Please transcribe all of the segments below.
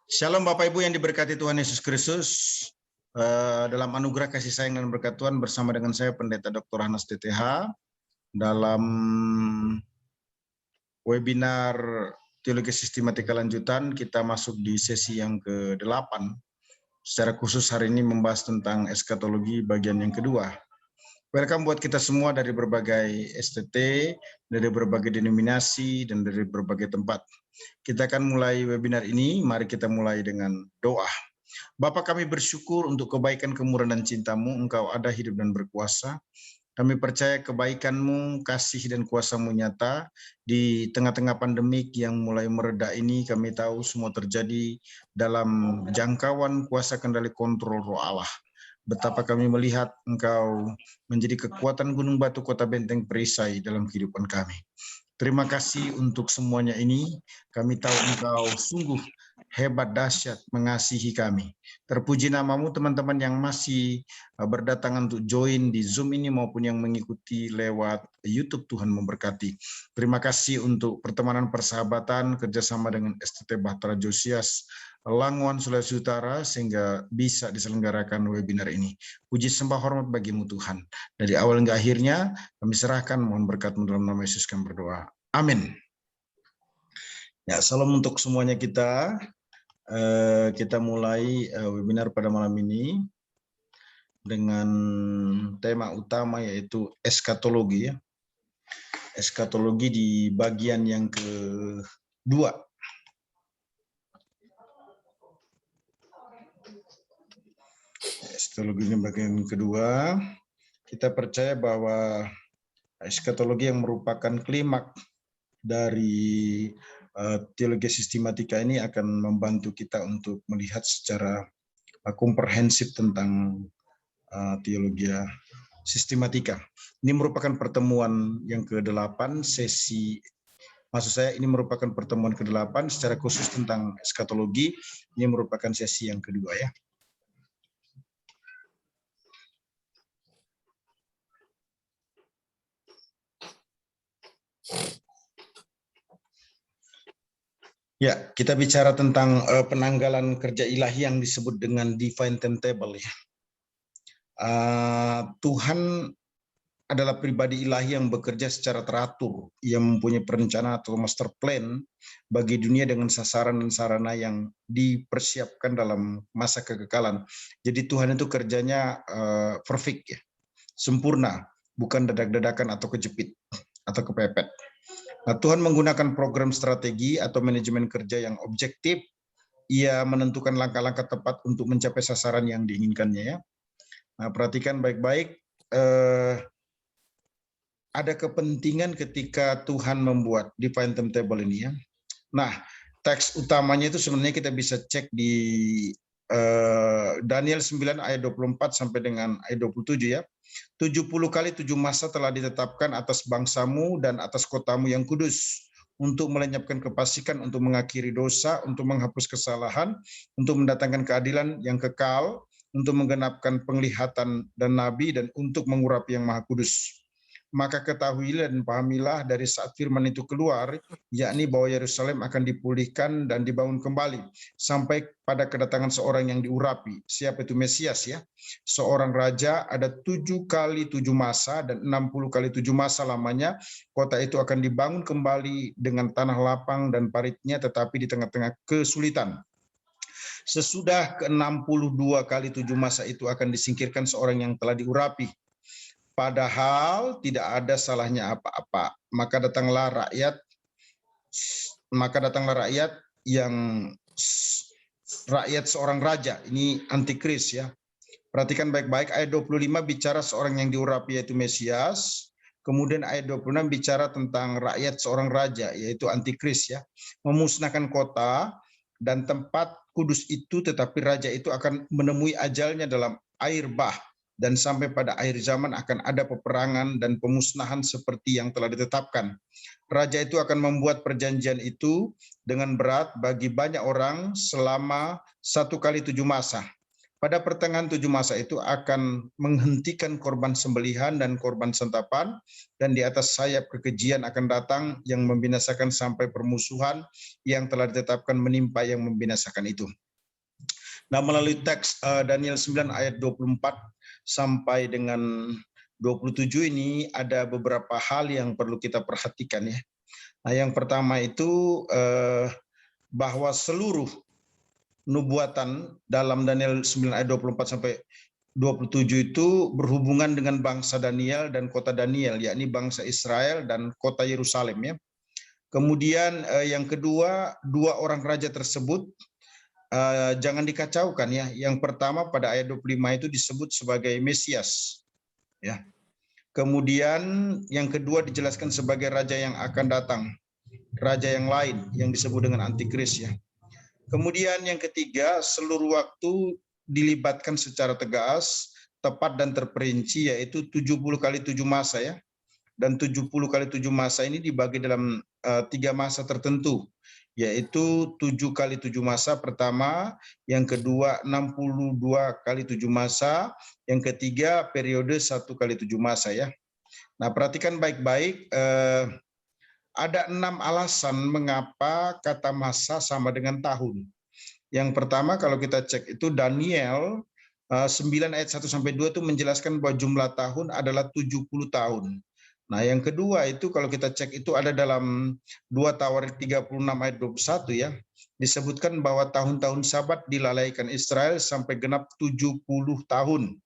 Shalom Bapak Ibu yang diberkati Tuhan Yesus Kristus. Dalam anugerah kasih sayang dan berkat Tuhan bersama dengan saya Pendeta Dr. Hanas TTH dalam webinar Teologi Sistematika Lanjutan, kita masuk di sesi yang ke-8. Secara khusus hari ini membahas tentang eskatologi bagian yang kedua. Welcome buat kita semua dari berbagai STT, dari berbagai denominasi, dan dari berbagai tempat. Kita akan mulai webinar ini, mari kita mulai dengan doa. Bapa, kami bersyukur untuk kebaikan, kemurahan, dan cinta-Mu. Engkau ada, hidup, dan berkuasa. Kami percaya kebaikan-Mu, kasih, dan kuasa-Mu nyata. Di tengah-tengah pandemik yang mulai mereda ini, kami tahu semua terjadi dalam jangkauan kuasa kendali kontrol Roh Allah. Betapa kami melihat Engkau menjadi kekuatan gunung batu kota benteng perisai dalam kehidupan kami. Terima kasih untuk semuanya ini. Kami tahu Engkau sungguh hebat, dahsyat, mengasihi kami. Terpuji namamu teman-teman yang masih berdatangan untuk join di Zoom ini maupun yang mengikuti lewat YouTube. Tuhan memberkati. Terima kasih untuk pertemanan persahabatan kerjasama dengan STT Bahtera Josias Languan, Sulawesi Utara sehingga bisa diselenggarakan webinar ini. Puji sembah hormat bagimu Tuhan. Dari awal hingga akhirnya kami serahkan, mohon berkat-Mu dalam nama Yesus kami berdoa. Amin. Ya, salam untuk semuanya kita. Kita mulai webinar pada malam ini dengan tema utama yaitu eskatologi. Ya. Eskatologi di bagian yang kedua. Eskatologi ini bagian kedua. Kita percaya bahwa eskatologi yang merupakan klimak dari teologi sistematika ini akan membantu kita untuk melihat secara komprehensif tentang teologi sistematika. Ini merupakan pertemuan yang ke-8 sesi, maksud saya ini merupakan pertemuan ke-8 secara khusus tentang eskatologi. Ini merupakan sesi yang kedua ya. Ya, kita bicara tentang penanggalan kerja ilahi yang disebut dengan divine timetable ya. Tuhan adalah pribadi ilahi yang bekerja secara teratur, yang mempunyai perencanaan atau master plan bagi dunia dengan sasaran dan sarana yang dipersiapkan dalam masa kekekalan. Jadi Tuhan itu kerjanya perfect ya, sempurna, bukan dadak-dadakan atau kejepit atau kepepet. Nah, Tuhan menggunakan program strategi atau manajemen kerja yang objektif. Ia menentukan langkah-langkah tepat untuk mencapai sasaran yang diinginkannya ya. Nah, perhatikan baik-baik. Ada kepentingan ketika Tuhan membuat divine timetable ini ya. Nah, teks utamanya itu sebenarnya kita bisa cek di Daniel 9 ayat 24 sampai dengan ayat 27 ya. 70 kali 7 masa telah ditetapkan atas bangsamu dan atas kotamu yang kudus, untuk melenyapkan kefasikan, untuk mengakhiri dosa, untuk menghapus kesalahan, untuk mendatangkan keadilan yang kekal, untuk menggenapkan penglihatan dan nabi, dan untuk mengurapi yang maha kudus. Maka ketahuilah dan pahamilah dari saat firman itu keluar, yakni bahwa Yerusalem akan dipulihkan dan dibangun kembali sampai pada kedatangan seorang yang diurapi. Siapa itu? Mesias ya. Seorang raja, ada 7 kali 7 masa dan 60 kali 7 masa lamanya. Kota itu akan dibangun kembali dengan tanah lapang dan paritnya, tetapi di tengah-tengah kesulitan. Sesudah ke-62 kali 7 masa itu akan disingkirkan seorang yang telah diurapi. Padahal tidak ada salahnya apa-apa. Maka datanglah rakyat yang rakyat seorang raja. Ini antikris ya. Perhatikan baik-baik, ayat 25 bicara seorang yang diurapi yaitu Mesias. Kemudian ayat 26 bicara tentang rakyat seorang raja yaitu antikris ya. Memusnahkan kota dan tempat kudus itu, tetapi raja itu akan menemui ajalnya dalam air bah. Dan sampai pada akhir zaman akan ada peperangan dan pemusnahan seperti yang telah ditetapkan. Raja itu akan membuat perjanjian itu dengan berat bagi banyak orang selama 1 kali 7 masa. pada pertengahan 7 masa itu akan menghentikan korban sembelihan dan korban santapan, dan di atas sayap kekejian akan datang yang membinasakan sampai permusuhan yang telah ditetapkan menimpa yang membinasakan itu. Nah, melalui teks Daniel 9 ayat 24 sampai dengan 27 ini ada beberapa hal yang perlu kita perhatikan ya. Nah, yang pertama itu bahwa seluruh nubuatan dalam Daniel 9 ayat 24 sampai 27 itu berhubungan dengan bangsa Daniel dan kota Daniel, yakni bangsa Israel dan kota Yerusalem ya. Kemudian yang kedua, dua orang raja tersebut jangan dikacaukan ya. Yang pertama pada ayat 25 itu disebut sebagai Mesias ya. Kemudian yang kedua dijelaskan sebagai raja yang akan datang, raja yang lain yang disebut dengan antikris ya. Kemudian yang ketiga, seluruh waktu dilibatkan secara tegas, tepat dan terperinci, yaitu 70 kali 7 masa ya. Dan 70 kali 7 masa ini dibagi dalam 3 masa tertentu, yaitu 7 kali 7 masa pertama, yang kedua 62 kali 7 masa, yang ketiga periode 1 kali 7 masa ya. Nah, perhatikan baik-baik, ada 6 alasan mengapa kata masa sama dengan tahun. Yang pertama kalau kita cek itu Daniel 9 ayat 1 sampai 2 itu menjelaskan bahwa jumlah tahun adalah 70 tahun. Nah, yang kedua itu kalau kita cek itu ada dalam 2 Tawarik 36 ayat 21 ya. Disebutkan bahwa tahun-tahun Sabat dilalaikan Israel sampai genap 70 tahun.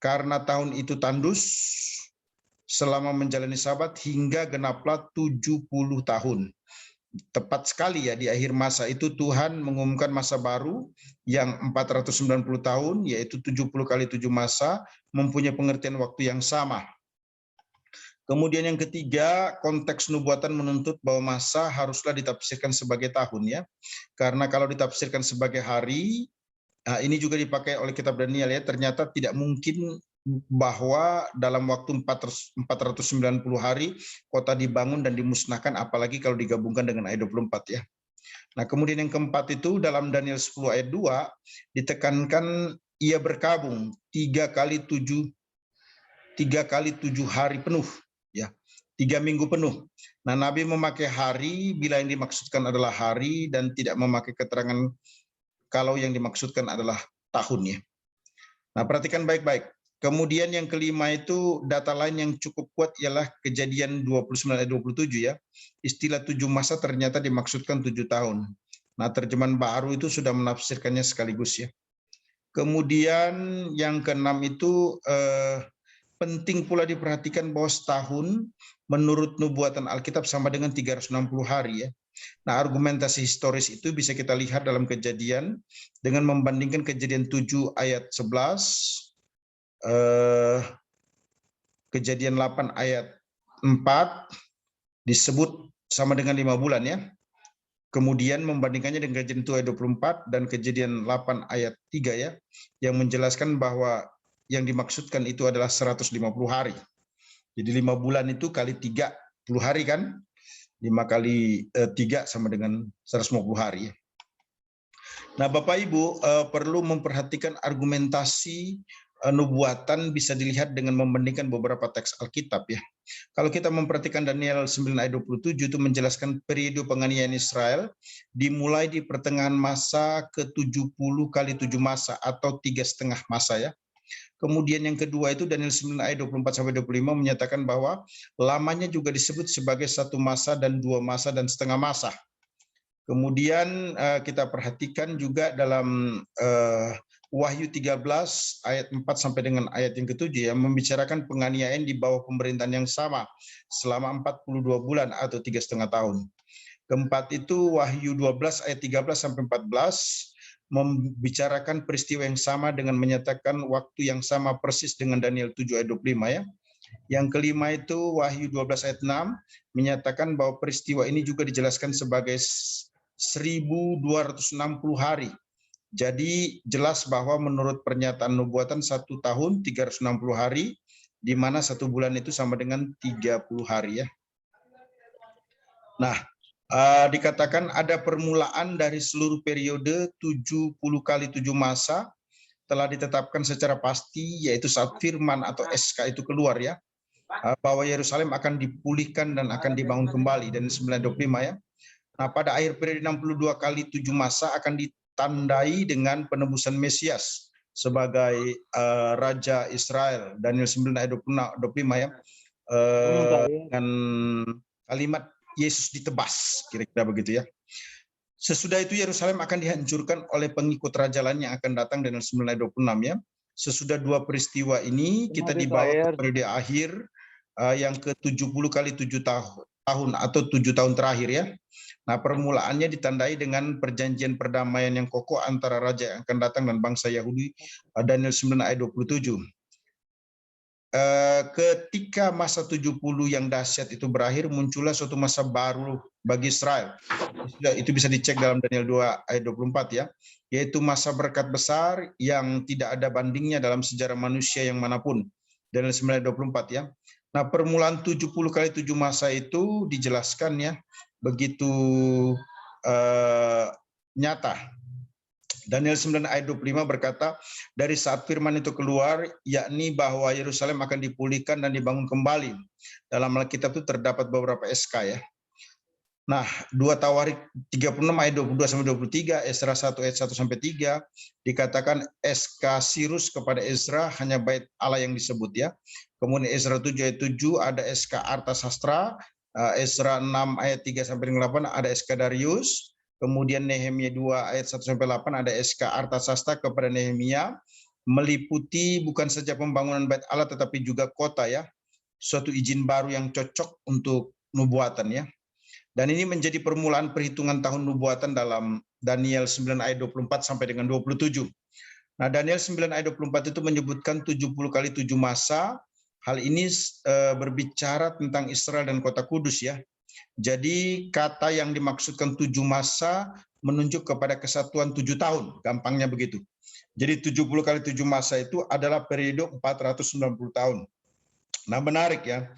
Karena tahun itu tandus selama menjalani Sabat hingga genaplah 70 tahun. Tepat sekali ya, di akhir masa itu Tuhan mengumumkan masa baru yang 490 tahun, yaitu 70 kali 7 masa, mempunyai pengertian waktu yang sama. Kemudian yang ketiga, konteks nubuatan menuntut bahwa masa haruslah ditafsirkan sebagai tahun ya. Karena kalau ditafsirkan sebagai hari, ini juga dipakai oleh kitab Daniel ya, ternyata tidak mungkin bahwa dalam waktu 490 hari kota dibangun dan dimusnahkan, apalagi kalau digabungkan dengan ayat 24 ya. Nah, kemudian yang keempat itu dalam Daniel 10 ayat 2 ditekankan ia berkabung 3 kali 7 hari penuh ya. 3 minggu penuh. Nah, Nabi memakai hari bila yang dimaksudkan adalah hari dan tidak memakai keterangan kalau yang dimaksudkan adalah tahun ya. Nah, perhatikan baik-baik. Kemudian yang kelima itu data lain yang cukup kuat ialah Kejadian 29 ayat 27 ya. Istilah 7 masa ternyata dimaksudkan 7 tahun. Nah, terjemahan baru itu sudah menafsirkannya sekaligus ya. Kemudian yang keenam itu penting pula diperhatikan bahwa setahun menurut nubuatan Alkitab sama dengan 360 hari ya. Nah, argumentasi historis itu bisa kita lihat dalam Kejadian dengan membandingkan Kejadian 7 ayat 11, Kejadian 8 ayat 4 disebut sama dengan 5 bulan ya. Kemudian membandingkannya dengan Kejadian 2 ayat 24 dan Kejadian 8 ayat 3 ya, yang menjelaskan bahwa yang dimaksudkan itu adalah 150 hari. Jadi 5 bulan itu kali 30 hari kan? 5 kali 3 sama dengan 150 hari. Nah, Bapak Ibu perlu memperhatikan argumentasi nubuatan bisa dilihat dengan membandingkan beberapa teks Alkitab ya. Kalau kita memperhatikan Daniel 9 ayat 27 itu menjelaskan periode penganiayaan Israel dimulai di pertengahan masa ke-70 kali 7 masa atau 3,5 masa ya. Kemudian yang kedua itu Daniel 9 ayat 24 sampai 25 menyatakan bahwa lamanya juga disebut sebagai 1 masa dan 2 masa dan setengah masa. Kemudian kita perhatikan juga dalam Wahyu 13 ayat 4 sampai dengan ayat yang ke-7 yang membicarakan penganiayaan di bawah pemerintahan yang sama selama 42 bulan atau 3,5 tahun. Keempat itu Wahyu 12 ayat 13 sampai 14 membicarakan peristiwa yang sama dengan menyatakan waktu yang sama persis dengan Daniel 7 ayat 25 ya. Yang kelima itu Wahyu 12 ayat 6 menyatakan bahwa peristiwa ini juga dijelaskan sebagai 1260 hari. Jadi jelas bahwa menurut pernyataan nubuatan 1 tahun 360 hari, di mana 1 bulan itu sama dengan 30 hari ya. Nah, dikatakan ada permulaan dari seluruh periode 70 kali 7 masa, telah ditetapkan secara pasti, yaitu saat firman atau SK itu keluar ya, bahwa Yerusalem akan dipulihkan dan akan dibangun kembali, dan 9:25 ya. Nah, pada akhir periode 62 kali 7 masa akan ditandai dengan penebusan Mesias sebagai Raja Israel, Daniel 9 ayat 25 ya, dengan kalimat Yesus ditebas, kira-kira begitu ya. Sesudah itu Yerusalem akan dihancurkan oleh pengikut raja lain yang akan datang, Daniel 9 ayat 26 ya. Sesudah dua peristiwa ini kita dibawa ke periode akhir yang ke-70 kali 7 tahun atau 7 tahun terakhir ya. Nah, permulaannya ditandai dengan perjanjian perdamaian yang kokoh antara raja yang akan datang dan bangsa Yahudi, Daniel 9 ayat 27. Ketika masa 70 yang dahsyat itu berakhir, muncullah suatu masa baru bagi Israel. Itu bisa dicek dalam Daniel 2 ayat 24 ya, yaitu masa berkat besar yang tidak ada bandingnya dalam sejarah manusia yang manapun. Daniel 9 ayat 24 ya. Nah, permulaan 70 kali 7 masa itu dijelaskan ya, begitu nyata. Daniel 9 ayat 25 berkata, dari saat firman itu keluar, yakni bahwa Yerusalem akan dipulihkan dan dibangun kembali. Dalam Alkitab itu terdapat beberapa SK ya. Nah, 2 Tawarik 36 ayat 22-23, Esra 1 ayat 1-3, dikatakan SK Sirus kepada Ezra hanya bait Allah yang disebut ya. Kemudian Ezra 7 ayat 7 ada SK Artasastra, Ezra 6 ayat 3-8 ada SK Darius. Kemudian Nehemia 2 ayat 1-8 ada SK Artasasta kepada Nehemia, meliputi bukan saja pembangunan bait Allah tetapi juga kota ya, suatu izin baru yang cocok untuk nubuatan ya. Dan ini menjadi permulaan perhitungan tahun nubuatan dalam Daniel 9 ayat 24 sampai dengan 27. Nah, Daniel 9 ayat 24 itu menyebutkan 70 kali 7 masa. Hal ini berbicara tentang Israel dan kota Kudus ya. Jadi kata yang dimaksudkan 7 masa menunjuk kepada kesatuan 7 tahun, gampangnya begitu. Jadi 70 kali 7 masa itu adalah periode 490 tahun. Nah, menarik ya,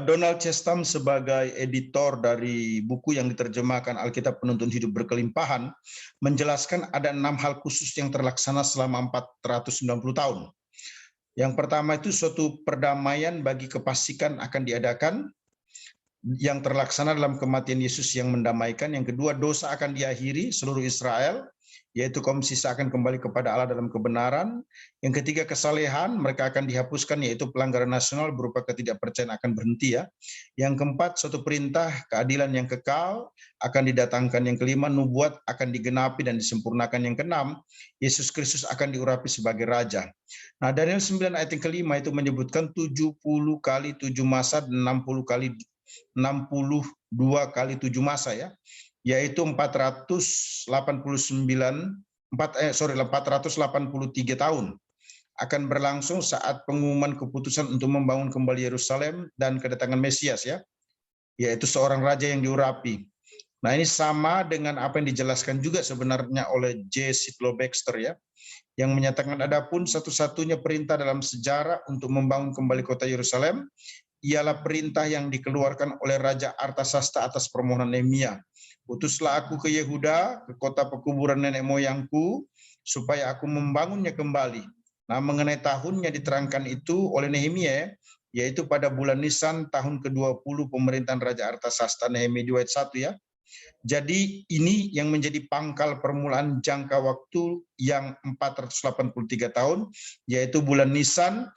Donald Chestam sebagai editor dari buku yang diterjemahkan Alkitab Penuntun Hidup Berkelimpahan menjelaskan ada 6 hal khusus yang terlaksana selama 490 tahun. Yang pertama itu suatu perdamaian bagi kepastikan akan diadakan, yang terlaksana dalam kematian Yesus yang mendamaikan. Yang kedua, dosa akan diakhiri seluruh Israel, yaitu kaum sisa akan kembali kepada Allah dalam kebenaran. Yang ketiga, kesalehan, mereka akan dihapuskan, yaitu pelanggaran nasional berupa ketidakpercayaan akan berhenti ya. Yang keempat, suatu perintah keadilan yang kekal akan didatangkan. Yang kelima, nubuat akan digenapi dan disempurnakan. Yang keenam, Yesus Kristus akan diurapi sebagai Raja. Nah, Daniel 9 ayat yang kelima itu menyebutkan 70 kali 7 masa dan 62 kali 7 masa ya, yaitu 483 tahun akan berlangsung saat pengumuman keputusan untuk membangun kembali Yerusalem dan kedatangan Mesias ya, yaitu seorang raja yang diurapi. Nah, ini sama dengan apa yang dijelaskan juga sebenarnya oleh J. Sidlow Baxter ya, yang menyatakan adapun satu-satunya perintah dalam sejarah untuk membangun kembali kota Yerusalem ialah perintah yang dikeluarkan oleh Raja Artasasta atas permohonan Nehemia. Utuslah aku ke Yehuda, ke kota pekuburan nenek moyangku, supaya aku membangunnya kembali. Nah, mengenai tahunnya diterangkan itu oleh Nehemia, yaitu pada bulan Nisan tahun ke-20 pemerintahan Raja Artasasta, Nehemia 2 ayat 1 ya. Jadi ini yang menjadi pangkal permulaan jangka waktu yang 483 tahun, yaitu bulan Nisan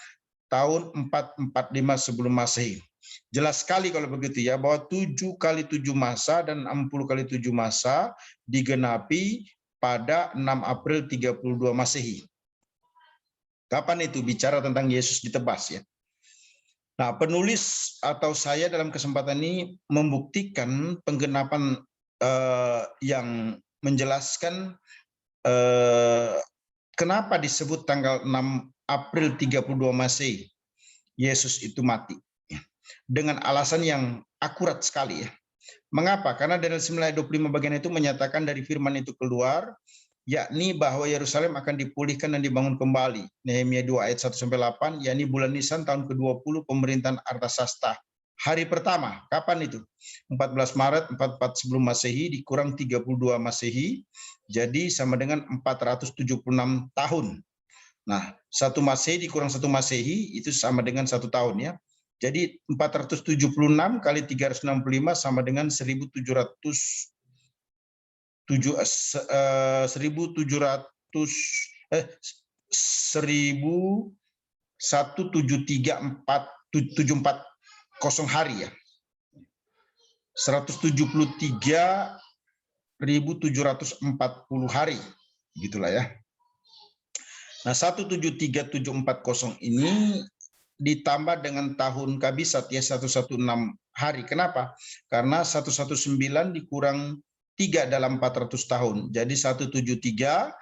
tahun 445 sebelum Masehi. Jelas sekali kalau begitu ya, bahwa 7 kali 7 masa dan 60 kali 7 masa digenapi pada 6 April 32 Masehi. Kapan itu? Bicara tentang Yesus ditebas ya. Nah, penulis atau saya dalam kesempatan ini membuktikan penggenapan yang menjelaskan kenapa disebut tanggal 6 April 32 Masehi Yesus itu mati, dengan alasan yang akurat sekali ya. Mengapa? Karena Daniel 9 ayat 25 bagian itu menyatakan dari firman itu keluar, yakni bahwa Yerusalem akan dipulihkan dan dibangun kembali. Nehemia 2 ayat 1-8, yakni bulan Nisan tahun ke-20 pemerintahan Artasasta. Hari pertama, kapan itu? 14 Maret 44 sebelum Masehi dikurang 32 Masehi, jadi sama dengan 476 tahun. Nah, 1 Masehi dikurang 1 Masehi itu sama dengan 1 tahun ya. Jadi 476 kali 365 sama dengan 1700 1.1734 hari ya. 173.740 hari, gitulah ya. Nah, 173740 ini ditambah dengan tahun kabisat ya 116 hari. Kenapa? Karena 119 dikurang 3 dalam 400 tahun. Jadi 173.856.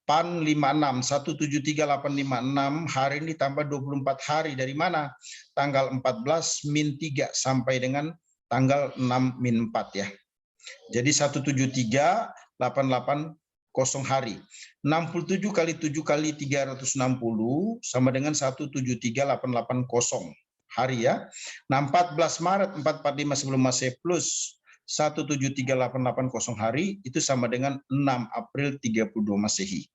173.856 hari ini ditambah 24 hari dari mana? Tanggal 14 min 3 sampai dengan tanggal 6 min 4 ya. Jadi 173.880 hari. 67 kali 7 kali 360 sama dengan 173.880 hari ya. Nah, 14 Maret 445 sebelum Masehi plus 173.880 hari itu sama dengan 6 April 32 Masehi.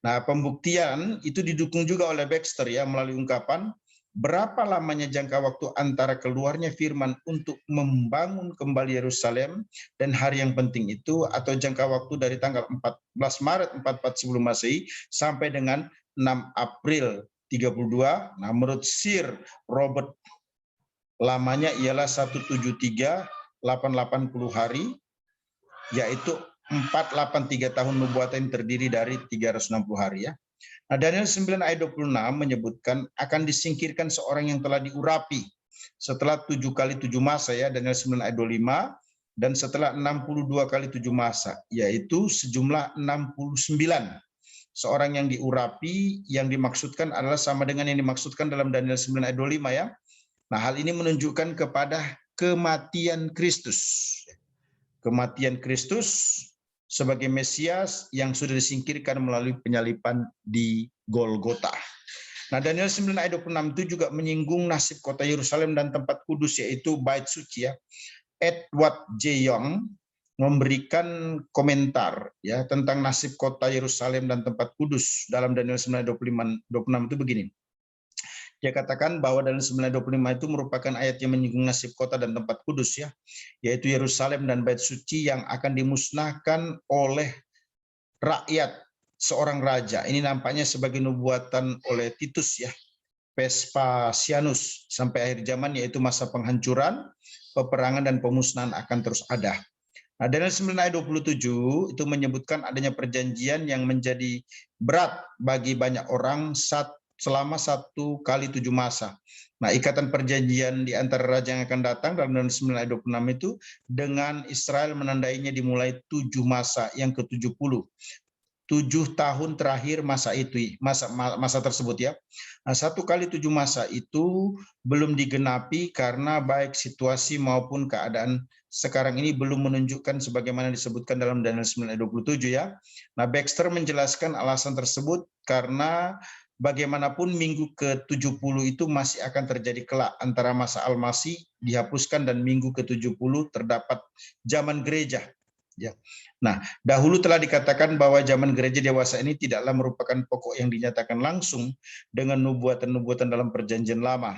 Nah, pembuktian itu didukung juga oleh Baxter ya melalui ungkapan berapa lamanya jangka waktu antara keluarnya firman untuk membangun kembali Yerusalem dan hari yang penting itu, atau jangka waktu dari tanggal 14 Maret 44 sebelum Masehi sampai dengan 6 April 32. Nah, menurut Sir Robert lamanya ialah 173.880 hari, yaitu 483 tahun nubuatan yang terdiri dari 360 hari ya. Nah, Daniel 9 ayat 26 menyebutkan akan disingkirkan seorang yang telah diurapi setelah 7 kali 7 masa ya, Daniel 9 ayat 25, dan setelah 62 kali 7 masa, yaitu sejumlah 69. Seorang yang diurapi yang dimaksudkan adalah sama dengan yang dimaksudkan dalam Daniel 9 ayat 25 ya. Nah, hal ini menunjukkan kepada kematian Kristus. Kematian Kristus sebagai Mesias yang sudah disingkirkan melalui penyaliban di Golgota. Nah, Daniel 9 ayat 26 itu juga menyinggung nasib kota Yerusalem dan tempat kudus, yaitu Bait Suci ya. Edward J. Young memberikan komentar ya tentang nasib kota Yerusalem dan tempat kudus dalam Daniel 9 ayat 26 itu begini. Dia katakan bahwa Daniel 9:25 itu merupakan ayat yang menyinggung nasib kota dan tempat kudus ya, yaitu Yerusalem dan Bait Suci yang akan dimusnahkan oleh rakyat seorang raja. Ini nampaknya sebagai nubuatan oleh Titus ya, Vespasianus sampai akhir zaman, yaitu masa penghancuran, peperangan dan pemusnahan akan terus ada. Nah, Daniel 9 ayat 27 itu menyebutkan adanya perjanjian yang menjadi berat bagi banyak orang selama 1 kali 7 masa. Nah, ikatan perjanjian di antara raja yang akan datang dalam Daniel 9 ayat 26 itu dengan Israel menandainya dimulai 7 masa yang ke-70. 7 tahun terakhir masa itu, masa tersebut ya. Nah, 1 kali 7 masa itu belum digenapi karena baik situasi maupun keadaan sekarang ini belum menunjukkan sebagaimana disebutkan dalam Daniel 9 ayat 27 ya. Nah, Baxter menjelaskan alasan tersebut karena bagaimanapun minggu ke-70 itu masih akan terjadi kelak antara masa Al-Masih dihapuskan dan minggu ke-70 terdapat zaman gereja. Ya. Nah, dahulu telah dikatakan bahwa zaman gereja dewasa ini tidaklah merupakan pokok yang dinyatakan langsung dengan nubuatan-nubuatan dalam perjanjian lama.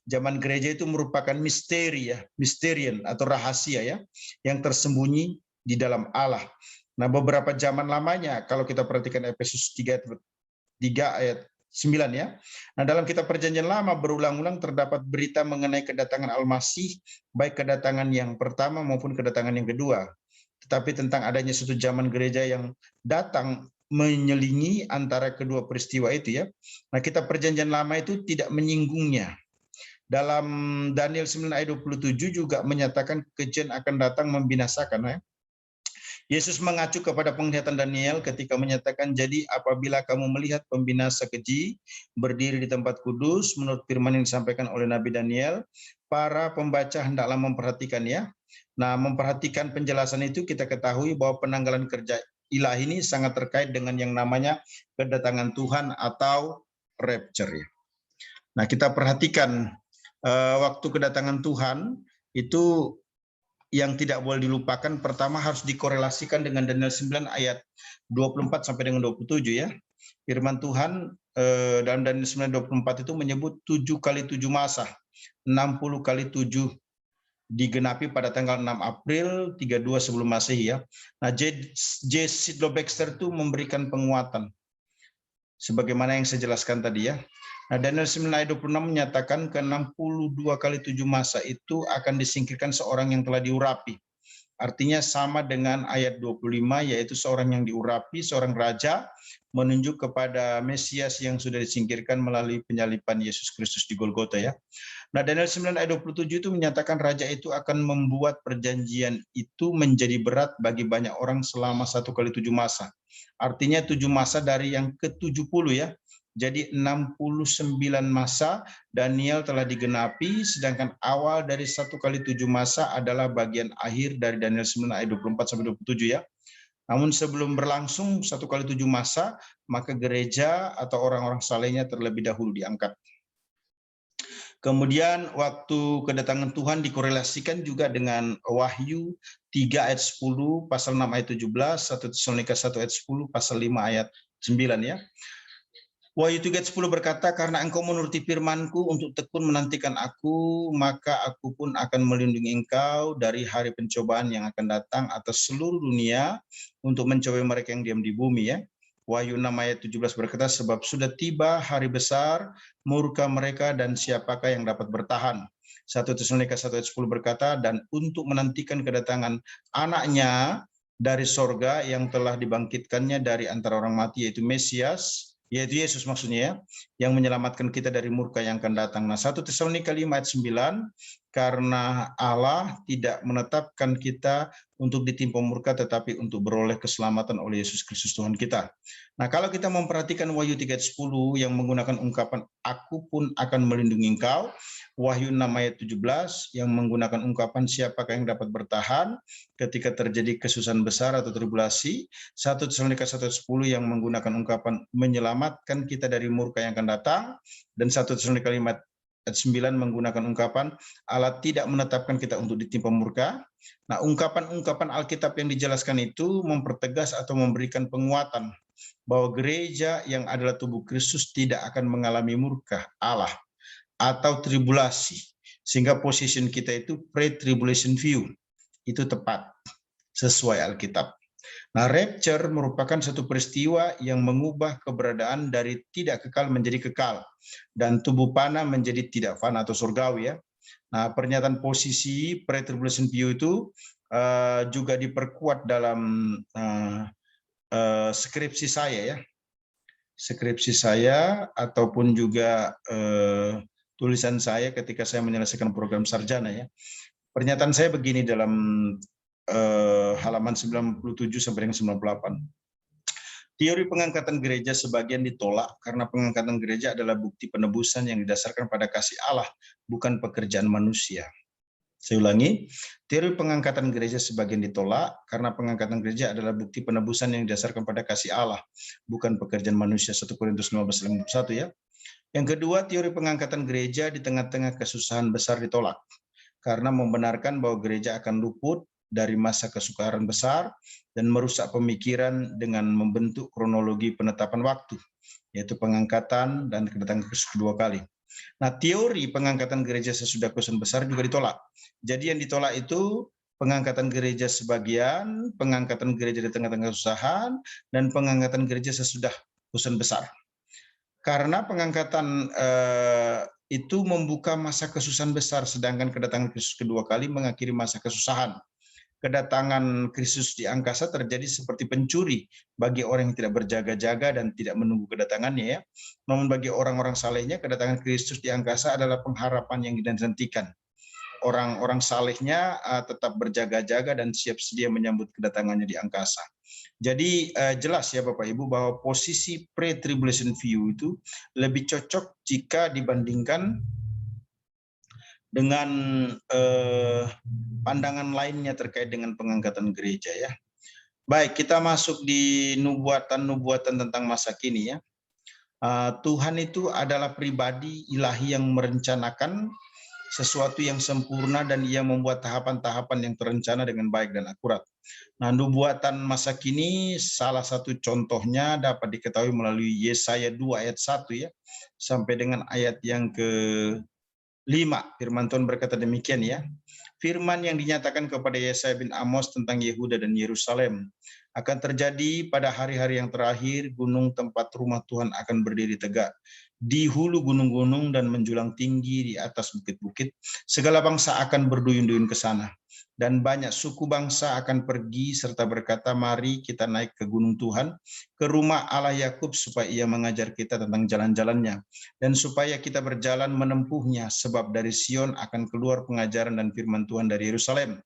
Zaman gereja itu merupakan misteri ya, misterian atau rahasia ya, yang tersembunyi di dalam Allah. Nah, beberapa zaman lamanya kalau kita perhatikan Efesus 3 ayat 9 ya. Nah, dalam kitab perjanjian lama berulang-ulang terdapat berita mengenai kedatangan Al-Masih, baik kedatangan yang pertama maupun kedatangan yang kedua. Tetapi tentang adanya suatu zaman gereja yang datang menyelingi antara kedua peristiwa itu ya. Nah, kitab perjanjian lama itu tidak menyinggungnya. Dalam Daniel 9 ayat 27 juga menyatakan kebencian akan datang membinasakan ya. Yesus mengacu kepada penglihatan Daniel ketika menyatakan, jadi apabila kamu melihat pembinasa keji berdiri di tempat kudus, menurut firman yang disampaikan oleh Nabi Daniel, para pembaca hendaklah memperhatikan ya. Nah, memperhatikan penjelasan itu kita ketahui bahwa penanggalan kerja ilahi ini sangat terkait dengan yang namanya kedatangan Tuhan atau rapture ya. Nah, kita perhatikan waktu kedatangan Tuhan itu yang tidak boleh dilupakan pertama harus dikorelasikan dengan Daniel 9 ayat 24 sampai dengan 27 ya. Firman Tuhan dalam Daniel 9:24 itu menyebut 7 kali 7 masa, 60 kali 7 digenapi pada tanggal 6 April 32 sebelum Masehi ya. Nah, J. Sidlow Baxter itu memberikan penguatan sebagaimana yang saya jelaskan tadi ya. Nah, Daniel 9 ayat 26 menyatakan ke 62 kali 7 masa itu akan disingkirkan seorang yang telah diurapi. Artinya sama dengan ayat 25, yaitu seorang yang diurapi, seorang raja, menunjuk kepada Mesias yang sudah disingkirkan melalui penyaliban Yesus Kristus di Golgota ya. Nah, Daniel 9 ayat 27 itu menyatakan raja itu akan membuat perjanjian itu menjadi berat bagi banyak orang selama 1 kali 7 masa. Artinya 7 masa dari yang ke-70 ya. Jadi 69 masa Daniel telah digenapi, sedangkan awal dari 1 kali 7 masa adalah bagian akhir dari Daniel 9 ayat 24 sampai 27 ya. Namun sebelum berlangsung 1 kali 7 masa, maka gereja atau orang-orang salehnya terlebih dahulu diangkat. Kemudian waktu kedatangan Tuhan dikorelasikan juga dengan Wahyu 3 ayat 10, pasal 6 ayat 17, 1 Tesalonika 1 ayat 10, pasal 5 ayat 9 ya. Wahyu 3 ayat 10 berkata, karena engkau menuruti firman-Ku untuk tekun menantikan Aku, maka Aku pun akan melindungi engkau dari hari pencobaan yang akan datang atas seluruh dunia untuk mencobai mereka yang diam di bumi ya. Wahyu 6 ayat 17 berkata, sebab sudah tiba hari besar, murka mereka dan siapakah yang dapat bertahan. 1 Tesalonika 1 ayat 10 berkata, dan untuk menantikan kedatangan anaknya dari sorga yang telah dibangkitkannya dari antara orang mati, yaitu Mesias, yaitu Yesus maksudnya ya, yang menyelamatkan kita dari murka yang akan datang. Nah, 1 Tesalonika 5 ayat 9, karena Allah tidak menetapkan kita untuk ditimpa murka, tetapi untuk beroleh keselamatan oleh Yesus Kristus Tuhan kita. Nah, kalau kita memperhatikan Wahyu 3 ayat 10 yang menggunakan ungkapan Aku pun akan melindungi engkau, Wahyu 6 ayat 17 yang menggunakan ungkapan siapakah yang dapat bertahan ketika terjadi kesusahan besar atau tribulasi, 1 Tesalonika 1 ayat 10 yang menggunakan ungkapan menyelamatkan kita dari murka yang akan datang, dan 1 Tesalonika 5 ayat 9 menggunakan ungkapan Allah tidak menetapkan kita untuk ditimpa murka. Nah, ungkapan-ungkapan Alkitab yang dijelaskan itu mempertegas atau memberikan penguatan bahwa gereja yang adalah tubuh Kristus tidak akan mengalami murka Allah atau tribulasi, sehingga position kita itu pre-tribulation view. Itu tepat sesuai Alkitab. Nah, rapture merupakan satu peristiwa yang mengubah keberadaan dari tidak kekal menjadi kekal, dan tubuh fana menjadi tidak fana atau surgawi ya. Nah, pernyataan posisi pre-tribulation view itu juga diperkuat dalam skripsi saya ya. Skripsi saya ataupun juga tulisan saya ketika saya menyelesaikan program sarjana ya. Pernyataan saya begini dalam halaman 97 sampai dengan 98. Teori pengangkatan gereja sebagian ditolak karena pengangkatan gereja adalah bukti penebusan yang didasarkan pada kasih Allah, bukan pekerjaan manusia. Saya ulangi, teori pengangkatan gereja sebagian ditolak karena pengangkatan gereja adalah bukti penebusan yang didasarkan pada kasih Allah, bukan pekerjaan manusia. 1 Korintus 15:1 ya. Yang kedua, teori pengangkatan gereja di tengah-tengah kesusahan besar ditolak karena membenarkan bahwa gereja akan luput dari masa kesukaran besar dan merusak pemikiran dengan membentuk kronologi penetapan waktu, yaitu pengangkatan dan kedatangan Kristus kedua kali. Nah, teori pengangkatan gereja sesudah kesusahan besar juga ditolak. Jadi yang ditolak itu pengangkatan gereja sebagian, pengangkatan gereja di tengah-tengah kesusahan, dan pengangkatan gereja sesudah kesusahan besar. Karena pengangkatan itu membuka masa kesusahan besar, sedangkan kedatangan Kristus kedua kali mengakhiri masa kesusahan. Kedatangan Kristus di angkasa terjadi seperti pencuri bagi orang yang tidak berjaga-jaga dan tidak menunggu kedatangannya ya. Namun bagi orang-orang salehnya, kedatangan Kristus di angkasa adalah pengharapan yang dinantikan. Orang-orang salehnya tetap berjaga-jaga dan siap sedia menyambut kedatangannya di angkasa. Jadi jelas ya Bapak Ibu bahwa posisi pre-tribulation view itu lebih cocok jika dibandingkan dengan pandangan lainnya terkait dengan pengangkatan gereja ya. Baik, kita masuk di nubuatan-nubuatan tentang masa kini ya. Tuhan itu adalah pribadi ilahi yang merencanakan sesuatu yang sempurna, dan ia membuat tahapan-tahapan yang terencana dengan baik dan akurat. Nah, nubuatan masa kini salah satu contohnya dapat diketahui melalui Yesaya 2 ayat 1 ya, sampai dengan ayat yang ke-5. Firman Tuhan berkata demikian ya. Firman yang dinyatakan kepada Yesaya bin Amos tentang Yehuda dan Yerusalem. Akan terjadi pada hari-hari yang terakhir, gunung tempat rumah Tuhan akan berdiri tegak. Di hulu gunung-gunung dan menjulang tinggi di atas bukit-bukit, segala bangsa akan berduyun-duyun ke sana. Dan banyak suku bangsa akan pergi serta berkata, mari kita naik ke gunung Tuhan, ke rumah Allah Yakub, supaya ia mengajar kita tentang jalan-jalannya, dan supaya kita berjalan menempuhnya, sebab dari Sion akan keluar pengajaran dan firman Tuhan dari Yerusalem.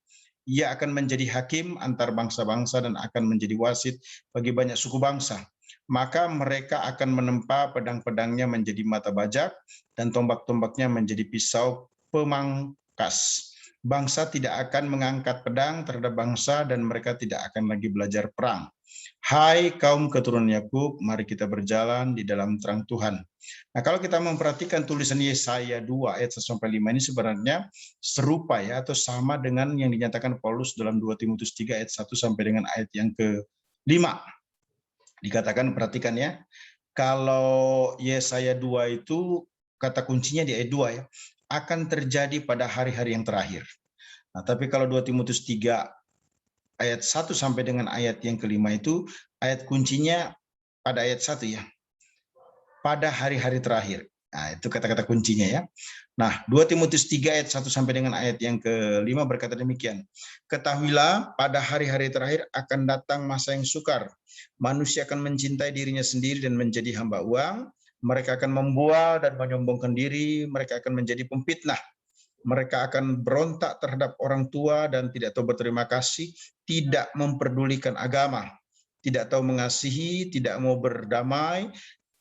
Ia akan menjadi hakim antar bangsa-bangsa dan akan menjadi wasit bagi banyak suku bangsa. Maka mereka akan menempa pedang-pedangnya menjadi mata bajak dan tombak-tombaknya menjadi pisau pemangkas. Bangsa tidak akan mengangkat pedang terhadap bangsa dan mereka tidak akan lagi belajar perang. Hai kaum keturunan Yakub, mari kita berjalan di dalam terang Tuhan. Nah, kalau kita memperhatikan tulisan Yesaya 2 ayat 1-5 ini sebenarnya serupa ya, atau sama dengan yang dinyatakan Paulus dalam 2 Timotius 3 ayat 1 sampai dengan ayat yang ke-5. Dikatakan, perhatikan ya, kalau Yesaya 2 itu kata kuncinya di ayat 2 ya, akan terjadi pada hari-hari yang terakhir. Nah, tapi kalau 2 Timotius 3 ayat 1 sampai dengan ayat yang ke-5 itu ayat kuncinya pada ayat 1 ya, pada hari-hari terakhir. Nah, itu kata-kata kuncinya ya. Nah, 2 Timotius 3 ayat 1 sampai dengan ayat yang ke-5 berkata demikian. Ketahuilah, pada hari-hari terakhir akan datang masa yang sukar. Manusia akan mencintai dirinya sendiri dan menjadi hamba uang. Mereka akan membual dan menyombongkan diri. Mereka akan menjadi pemfitnah. Mereka akan berontak terhadap orang tua dan tidak tahu berterima kasih, tidak memperdulikan agama, tidak tahu mengasihi, tidak mau berdamai,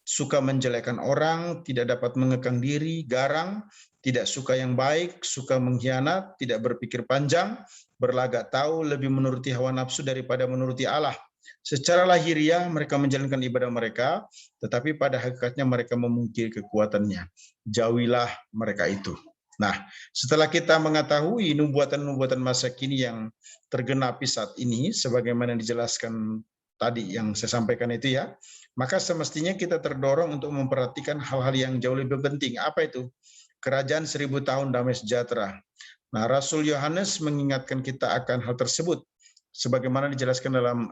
suka menjelekkan orang, tidak dapat mengekang diri, garang, tidak suka yang baik, suka mengkhianat, tidak berpikir panjang, berlagak tahu, lebih menuruti hawa nafsu daripada menuruti Allah. Secara lahiriah mereka menjalankan ibadah mereka, tetapi pada hakikatnya mereka memungkiri kekuatannya. Jauhilah mereka itu. Nah, setelah kita mengetahui nubuatan-nubuatan masa kini yang tergenapi saat ini, sebagaimana dijelaskan tadi yang saya sampaikan itu ya, maka semestinya kita terdorong untuk memperhatikan hal-hal yang jauh lebih penting. Apa itu? Kerajaan 1000 tahun damai sejahtera. Nah, Rasul Yohanes mengingatkan kita akan hal tersebut, sebagaimana dijelaskan dalam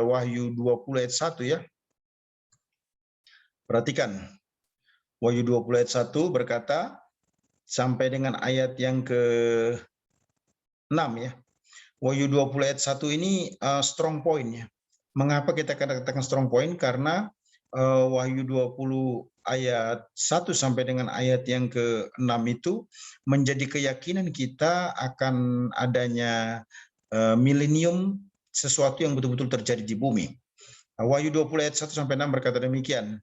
Wahyu 20 ayat 1 ya. Perhatikan, Wahyu 20 ayat 1 berkata, sampai dengan ayat yang ke-6 ya. Wahyu 20 ayat 1 ini strong point ya. Mengapa kita katakan strong point? Karena Wahyu 20 ayat 1 sampai dengan ayat yang ke-6 itu menjadi keyakinan kita akan adanya milenium, sesuatu yang betul-betul terjadi di bumi. Wahyu 20 ayat 1 sampai 6 berkata demikian.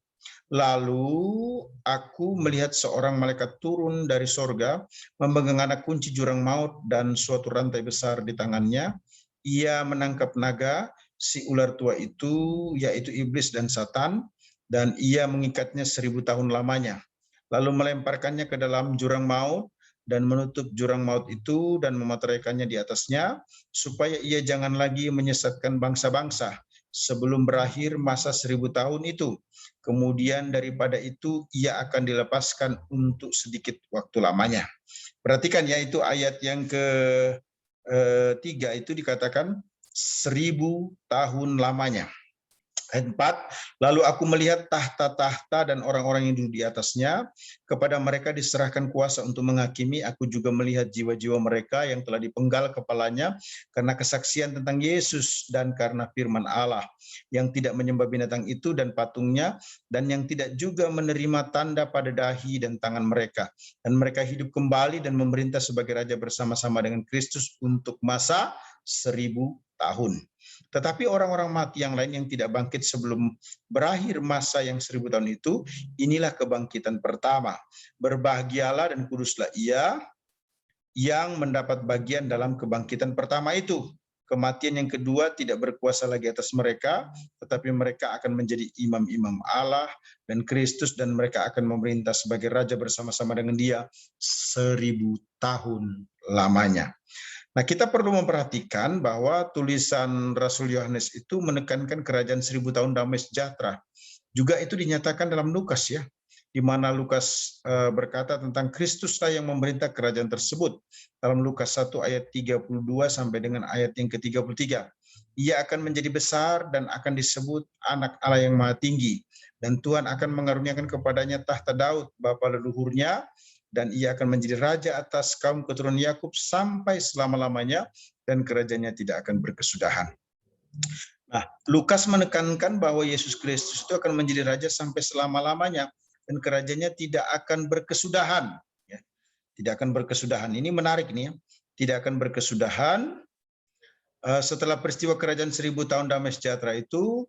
Lalu aku melihat seorang malaikat turun dari sorga, memegang anak kunci jurang maut dan suatu rantai besar di tangannya. Ia menangkap naga, si ular tua itu, yaitu iblis dan Satan, dan ia mengikatnya 1000 tahun lamanya. Lalu melemparkannya ke dalam jurang maut dan menutup jurang maut itu dan memateraikannya di atasnya, supaya ia jangan lagi menyesatkan bangsa-bangsa sebelum berakhir masa 1000 tahun itu. Kemudian daripada itu ia akan dilepaskan untuk sedikit waktu lamanya. Perhatikan ya, itu ayat yang ke-3 itu dikatakan 1000 tahun lamanya. Ayat 4, lalu aku melihat tahta-tahta dan orang-orang yang duduk di atasnya, kepada mereka diserahkan kuasa untuk menghakimi. Aku juga melihat jiwa-jiwa mereka yang telah dipenggal kepalanya karena kesaksian tentang Yesus dan karena firman Allah, yang tidak menyembah binatang itu dan patungnya, dan yang tidak juga menerima tanda pada dahi dan tangan mereka. Dan mereka hidup kembali dan memerintah sebagai raja bersama-sama dengan Kristus untuk masa 1000 tahun. Tetapi orang-orang mati yang lain yang tidak bangkit sebelum berakhir masa yang 1000 tahun itu, inilah kebangkitan pertama. Berbahagialah dan kuduslah ia yang mendapat bagian dalam kebangkitan pertama itu. kematian yang kedua tidak berkuasa lagi atas mereka, tetapi mereka akan menjadi imam-imam Allah dan Kristus, dan mereka akan memerintah sebagai raja bersama-sama dengan Dia 1000 tahun lamanya. Nah, kita perlu memperhatikan bahwa tulisan Rasul Yohanes itu menekankan kerajaan 1000 tahun damai sejahtera. Juga itu dinyatakan dalam Lukas ya, di mana Lukas berkata tentang Kristuslah yang memerintah kerajaan tersebut. Dalam Lukas 1 ayat 32 sampai dengan ayat yang ke-33. Ia akan menjadi besar dan akan disebut anak Allah yang maha tinggi. Dan Tuhan akan mengaruniakan kepadanya tahta Daud, bapa leluhurnya, dan ia akan menjadi raja atas kaum keturunan Yakub sampai selama-lamanya, dan kerajaannya tidak akan berkesudahan. Nah, Lukas menekankan bahwa Yesus Kristus itu akan menjadi raja sampai selama-lamanya, dan kerajaannya tidak akan berkesudahan. Ya, tidak akan berkesudahan. Ini menarik nih ya. Tidak akan berkesudahan. Setelah peristiwa kerajaan 1000 tahun damai sejahtera itu,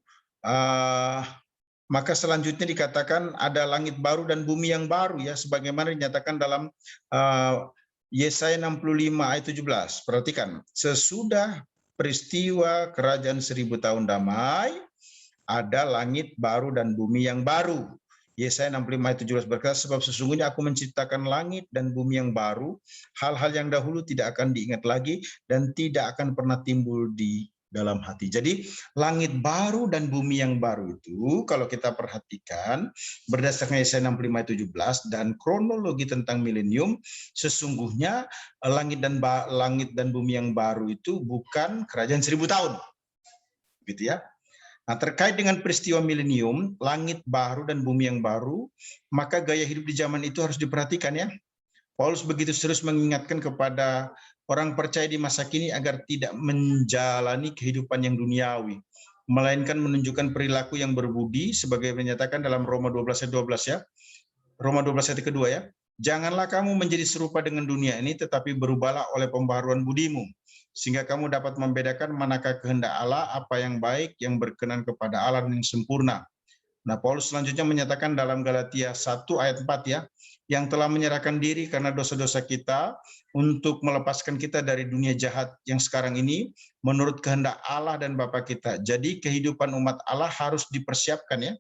maka selanjutnya dikatakan ada langit baru dan bumi yang baru ya, sebagaimana dinyatakan dalam Yesaya 65 ayat 17. Perhatikan, sesudah peristiwa kerajaan 1000 tahun damai, ada langit baru dan bumi yang baru. Yesaya 65 ayat 17 berkata, sebab sesungguhnya aku menciptakan langit dan bumi yang baru, hal-hal yang dahulu tidak akan diingat lagi dan tidak akan pernah timbul di dalam hati. Jadi langit baru dan bumi yang baru itu kalau kita perhatikan berdasarkan Yesaya 65 ayat 17 dan kronologi tentang milenium, sesungguhnya langit dan bumi yang baru itu bukan kerajaan 1000 tahun. Gitu ya. Nah, terkait dengan peristiwa milenium, langit baru dan bumi yang baru, maka gaya hidup di zaman itu harus diperhatikan ya. Paulus begitu serius mengingatkan kepada orang percaya di masa kini agar tidak menjalani kehidupan yang duniawi, melainkan menunjukkan perilaku yang berbudi sebagai menyatakan dalam Roma 12 ayat 12 ya. Roma 12 ayat kedua ya. Janganlah kamu menjadi serupa dengan dunia ini, tetapi berubahlah oleh pembaharuan budimu, sehingga kamu dapat membedakan manakah kehendak Allah, apa yang baik, yang berkenan kepada Allah dan yang sempurna. Nah, Paulus selanjutnya menyatakan dalam Galatia 1 ayat 4 ya, yang telah menyerahkan diri karena dosa-dosa kita untuk melepaskan kita dari dunia jahat yang sekarang ini menurut kehendak Allah dan Bapa kita. Jadi kehidupan umat Allah harus dipersiapkan ya,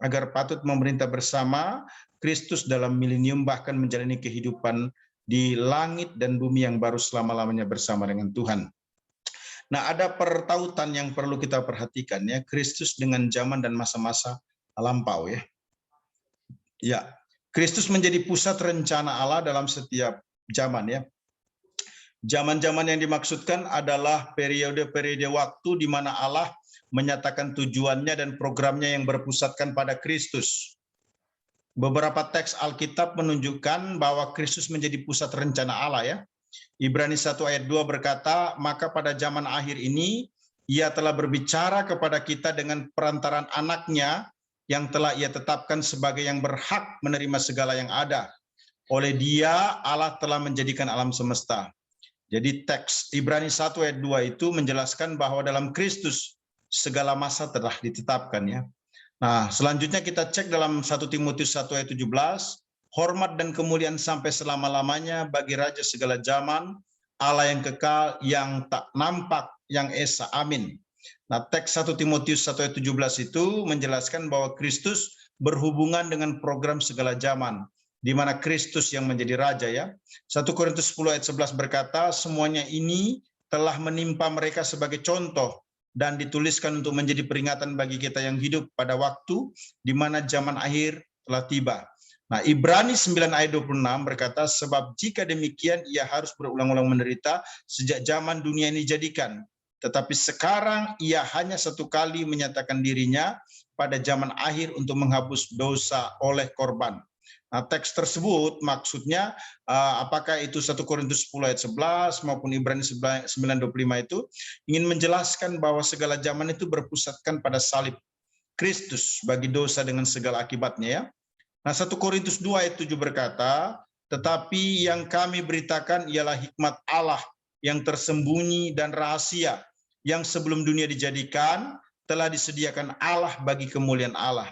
agar patut memerintah bersama Kristus dalam milenium, bahkan menjalani kehidupan di langit dan bumi yang baru selama-lamanya bersama dengan Tuhan. Nah, ada pertautan yang perlu kita perhatikan ya, Kristus dengan zaman dan masa-masa lampau ya. Ya, Kristus menjadi pusat rencana Allah dalam setiap zaman ya. Zaman-zaman yang dimaksudkan adalah periode-periode waktu di mana Allah menyatakan tujuannya dan programnya yang berpusatkan pada Kristus. Beberapa teks Alkitab menunjukkan bahwa Kristus menjadi pusat rencana Allah ya. Ibrani 1 ayat 2 berkata, maka pada zaman akhir ini ia telah berbicara kepada kita dengan perantaran anaknya yang telah ia tetapkan sebagai yang berhak menerima segala yang ada. Oleh dia Allah telah menjadikan alam semesta. Jadi teks Ibrani 1 ayat 2 itu menjelaskan bahwa dalam Kristus segala masa telah ditetapkan ya. Nah, selanjutnya kita cek dalam 1 Timotius 1 ayat 17, hormat dan kemuliaan sampai selama-lamanya bagi Raja segala zaman, Allah yang kekal, yang tak nampak, yang esa, amin. Nah, teks 1 Timotius 1 ayat 17 itu menjelaskan bahwa Kristus berhubungan dengan program segala zaman, di mana Kristus yang menjadi Raja ya. 1 Korintus 10 ayat 11 berkata, semuanya ini telah menimpa mereka sebagai contoh, dan dituliskan untuk menjadi peringatan bagi kita yang hidup pada waktu di mana zaman akhir telah tiba. Nah, Ibrani 9 ayat 26 berkata, sebab jika demikian ia harus berulang-ulang menderita sejak zaman dunia ini dijadikan. Tetapi sekarang ia hanya satu kali menyatakan dirinya pada zaman akhir untuk menghapus dosa oleh korban. Nah, teks tersebut maksudnya apakah itu 1 Korintus 10 ayat 11 maupun Ibrani 9:25 itu ingin menjelaskan bahwa segala zaman itu berpusatkan pada salib Kristus bagi dosa dengan segala akibatnya ya. Nah, 1 Korintus 2 ayat 7 berkata, tetapi yang kami beritakan ialah hikmat Allah yang tersembunyi dan rahasia yang sebelum dunia dijadikan telah disediakan Allah bagi kemuliaan Allah.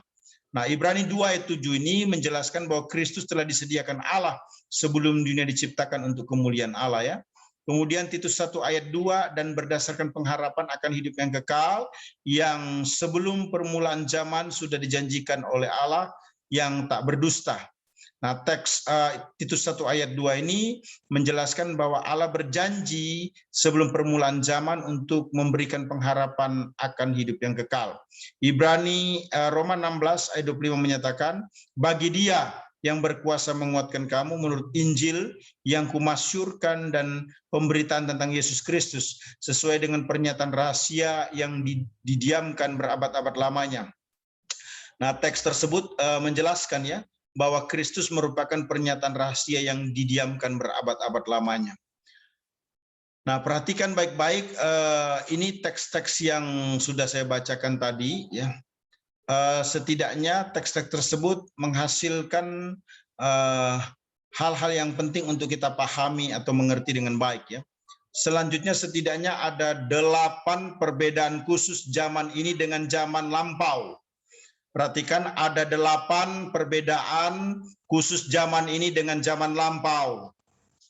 Nah, Ibrani 2 ayat 7 ini menjelaskan bahwa Kristus telah disediakan Allah sebelum dunia diciptakan untuk kemuliaan Allah ya. Kemudian Titus 1 ayat 2, dan berdasarkan pengharapan akan hidup yang kekal, yang sebelum permulaan zaman sudah dijanjikan oleh Allah yang tak berdusta. Nah, teks Titus 1 ayat 2 ini menjelaskan bahwa Allah berjanji sebelum permulaan zaman untuk memberikan pengharapan akan hidup yang kekal. Roma 16 ayat 25 menyatakan, bagi Dia yang berkuasa menguatkan kamu menurut Injil yang kumasyurkan dan pemberitaan tentang Yesus Kristus sesuai dengan pernyataan rahasia yang didiamkan berabad-abad lamanya. Nah, teks tersebut menjelaskan ya bahwa Kristus merupakan pernyataan rahasia yang didiamkan berabad-abad lamanya. Nah, perhatikan baik-baik, ini teks-teks yang sudah saya bacakan tadi ya. Setidaknya teks-teks tersebut menghasilkan hal-hal yang penting untuk kita pahami atau mengerti dengan baik ya. Selanjutnya setidaknya ada 8 perbedaan khusus zaman ini dengan zaman lampau. Perhatikan, ada 8 perbedaan khusus zaman ini dengan zaman lampau.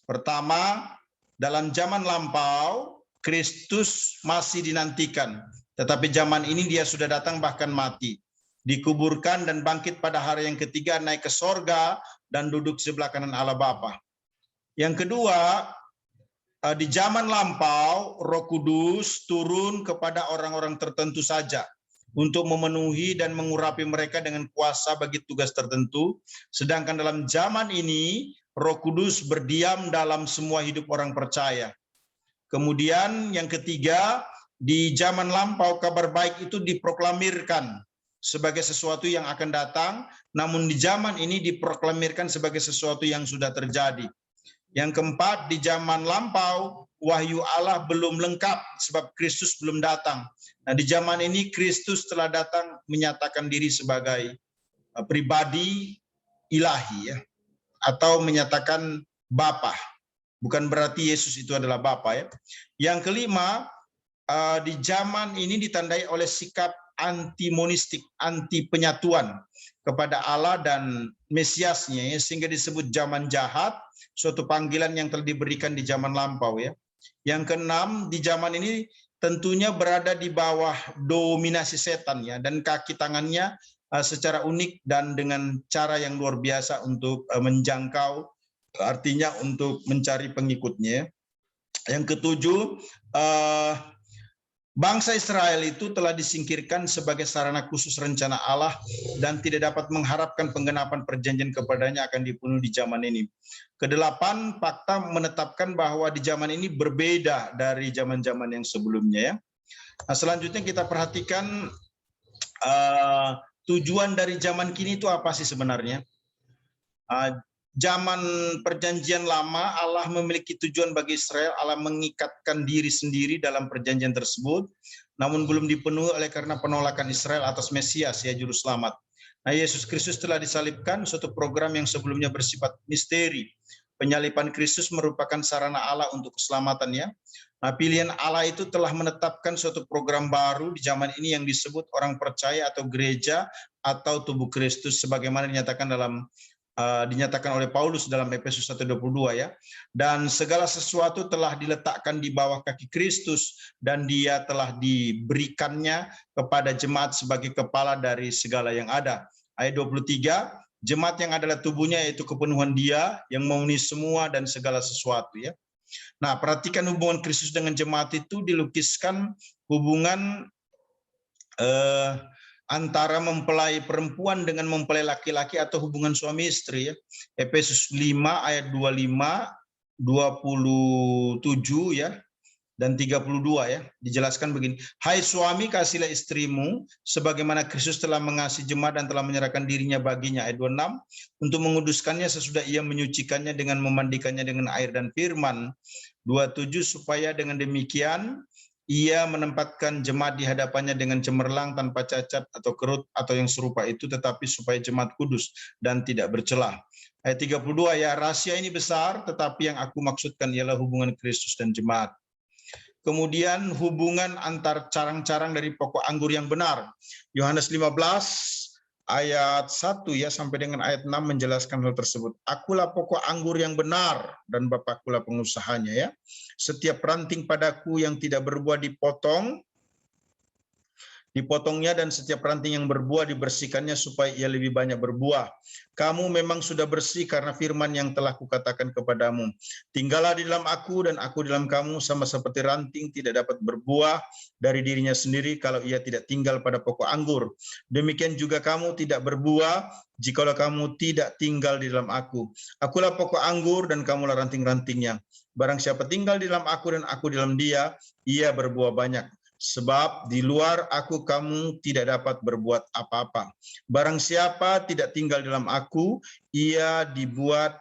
Pertama, dalam zaman lampau Kristus masih dinantikan, tetapi zaman ini Dia sudah datang bahkan mati, dikuburkan dan bangkit pada hari yang ketiga, naik ke sorga dan duduk sebelah kanan Allah Bapa. Yang kedua, di zaman lampau Roh Kudus turun kepada orang-orang tertentu saja untuk memenuhi dan mengurapi mereka dengan kuasa bagi tugas tertentu. Sedangkan dalam zaman ini Roh Kudus berdiam dalam semua hidup orang percaya. Kemudian yang ketiga, di zaman lampau kabar baik itu diproklamirkan sebagai sesuatu yang akan datang, namun di zaman ini diproklamirkan sebagai sesuatu yang sudah terjadi. Yang keempat, di zaman lampau wahyu Allah belum lengkap sebab Kristus belum datang. Nah, di zaman ini Kristus telah datang menyatakan diri sebagai pribadi ilahi ya, atau menyatakan Bapa. Bukan berarti Yesus itu adalah Bapa ya. Yang kelima, di zaman ini ditandai oleh sikap anti-monistik, anti penyatuan kepada Allah dan Mesiasnya ya, sehingga disebut zaman jahat, suatu panggilan yang telah diberikan di zaman lampau ya. Yang keenam, di zaman ini tentunya berada di bawah dominasi setan ya, dan kaki tangannya secara unik dan dengan cara yang luar biasa untuk menjangkau, artinya untuk mencari pengikutnya. Yang ketujuh, bangsa Israel itu telah disingkirkan sebagai sarana khusus rencana Allah dan tidak dapat mengharapkan penggenapan perjanjian kepadanya akan dipenuhi di zaman ini. Kedelapan, fakta menetapkan bahwa di zaman ini berbeda dari zaman-zaman yang sebelumnya ya. Nah, selanjutnya kita perhatikan tujuan dari zaman kini itu apa sih sebenarnya? Zaman perjanjian lama Allah memiliki tujuan bagi Israel. Allah mengikatkan diri sendiri dalam perjanjian tersebut, namun belum dipenuhi oleh karena penolakan Israel atas Mesias ya, juru selamat. Nah, Yesus Kristus telah disalibkan, suatu program yang sebelumnya bersifat misteri. Penyaliban Kristus merupakan sarana Allah untuk keselamatan ya. Nah, pilihan Allah itu telah menetapkan suatu program baru di zaman ini yang disebut orang percaya atau gereja atau tubuh Kristus, sebagaimana dinyatakan oleh Paulus dalam Efesus 1:22 ya. Dan segala sesuatu telah diletakkan di bawah kaki Kristus dan Dia telah diberikannya kepada jemaat sebagai kepala dari segala yang ada. Ayat 23, jemaat yang adalah tubuhnya yaitu kepenuhan Dia yang memenuhi semua dan segala sesuatu ya. Nah, perhatikan hubungan Kristus dengan jemaat itu dilukiskan hubungan antara mempelai perempuan dengan mempelai laki-laki atau hubungan suami istri ya. Efesus 5 ayat 25, 27 ya, dan 32 ya, dijelaskan begini. Hai suami, kasihilah istrimu sebagaimana Kristus telah mengasihi jemaat dan telah menyerahkan dirinya baginya. Ayat 26, untuk menguduskannya sesudah Ia menyucikannya dengan memandikannya dengan air dan firman. 27, supaya dengan demikian Ia menempatkan jemaat di hadapannya dengan cemerlang, tanpa cacat atau kerut atau yang serupa itu, tetapi supaya jemaat kudus dan tidak bercelah. Ayat 32, ya rahasia ini besar, tetapi yang aku maksudkan ialah hubungan Kristus dan jemaat. Kemudian hubungan antar carang-carang dari pokok anggur yang benar. Yohanes 15 ayat 1 ya sampai dengan ayat 6 menjelaskan hal tersebut. Akulah pokok anggur yang benar dan Bapakkulah pengusahanya ya. Setiap ranting padaku yang tidak berbuah dipotongnya, dan setiap ranting yang berbuah dibersihkannya supaya ia lebih banyak berbuah. Kamu memang sudah bersih karena firman yang telah kukatakan kepadamu. Tinggallah di dalam aku dan aku di dalam kamu, sama seperti ranting tidak dapat berbuah dari dirinya sendiri kalau ia tidak tinggal pada pokok anggur. Demikian juga kamu tidak berbuah jikalau kamu tidak tinggal di dalam aku. Akulah pokok anggur dan kamulah ranting-rantingnya. Barang siapa tinggal di dalam aku dan aku di dalam dia, ia berbuah banyak. Sebab di luar aku kamu tidak dapat berbuat apa-apa. Barang siapa tidak tinggal dalam aku, ia dibuang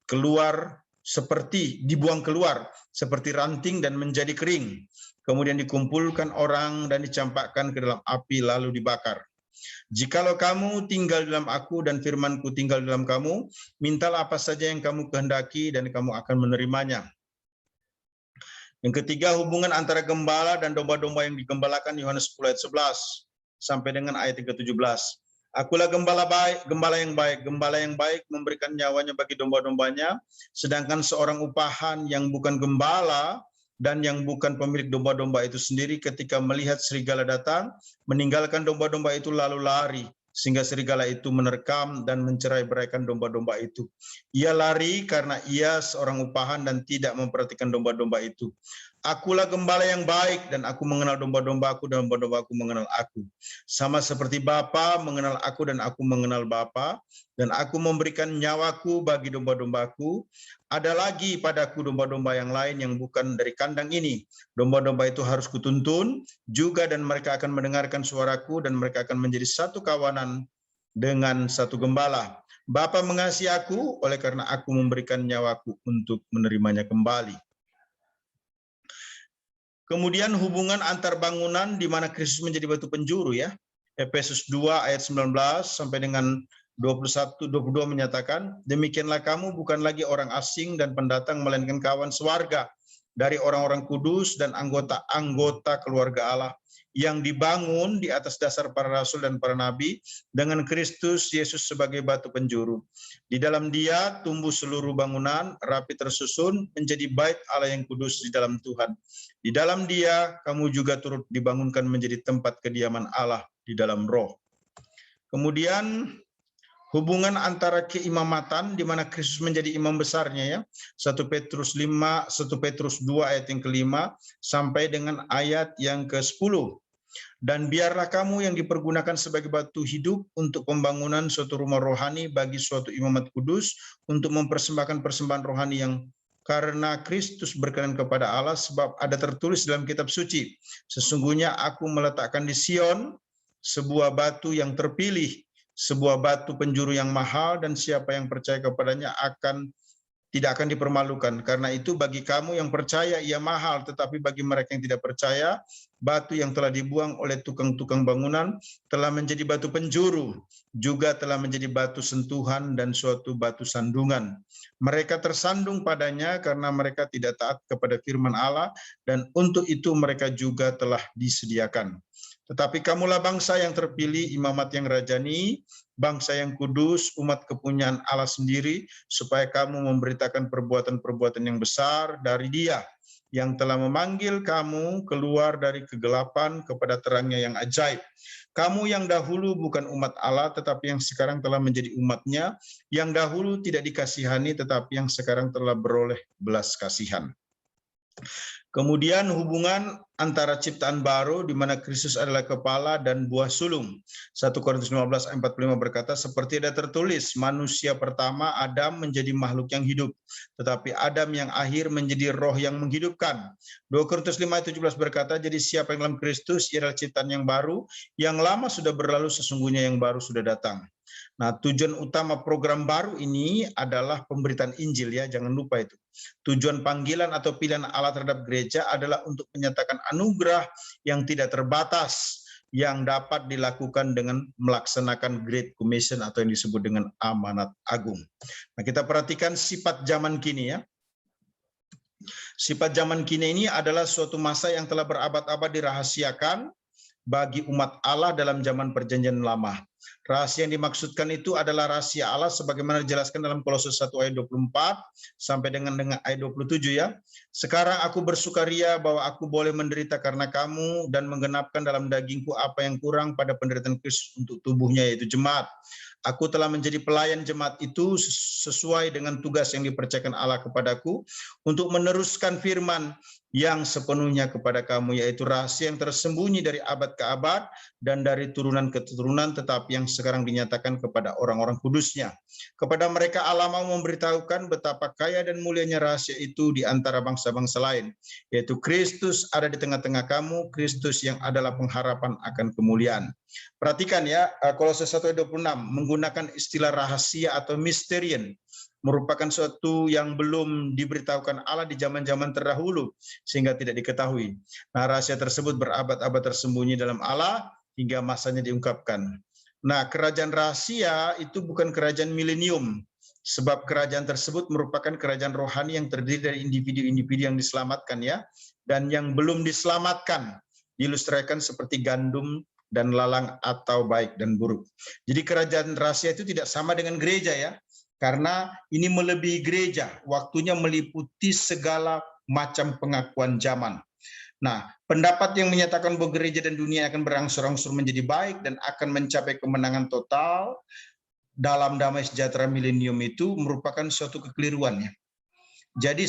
keluar seperti ranting dan menjadi kering. Kemudian dikumpulkan orang dan dicampakkan ke dalam api lalu dibakar. Jikalau kamu tinggal dalam aku dan firmanku tinggal dalam kamu, mintalah apa saja yang kamu kehendaki dan kamu akan menerimanya. Yang ketiga, hubungan antara gembala dan domba-domba yang digembalakan, Yohanes 10 ayat 11 sampai dengan ayat 17. Akulah gembala yang baik. Gembala yang baik memberikan nyawanya bagi domba-dombanya, sedangkan seorang upahan yang bukan gembala dan yang bukan pemilik domba-domba itu sendiri ketika melihat serigala datang, meninggalkan domba-domba itu lalu lari, sehingga serigala itu menerkam dan mencerai-beraikan domba-domba itu. Ia lari karena ia seorang upahan dan tidak memperhatikan domba-domba itu. Akulah gembala yang baik dan aku mengenal domba-dombaku dan domba-dombaku mengenal aku. Sama seperti Bapa mengenal aku dan aku mengenal Bapa, dan aku memberikan nyawaku bagi domba-dombaku. Ada lagi padaku domba-domba yang lain yang bukan dari kandang ini. Domba-domba itu harus kutuntun juga dan mereka akan mendengarkan suaraku dan mereka akan menjadi satu kawanan dengan satu gembala. Bapa mengasihi aku oleh karena aku memberikan nyawaku untuk menerimanya kembali. Kemudian hubungan antar bangunan di mana Kristus menjadi batu penjuru ya. Efesus 2 ayat 19 sampai dengan 21-22 menyatakan, demikianlah kamu bukan lagi orang asing dan pendatang melainkan kawan sewarga dari orang-orang kudus dan anggota-anggota keluarga Allah yang dibangun di atas dasar para rasul dan para nabi dengan Kristus Yesus sebagai batu penjuru. Di dalam Dia tumbuh seluruh bangunan rapi tersusun menjadi bait Allah yang kudus di dalam Tuhan. Di dalam Dia kamu juga turut dibangunkan menjadi tempat kediaman Allah di dalam Roh. Kemudian hubungan antara keimamatan di mana Kristus menjadi imam besarnya ya. 1 Petrus 2 ayat yang ke-5 sampai dengan ayat yang ke-10. Dan biarlah kamu yang dipergunakan sebagai batu hidup untuk pembangunan suatu rumah rohani bagi suatu imamat kudus untuk mempersembahkan persembahan rohani yang karena Kristus berkenan kepada Allah, sebab ada tertulis dalam kitab suci, sesungguhnya aku meletakkan di Sion sebuah batu yang terpilih, sebuah batu penjuru yang mahal, dan siapa yang percaya kepadanya tidak akan dipermalukan. Karena itu bagi kamu yang percaya ia mahal, tetapi bagi mereka yang tidak percaya, batu yang telah dibuang oleh tukang-tukang bangunan telah menjadi batu penjuru, juga telah menjadi batu sentuhan dan suatu batu sandungan. Mereka tersandung padanya karena mereka tidak taat kepada firman Allah, dan untuk itu mereka juga telah disediakan. Tetapi kamulah bangsa yang terpilih, imamat yang rajani, bangsa yang kudus, umat kepunyaan Allah sendiri, supaya kamu memberitakan perbuatan-perbuatan yang besar dari Dia, yang telah memanggil kamu keluar dari kegelapan kepada terangnya yang ajaib. Kamu yang dahulu bukan umat Allah, tetapi yang sekarang telah menjadi umat-Nya, yang dahulu tidak dikasihani, tetapi yang sekarang telah beroleh belas kasihan. Kemudian hubungan antara ciptaan baru di mana Kristus adalah kepala dan buah sulung. 1 Korintus 15 ayat 45 berkata, seperti ada tertulis, manusia pertama Adam menjadi makhluk yang hidup, tetapi Adam yang akhir menjadi roh yang menghidupkan. 2 Korintus 5 ayat 17 berkata, jadi siapa yang dalam Kristus ia adalah ciptaan yang baru, yang lama sudah berlalu, sesungguhnya yang baru sudah datang. Nah, tujuan utama program baru ini adalah pemberitaan Injil ya, jangan lupa itu. Tujuan panggilan atau pilihan Allah terhadap gereja adalah untuk menyatakan anugerah yang tidak terbatas yang dapat dilakukan dengan melaksanakan Great Commission atau yang disebut dengan amanat agung. Nah, kita perhatikan sifat zaman kini ya. Sifat zaman kini ini adalah suatu masa yang telah berabad-abad dirahasiakan bagi umat Allah dalam zaman perjanjian lama. Rahasia yang dimaksudkan itu adalah rahasia Allah sebagaimana dijelaskan dalam Kolose 1 ayat 24 sampai dengan ayat 27 ya. Sekarang aku bersukaria bahwa aku boleh menderita karena kamu dan menggenapkan dalam dagingku apa yang kurang pada penderitaan Kristus untuk tubuhnya yaitu jemaat. Aku telah menjadi pelayan jemaat itu sesuai dengan tugas yang dipercayakan Allah kepadaku untuk meneruskan firman yang sepenuhnya kepada kamu, yaitu rahasia yang tersembunyi dari abad ke abad dan dari turunan ke turunan, tetapi yang sekarang dinyatakan kepada orang-orang kudusnya. Kepada mereka Allah mau memberitahukan betapa kaya dan mulianya rahasia itu di antara bangsa-bangsa lain, yaitu Kristus ada di tengah-tengah kamu, Kristus yang adalah pengharapan akan kemuliaan. Perhatikan ya, Kolose 1:26 menggunakan istilah rahasia atau mysterion, merupakan suatu yang belum diberitahukan Allah di zaman-zaman terdahulu sehingga tidak diketahui. Nah, rahasia tersebut berabad-abad tersembunyi dalam Allah hingga masanya diungkapkan. Nah, kerajaan rahasia itu bukan kerajaan milenium, sebab kerajaan tersebut merupakan kerajaan rohani yang terdiri dari individu-individu yang diselamatkan ya, dan yang belum diselamatkan, diilustrasikan seperti gandum dan lalang atau baik dan buruk. Jadi kerajaan rahasia itu tidak sama dengan gereja ya, karena ini melebihi gereja, waktunya meliputi segala macam pengakuan zaman. Nah, pendapat yang menyatakan bahwa gereja dan dunia akan berangsur-angsur menjadi baik dan akan mencapai kemenangan total dalam damai sejahtera milenium itu merupakan suatu kekeliruan ya. Jadi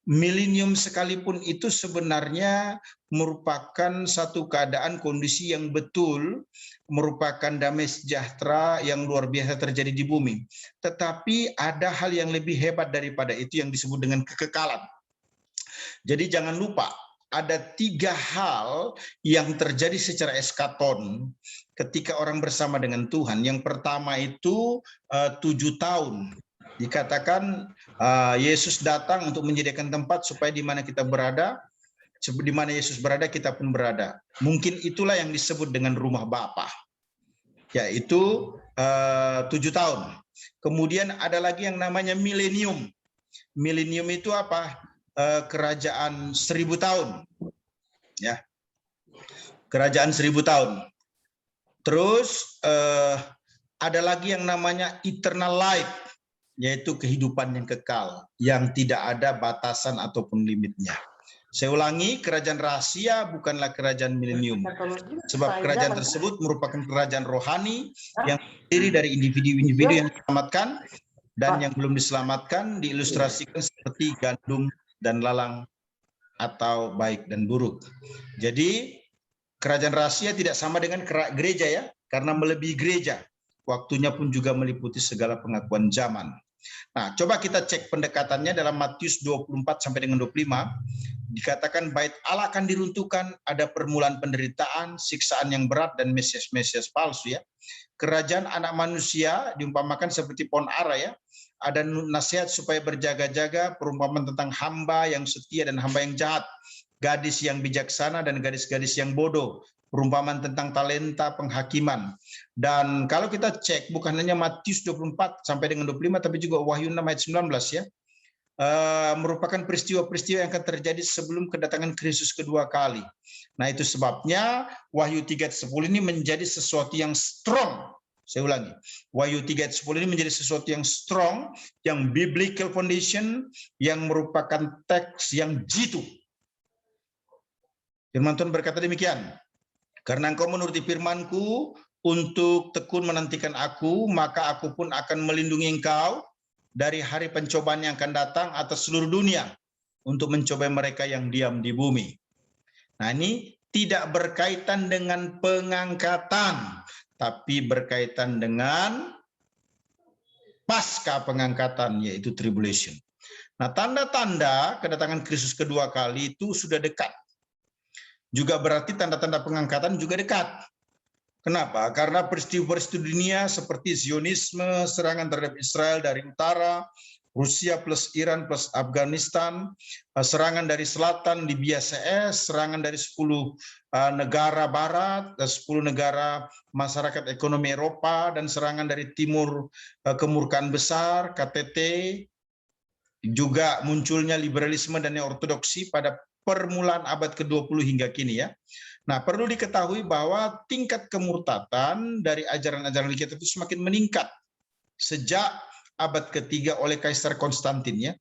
milenium sekalipun itu sebenarnya merupakan satu keadaan kondisi yang betul, merupakan damai sejahtera yang luar biasa terjadi di bumi. Tetapi ada hal yang lebih hebat daripada itu yang disebut dengan kekekalan. Jadi jangan lupa, ada 3 hal yang terjadi secara eskaton ketika orang bersama dengan Tuhan. Yang pertama itu 7 tahun. Dikatakan Yesus datang untuk menyediakan tempat supaya di mana kita berada, di mana Yesus berada, kita pun berada. Mungkin itulah yang disebut dengan rumah Bapa, yaitu 7 tahun. Kemudian ada lagi yang namanya milenium. Milenium itu apa? Kerajaan 1000 tahun. Ya. Kerajaan 1000 tahun. Terus ada lagi yang namanya eternal life, yaitu kehidupan yang kekal, yang tidak ada batasan ataupun limitnya. Saya ulangi, kerajaan rahasia bukanlah kerajaan milenium. Sebab kerajaan tersebut merupakan kerajaan rohani yang terdiri dari individu-individu yang diselamatkan dan yang belum diselamatkan, diilustrasikan seperti gandum dan lalang atau baik dan buruk. Jadi kerajaan rahasia tidak sama dengan gereja ya, karena melebihi gereja. Waktunya pun juga meliputi segala pengakuan zaman. Nah, coba kita cek pendekatannya dalam Matius 24 sampai dengan 25. Dikatakan bait Allah akan diruntuhkan, ada permulaan penderitaan, siksaan yang berat dan mesias-mesias palsu ya. Kerajaan anak manusia diumpamakan seperti pohon ara ya. Ada nasihat supaya berjaga-jaga, perumpamaan tentang hamba yang setia dan hamba yang jahat, gadis yang bijaksana dan gadis-gadis yang bodoh, perumpamaan tentang talenta penghakiman. Dan kalau kita cek bukan hanya Matius 24 sampai dengan 25 tapi juga Wahyu 6 ayat 19 ya. Merupakan peristiwa-peristiwa yang akan terjadi sebelum kedatangan Kristus kedua kali. Nah, itu sebabnya Wahyu 3:10 ini menjadi sesuatu yang strong. Saya ulangi, Wahyu 3:10 ini menjadi sesuatu yang strong, yang biblical foundation, yang merupakan teks yang jitu. Firman Tuhan berkata demikian, karena engkau menuruti firman-Ku untuk tekun menantikan Aku, maka Aku pun akan melindungi engkau dari hari pencobaan yang akan datang atas seluruh dunia untuk mencobai mereka yang diam di bumi. Nah, ini tidak berkaitan dengan pengangkatan, tapi berkaitan dengan pasca pengangkatan, yaitu tribulation. Nah, tanda-tanda kedatangan Kristus kedua kali itu sudah dekat. Juga berarti tanda-tanda pengangkatan juga dekat. Kenapa? Karena peristiwa-peristiwa dunia seperti Zionisme, serangan terhadap Israel dari utara, Rusia plus Iran plus Afghanistan, serangan dari selatan Libya CS, serangan dari 10 negara barat, 10 negara masyarakat ekonomi Eropa, dan serangan dari timur kemurkaan besar, KTT, juga munculnya liberalisme dan ortodoksi pada permulaan abad ke-20 hingga kini ya. Nah, perlu diketahui bahwa tingkat kemurtadan dari ajaran-ajaran kita itu semakin meningkat sejak abad ketiga oleh Kaisar Konstantin ya.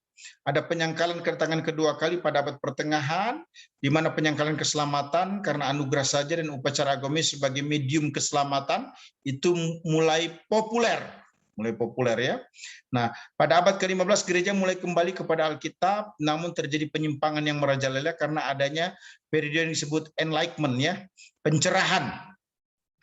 Ada penyangkalan kedatangan kedua kali pada abad pertengahan, di mana penyangkalan keselamatan karena anugerah saja dan upacara agamis sebagai medium keselamatan itu mulai populer ya. Nah, pada abad ke-15 gereja mulai kembali kepada Alkitab, namun terjadi penyimpangan yang merajalela karena adanya periode yang disebut enlightenment ya, pencerahan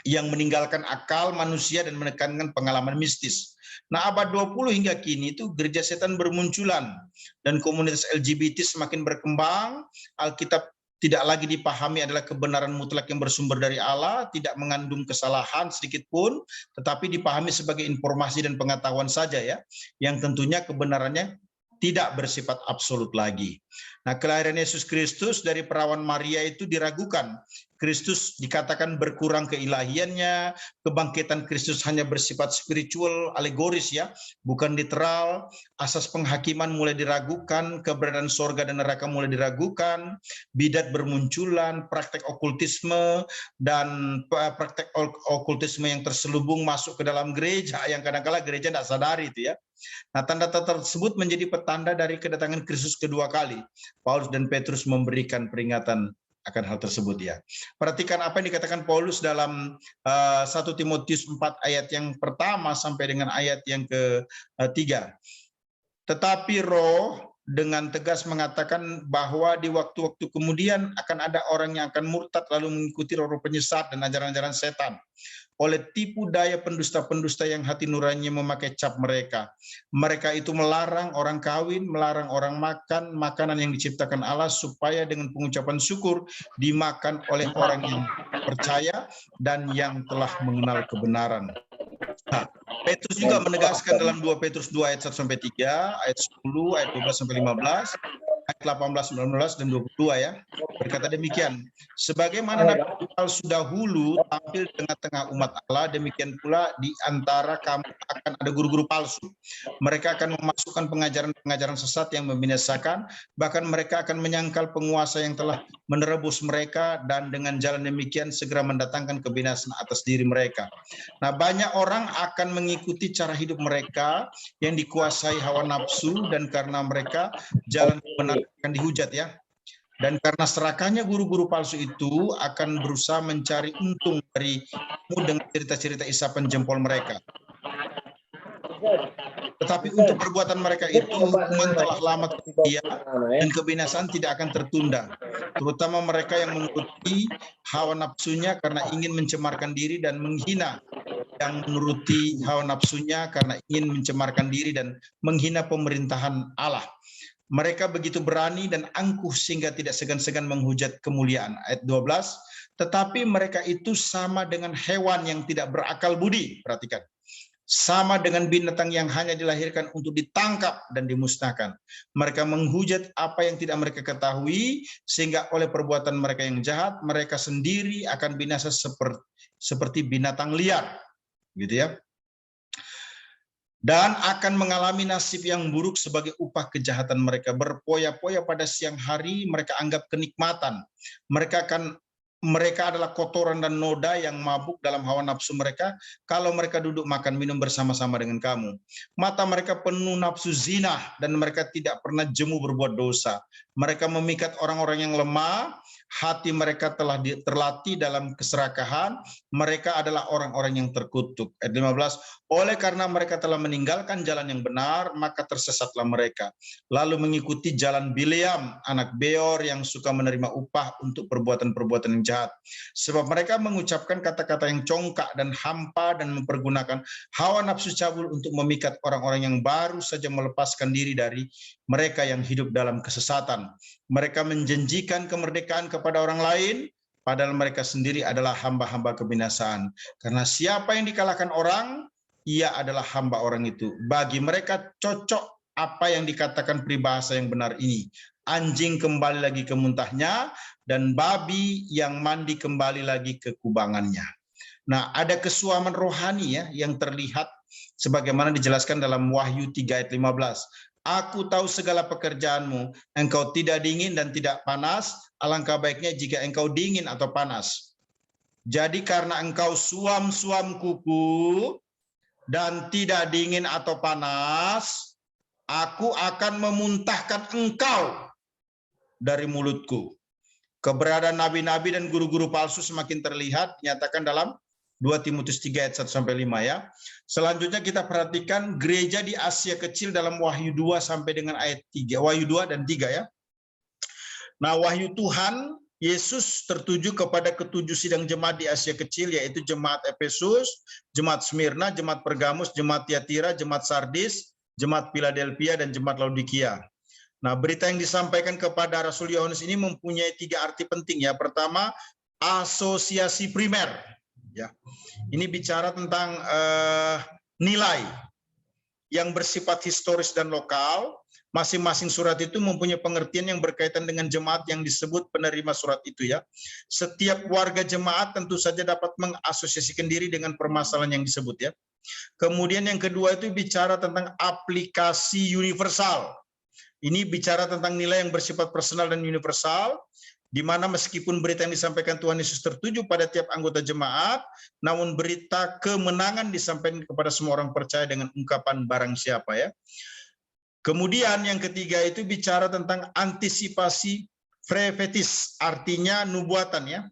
yang meninggalkan akal manusia dan menekankan pengalaman mistis. Nah, abad 20 hingga kini itu gereja setan bermunculan dan komunitas LGBT semakin berkembang. Alkitab tidak lagi dipahami adalah kebenaran mutlak yang bersumber dari Allah, tidak mengandung kesalahan sedikit pun, tetapi dipahami sebagai informasi dan pengetahuan saja ya, yang tentunya kebenarannya tidak bersifat absolut lagi. Nah, kelahiran Yesus Kristus dari perawan Maria itu diragukan. Kristus dikatakan berkurang keilahiannya, kebangkitan Kristus hanya bersifat spiritual, alegoris ya, bukan literal, asas penghakiman mulai diragukan, keberadaan sorga dan neraka mulai diragukan, bidat bermunculan, praktek okultisme, dan praktek okultisme yang terselubung masuk ke dalam gereja, yang kadang-kala gereja tidak sadari itu ya. Nah, tanda-tanda tersebut menjadi petanda dari kedatangan Kristus kedua kali. Paulus dan Petrus memberikan peringatan akan hal tersebut ya. Perhatikan apa yang dikatakan Paulus dalam 1 Timotius 4 ayat yang pertama sampai dengan ayat yang ketiga. Tetapi Roh dengan tegas mengatakan bahwa di waktu-waktu kemudian akan ada orang yang akan murtad lalu mengikuti roh-roh penyesat dan ajaran-ajaran setan. Oleh tipu daya pendusta-pendusta yang hati nuraninya memakai cap mereka. Mereka itu melarang orang kawin, melarang orang makan makanan yang diciptakan Allah supaya dengan pengucapan syukur dimakan oleh orang yang percaya dan yang telah mengenal kebenaran. Nah, Petrus juga menegaskan dalam 2 Petrus 2 ayat 1-3, ayat 10, ayat 12-15, ayat 18, 19, dan 22 ya. Berkata demikian, sebagaimana nabi palsu dahulu tampil di tengah-tengah umat Allah, demikian pula di antara kamu akan ada guru-guru palsu. Mereka akan memasukkan pengajaran-pengajaran sesat yang membinasakan, bahkan mereka akan menyangkal penguasa yang telah menerobos mereka, dan dengan jalan demikian segera mendatangkan kebinasaan atas diri mereka. Nah, banyak orang akan mengikuti cara hidup mereka yang dikuasai hawa nafsu, dan karena mereka jalan benar akan dihujat ya. Dan karena serakahnya guru-guru palsu itu akan berusaha mencari untung darimu dengan cerita-cerita isapan jempol mereka. Tetapi untuk perbuatan mereka itu hukuman telah lama tersedia dan kebinasaan tidak akan tertunda. Terutama mereka yang menuruti hawa nafsunya karena ingin mencemarkan diri dan menghina yang menuruti hawa nafsunya karena ingin mencemarkan diri dan menghina pemerintahan Allah. Mereka begitu berani dan angkuh sehingga tidak segan-segan menghujat kemuliaan. Ayat 12, tetapi mereka itu sama dengan hewan yang tidak berakal budi. Perhatikan. Sama dengan binatang yang hanya dilahirkan untuk ditangkap dan dimusnahkan. Mereka menghujat apa yang tidak mereka ketahui, sehingga oleh perbuatan mereka yang jahat, mereka sendiri akan binasa seperti binatang liar. Gitu ya. Dan akan mengalami nasib yang buruk sebagai upah kejahatan mereka. Berpoya-poya pada siang hari, mereka anggap kenikmatan. Mereka adalah kotoran dan noda yang mabuk dalam hawa nafsu mereka kalau mereka duduk makan minum bersama-sama dengan kamu. Mata mereka penuh nafsu zina dan mereka tidak pernah jemu berbuat dosa. Mereka memikat orang-orang yang lemah, hati mereka telah terlatih dalam keserakahan, mereka adalah orang-orang yang terkutuk. Ayat 15, oleh karena mereka telah meninggalkan jalan yang benar, maka tersesatlah mereka. Lalu mengikuti jalan Bileam, anak Beor yang suka menerima upah untuk perbuatan-perbuatan yang jahat. Sebab mereka mengucapkan kata-kata yang congkak dan hampa dan mempergunakan hawa nafsu cabul untuk memikat orang-orang yang baru saja melepaskan diri dari mereka yang hidup dalam kesesatan. Mereka menjanjikan kemerdekaan kepada orang lain, padahal mereka sendiri adalah hamba-hamba kebinasaan. Karena siapa yang dikalahkan orang, ia adalah hamba orang itu. Bagi mereka cocok apa yang dikatakan peribahasa yang benar ini. Anjing kembali lagi ke muntahnya, dan babi yang mandi kembali lagi ke kubangannya. Nah, ada kesuaman rohani ya yang terlihat sebagaimana dijelaskan dalam Wahyu 3 ayat 15. Aku tahu segala pekerjaanmu, engkau tidak dingin dan tidak panas, alangkah baiknya jika engkau dingin atau panas. Jadi karena engkau suam-suam kuku dan tidak dingin atau panas, aku akan memuntahkan engkau dari mulutku. Keberadaan nabi-nabi dan guru-guru palsu semakin terlihat, dinyatakan dalam 2 Timotius 3 ayat 1-5 ya. Selanjutnya kita perhatikan gereja di Asia Kecil dalam Wahyu 2 sampai dengan ayat 3. Wahyu 2 dan 3 ya. Nah, wahyu Tuhan Yesus tertuju kepada ketujuh sidang jemaat di Asia Kecil, yaitu jemaat Efesus, jemaat Smyrna, jemaat Pergamus, jemaat Tiatira, jemaat Sardis, jemaat Philadelphia, dan jemaat Laodikia. Nah, berita yang disampaikan kepada Rasul Yohanes ini mempunyai 3 arti penting ya. Pertama, asosiasi primer. Ya, ini bicara tentang nilai yang bersifat historis dan lokal. Masing-masing surat itu mempunyai pengertian yang berkaitan dengan jemaat yang disebut penerima surat itu ya. Setiap warga jemaat tentu saja dapat mengasosiasikan diri dengan permasalahan yang disebut ya. Kemudian yang kedua itu bicara tentang aplikasi universal. Ini bicara tentang nilai yang bersifat personal dan universal, di mana meskipun berita yang disampaikan Tuhan Yesus tertuju pada tiap anggota jemaat, namun berita kemenangan disampaikan kepada semua orang percaya dengan ungkapan barang siapa ya. Kemudian yang ketiga itu bicara tentang antisipasi profetis, artinya nubuatan ya.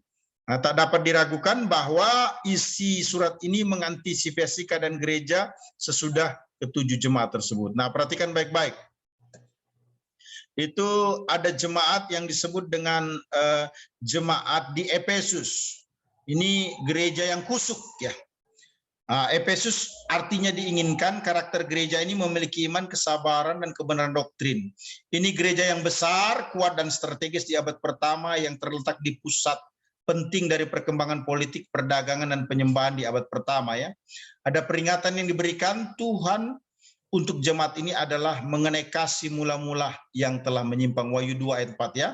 Nah, tak dapat diragukan bahwa isi surat ini mengantisipasi keadaan gereja sesudah ketujuh jemaat tersebut. Nah, perhatikan baik-baik. Itu ada jemaat yang disebut dengan jemaat di Efesus. Ini gereja yang kusuk ya. Efesus artinya diinginkan. Karakter gereja ini memiliki iman, kesabaran, dan kebenaran doktrin. Ini gereja yang besar, kuat, dan strategis di abad pertama yang terletak di pusat penting dari perkembangan politik, perdagangan, dan penyembahan di abad pertama ya. Ada peringatan yang diberikan Tuhan untuk jemaat ini adalah mengenai kasih mula-mula yang telah menyimpang. Wahyu 2 ayat 4 ya.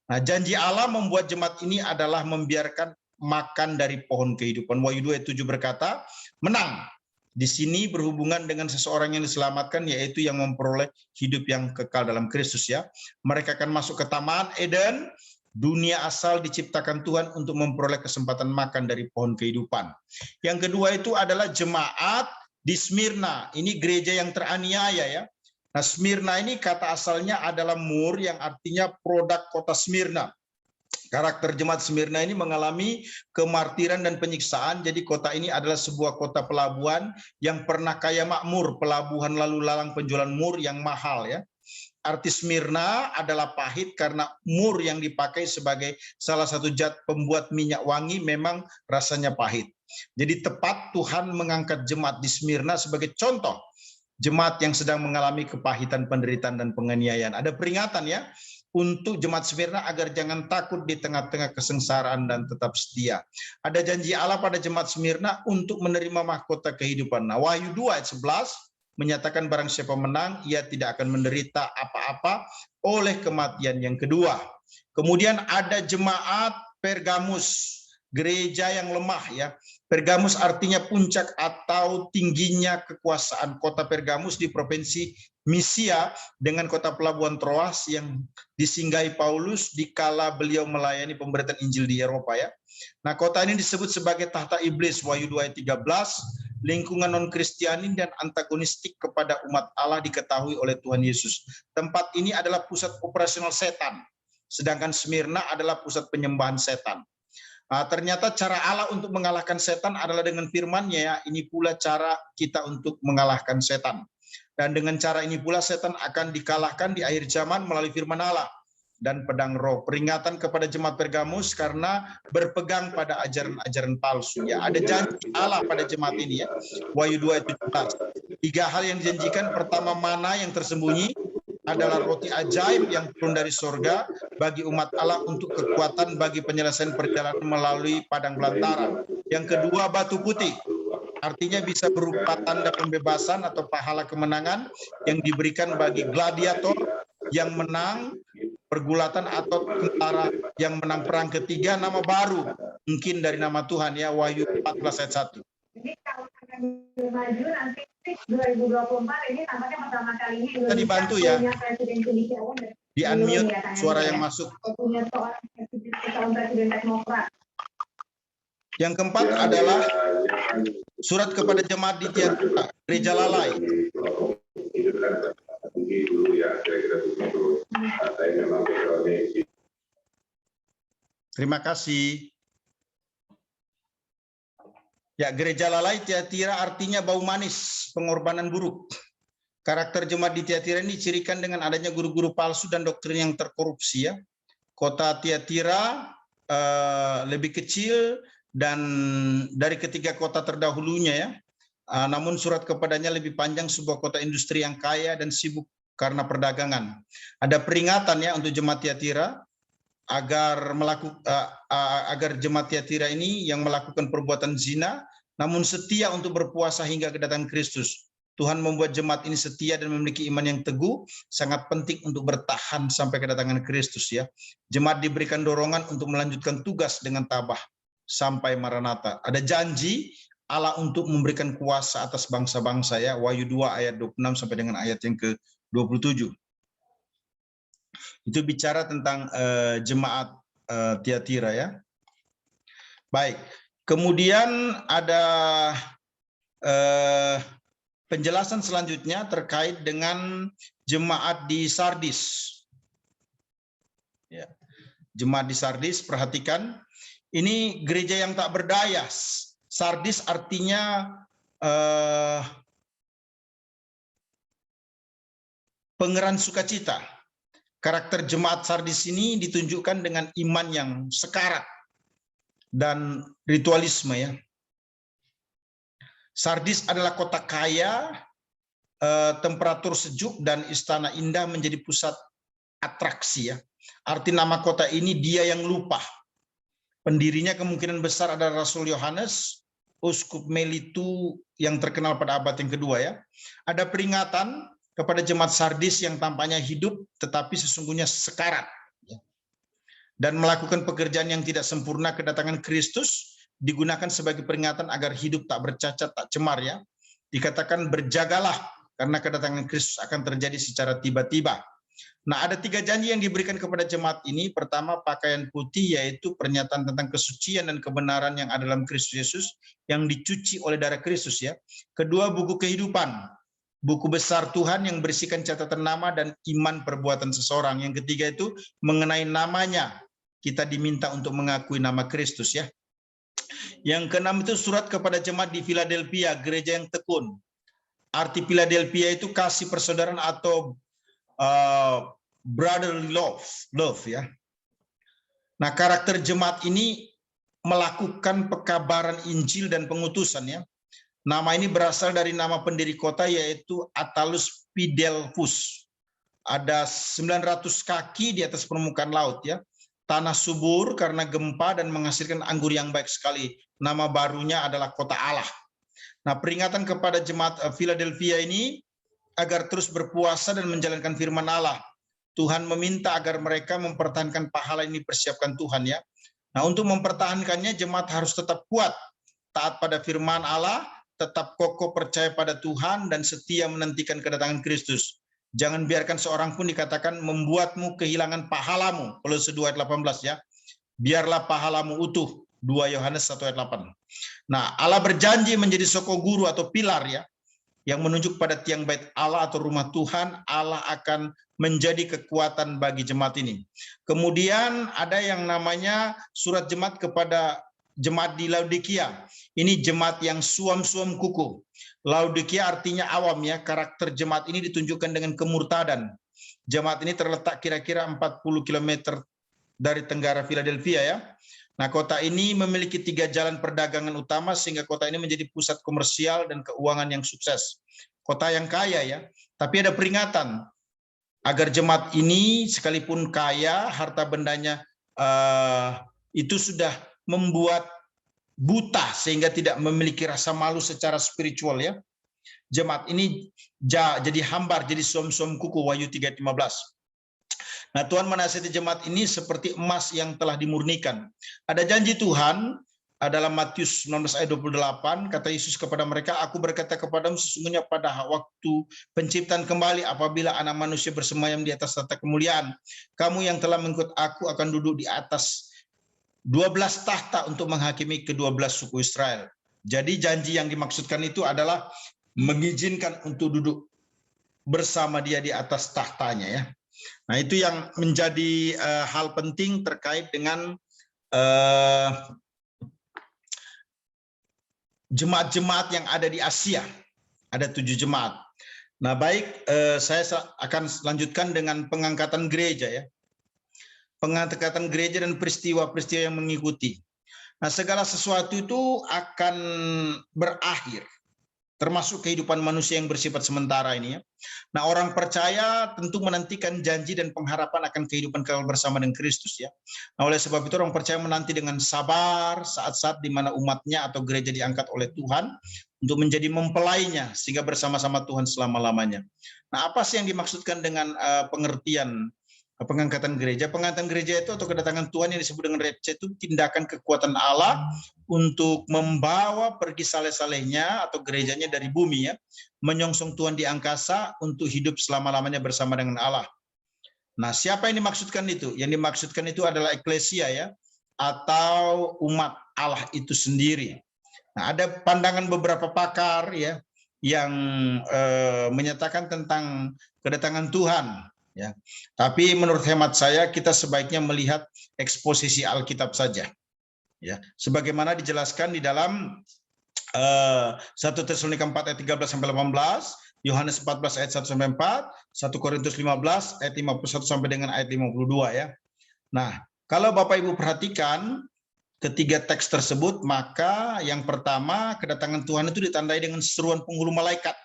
Nah, janji Allah membuat jemaat ini adalah membiarkan makan dari pohon kehidupan. Wahyu 2 ayat 7 berkata, menang. Di sini berhubungan dengan seseorang yang diselamatkan, yaitu yang memperoleh hidup yang kekal dalam Kristus ya. Mereka akan masuk ke Taman Eden, dunia asal diciptakan Tuhan untuk memperoleh kesempatan makan dari pohon kehidupan. Yang kedua itu adalah jemaat di Smyrna. Ini gereja yang teraniaya ya. Nah, Smyrna ini kata asalnya adalah mur yang artinya produk kota Smyrna. Karakter jemaat Smyrna ini mengalami kemartiran dan penyiksaan. Jadi kota ini adalah sebuah kota pelabuhan yang pernah kaya makmur, pelabuhan lalu lalang penjualan mur yang mahal ya. Arti Smyrna adalah pahit karena mur yang dipakai sebagai salah satu zat pembuat minyak wangi memang rasanya pahit. Jadi tepat Tuhan mengangkat jemaat di Smyrna sebagai contoh jemaat yang sedang mengalami kepahitan, penderitaan, dan penganiayaan. Ada peringatan ya untuk jemaat Smyrna agar jangan takut di tengah-tengah kesengsaraan dan tetap setia. Ada janji Allah pada jemaat Smyrna untuk menerima mahkota kehidupan. Nah, Wahyu 2 ayat 11 menyatakan barang siapa menang, ia tidak akan menderita apa-apa oleh kematian yang kedua. Kemudian ada jemaat Pergamus, gereja yang lemah ya. Pergamus artinya puncak atau tingginya kekuasaan. Kota Pergamus di provinsi Misia dengan kota pelabuhan Troas yang disinggahi Paulus dikala beliau melayani pemberitaan Injil di Eropa ya. Nah, kota ini disebut sebagai tahta iblis. Wahyu 2 ayat 13. Lingkungan non-Kristiani dan antagonistik kepada umat Allah diketahui oleh Tuhan Yesus. Tempat ini adalah pusat operasional setan. Sedangkan Smyrna adalah pusat penyembahan setan. Ternyata cara Allah untuk mengalahkan setan adalah dengan firman-Nya ya. Ini pula cara kita untuk mengalahkan setan. Dan dengan cara ini pula setan akan dikalahkan di akhir zaman melalui firman Allah dan pedang roh. Peringatan kepada jemaat Pergamus karena berpegang pada ajaran-ajaran palsu ya. Ada janji Allah pada jemaat ini ya. Wahyu 2 ayat 17. 3 hal yang dijanjikan. Pertama, mana yang tersembunyi adalah roti ajaib yang turun dari sorga bagi umat Allah untuk kekuatan bagi penyelesaian perjalanan melalui padang belantara. Yang kedua, batu putih. Artinya bisa berupa tanda pembebasan atau pahala kemenangan yang diberikan bagi gladiator yang menang pergulatan atau tentara yang menang perang ketiga, nama baru mungkin dari nama Tuhan ya. Wahyu 14 ayat 1. 2024 ini tampaknya pertama kalinya Kita dibantu ya. punya presidensial calon Di unmute suara yang masuk. Punya calon presiden teknokrat. Yang keempat adalah surat kepada jemaat di Tiatira, Gereja Lalai. Terima kasih. Ya, Gereja Lalai Tiatira artinya bau manis, pengorbanan buruk. Karakter jemaat di Tiatira ini dicirikan dengan adanya guru-guru palsu dan doktrin yang terkorupsi ya. Kota Tiatira lebih kecil dan dari ketiga kota terdahulunya ya. Namun surat kepadanya lebih panjang, sebuah kota industri yang kaya dan sibuk karena perdagangan. Ada peringatan ya untuk jemaat Tiatira agar jemaat Tiatira ini yang melakukan perbuatan zina namun setia untuk berpuasa hingga kedatangan Kristus. Tuhan membuat jemaat ini setia dan memiliki iman yang teguh, sangat penting untuk bertahan sampai kedatangan Kristus ya. Jemaat diberikan dorongan untuk melanjutkan tugas dengan tabah sampai Maranatha. Ada janji Allah untuk memberikan kuasa atas bangsa-bangsa ya. Wahyu 2 ayat 26 sampai dengan ayat yang ke-27. Itu bicara tentang jemaat Tiatira ya. Baik. Kemudian ada penjelasan selanjutnya terkait dengan jemaat di Sardis. Ya. Jemaat di Sardis, perhatikan. Ini gereja yang tak berdaya. Sardis artinya pangeran sukacita. Karakter jemaat Sardis ini ditunjukkan dengan iman yang sekarat dan ritualisme ya. Sardis adalah kota kaya, temperatur sejuk dan istana indah menjadi pusat atraksi ya. Arti nama kota ini dia yang lupa. Pendirinya kemungkinan besar adalah Rasul Yohanes, Uskup Melito yang terkenal pada abad yang kedua ya. Ada peringatan kepada jemaat Sardis yang tampaknya hidup tetapi sesungguhnya sekarat ya. Dan melakukan pekerjaan yang tidak sempurna. Kedatangan Kristus digunakan sebagai peringatan agar hidup tak bercacat, tak cemar ya. Dikatakan berjagalah karena kedatangan Kristus akan terjadi secara tiba-tiba. Nah, ada 3 janji yang diberikan kepada jemaat ini. Pertama, pakaian putih, yaitu pernyataan tentang kesucian dan kebenaran yang ada dalam Kristus Yesus yang dicuci oleh darah Kristus ya. Kedua, buku kehidupan, buku besar Tuhan yang berisikan catatan nama dan iman perbuatan seseorang. Yang ketiga itu mengenai namanya. Kita diminta untuk mengakui nama Kristus ya. Yang keenam itu surat kepada jemaat di Philadelphia, gereja yang tekun. Arti Philadelphia itu kasih persaudaraan atau brotherly love ya. Nah, karakter jemaat ini melakukan pekabaran Injil dan pengutusan ya. Nama ini berasal dari nama pendiri kota yaitu Attalus Fidelfus. Ada 900 kaki di atas permukaan laut ya. Tanah subur karena gempa dan menghasilkan anggur yang baik sekali. Nama barunya adalah kota Allah. Nah, peringatan kepada jemaat Philadelphia ini agar terus berpuasa dan menjalankan firman Allah. Tuhan meminta agar mereka mempertahankan pahala ini dipersiapkan Tuhan ya. Nah, untuk mempertahankannya jemaat harus tetap kuat, taat pada firman Allah, tetap kokoh percaya pada Tuhan dan setia menantikan kedatangan Kristus. Jangan biarkan seorang pun dikatakan membuatmu kehilangan pahalamu. Kolose 2 ayat 18 ya. Biarlah pahalamu utuh. 2 Yohanes 1 ayat 8. Nah, Allah berjanji menjadi soko guru atau pilar ya, yang menunjuk pada tiang bait Allah atau rumah Tuhan. Allah akan menjadi kekuatan bagi jemaat ini. Kemudian ada yang namanya surat jemaat kepada jemaat di Laodikia. Ini jemaat yang suam-suam kuku. Laodikia artinya awam ya. Karakter jemaat ini ditunjukkan dengan kemurtadan. Jemaat ini terletak kira-kira 40 km dari tenggara Philadelphia ya. Nah, kota ini memiliki 3 jalan perdagangan utama sehingga kota ini menjadi pusat komersial dan keuangan yang sukses. Kota yang kaya ya. Tapi ada peringatan agar jemaat ini sekalipun kaya, harta bendanya itu sudah membuat buta sehingga tidak memiliki rasa malu secara spiritual ya. Jemaat ini jadi hambar, jadi suam-suam kuku, Wahyu 3:15. Nah, Tuhan menasihati jemaat ini seperti emas yang telah dimurnikan. Ada janji Tuhan dalam Matius 19 ayat 28, kata Yesus kepada mereka, aku berkata kepadamu sesungguhnya pada waktu penciptaan kembali apabila anak manusia bersemayam di atas tahta kemuliaan, kamu yang telah mengikut aku akan duduk di atas 12 tahta untuk menghakimi ke-12 suku Israel. Jadi janji yang dimaksudkan itu adalah mengizinkan untuk duduk bersama dia di atas tahtanya ya. Nah, itu yang menjadi hal penting terkait dengan jemaat-jemaat yang ada di Asia. Ada 7 jemaat. Nah, baik, saya akan lanjutkan dengan pengangkatan gereja ya. Pengangkatan gereja dan peristiwa-peristiwa yang mengikuti. Nah, segala sesuatu itu akan berakhir, termasuk kehidupan manusia yang bersifat sementara ini ya. Nah, orang percaya tentu menantikan janji dan pengharapan akan kehidupan kekal bersama dengan Kristus ya. Nah, oleh sebab itu orang percaya menanti dengan sabar saat-saat di mana umatnya atau gereja diangkat oleh Tuhan untuk menjadi mempelainya sehingga bersama-sama Tuhan selama-lamanya. Nah, apa sih yang dimaksudkan dengan pengertian pengangkatan gereja? Pengangkatan gereja itu atau kedatangan Tuhan yang disebut dengan rapture itu tindakan kekuatan Allah untuk membawa pergi saleh-salehnya atau gerejanya dari bumi ya, menyongsong Tuhan di angkasa untuk hidup selama-lamanya bersama dengan Allah. Nah, siapa yang dimaksudkan itu? Yang dimaksudkan itu adalah eklesia ya, atau umat Allah itu sendiri. Nah, ada pandangan beberapa pakar ya yang menyatakan tentang kedatangan Tuhan ya. Tapi menurut hemat saya kita sebaiknya melihat eksposisi Alkitab saja. Ya, sebagaimana dijelaskan di dalam 1 Tesalonika 4 ayat 13 sampai 18, Yohanes 14 ayat 1 sampai 4, 1 Korintus 15 ayat 51 sampai dengan ayat 52 ya. Nah, kalau Bapak Ibu perhatikan ketiga teks tersebut, maka yang pertama kedatangan Tuhan itu ditandai dengan seruan penghulu malaikat.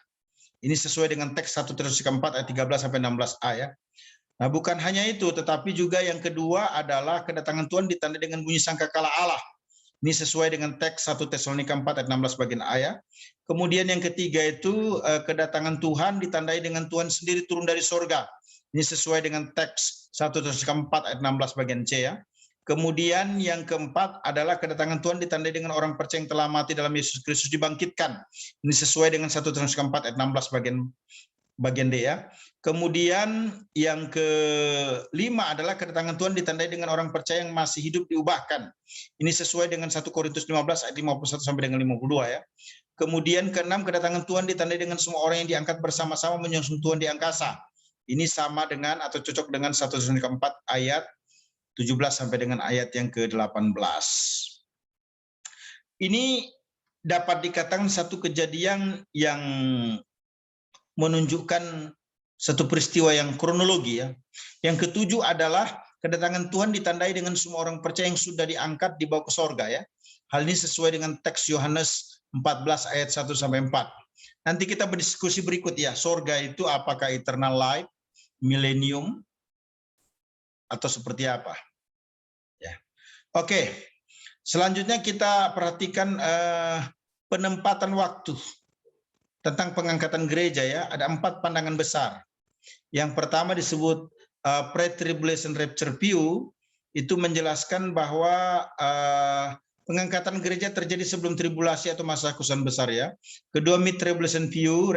Ini sesuai dengan teks 1 Tesalonika 4 ayat 13 sampai 16a ya. Nah, bukan hanya itu, tetapi juga yang kedua adalah kedatangan Tuhan ditandai dengan bunyi sangkakala Allah. Ini sesuai dengan teks 1 Tesalonika 4 ayat 16 bagian A ya. Kemudian yang ketiga itu kedatangan Tuhan ditandai dengan Tuhan sendiri turun dari sorga. Ini sesuai dengan teks 1 Tesalonika 4 ayat 16 bagian C ya. Kemudian yang keempat adalah kedatangan Tuhan ditandai dengan orang percaya yang telah mati dalam Yesus Kristus dibangkitkan. Ini sesuai dengan 1 Tesalonika 4 ayat 16 bagian D ya. Kemudian yang kelima adalah kedatangan Tuhan ditandai dengan orang percaya yang masih hidup diubahkan. Ini sesuai dengan 1 Korintus 15 ayat 51 sampai dengan 52 ya. Kemudian keenam kedatangan Tuhan ditandai dengan semua orang yang diangkat bersama-sama menyongsong Tuhan di angkasa. Ini sama dengan atau cocok dengan 1 Tesalonika 4 ayat 17 sampai dengan ayat yang ke-18. Ini dapat dikatakan satu kejadian yang menunjukkan satu peristiwa yang kronologi ya. Yang ketujuh adalah kedatangan Tuhan ditandai dengan semua orang percaya yang sudah diangkat dibawa ke sorga ya. Hal ini sesuai dengan teks Yohanes 14 ayat 1 sampai 4. Nanti kita berdiskusi berikut ya, sorga itu apakah eternal life, millennium, atau seperti apa? Ya. Oke. Selanjutnya kita perhatikan penempatan waktu tentang pengangkatan gereja ya. Ada 4 pandangan besar. Yang pertama disebut pre-tribulation rapture view, itu menjelaskan bahwa pengangkatan gereja terjadi sebelum tribulasi atau masa kekuasaan besar ya. Kedua, mid-tribulation view,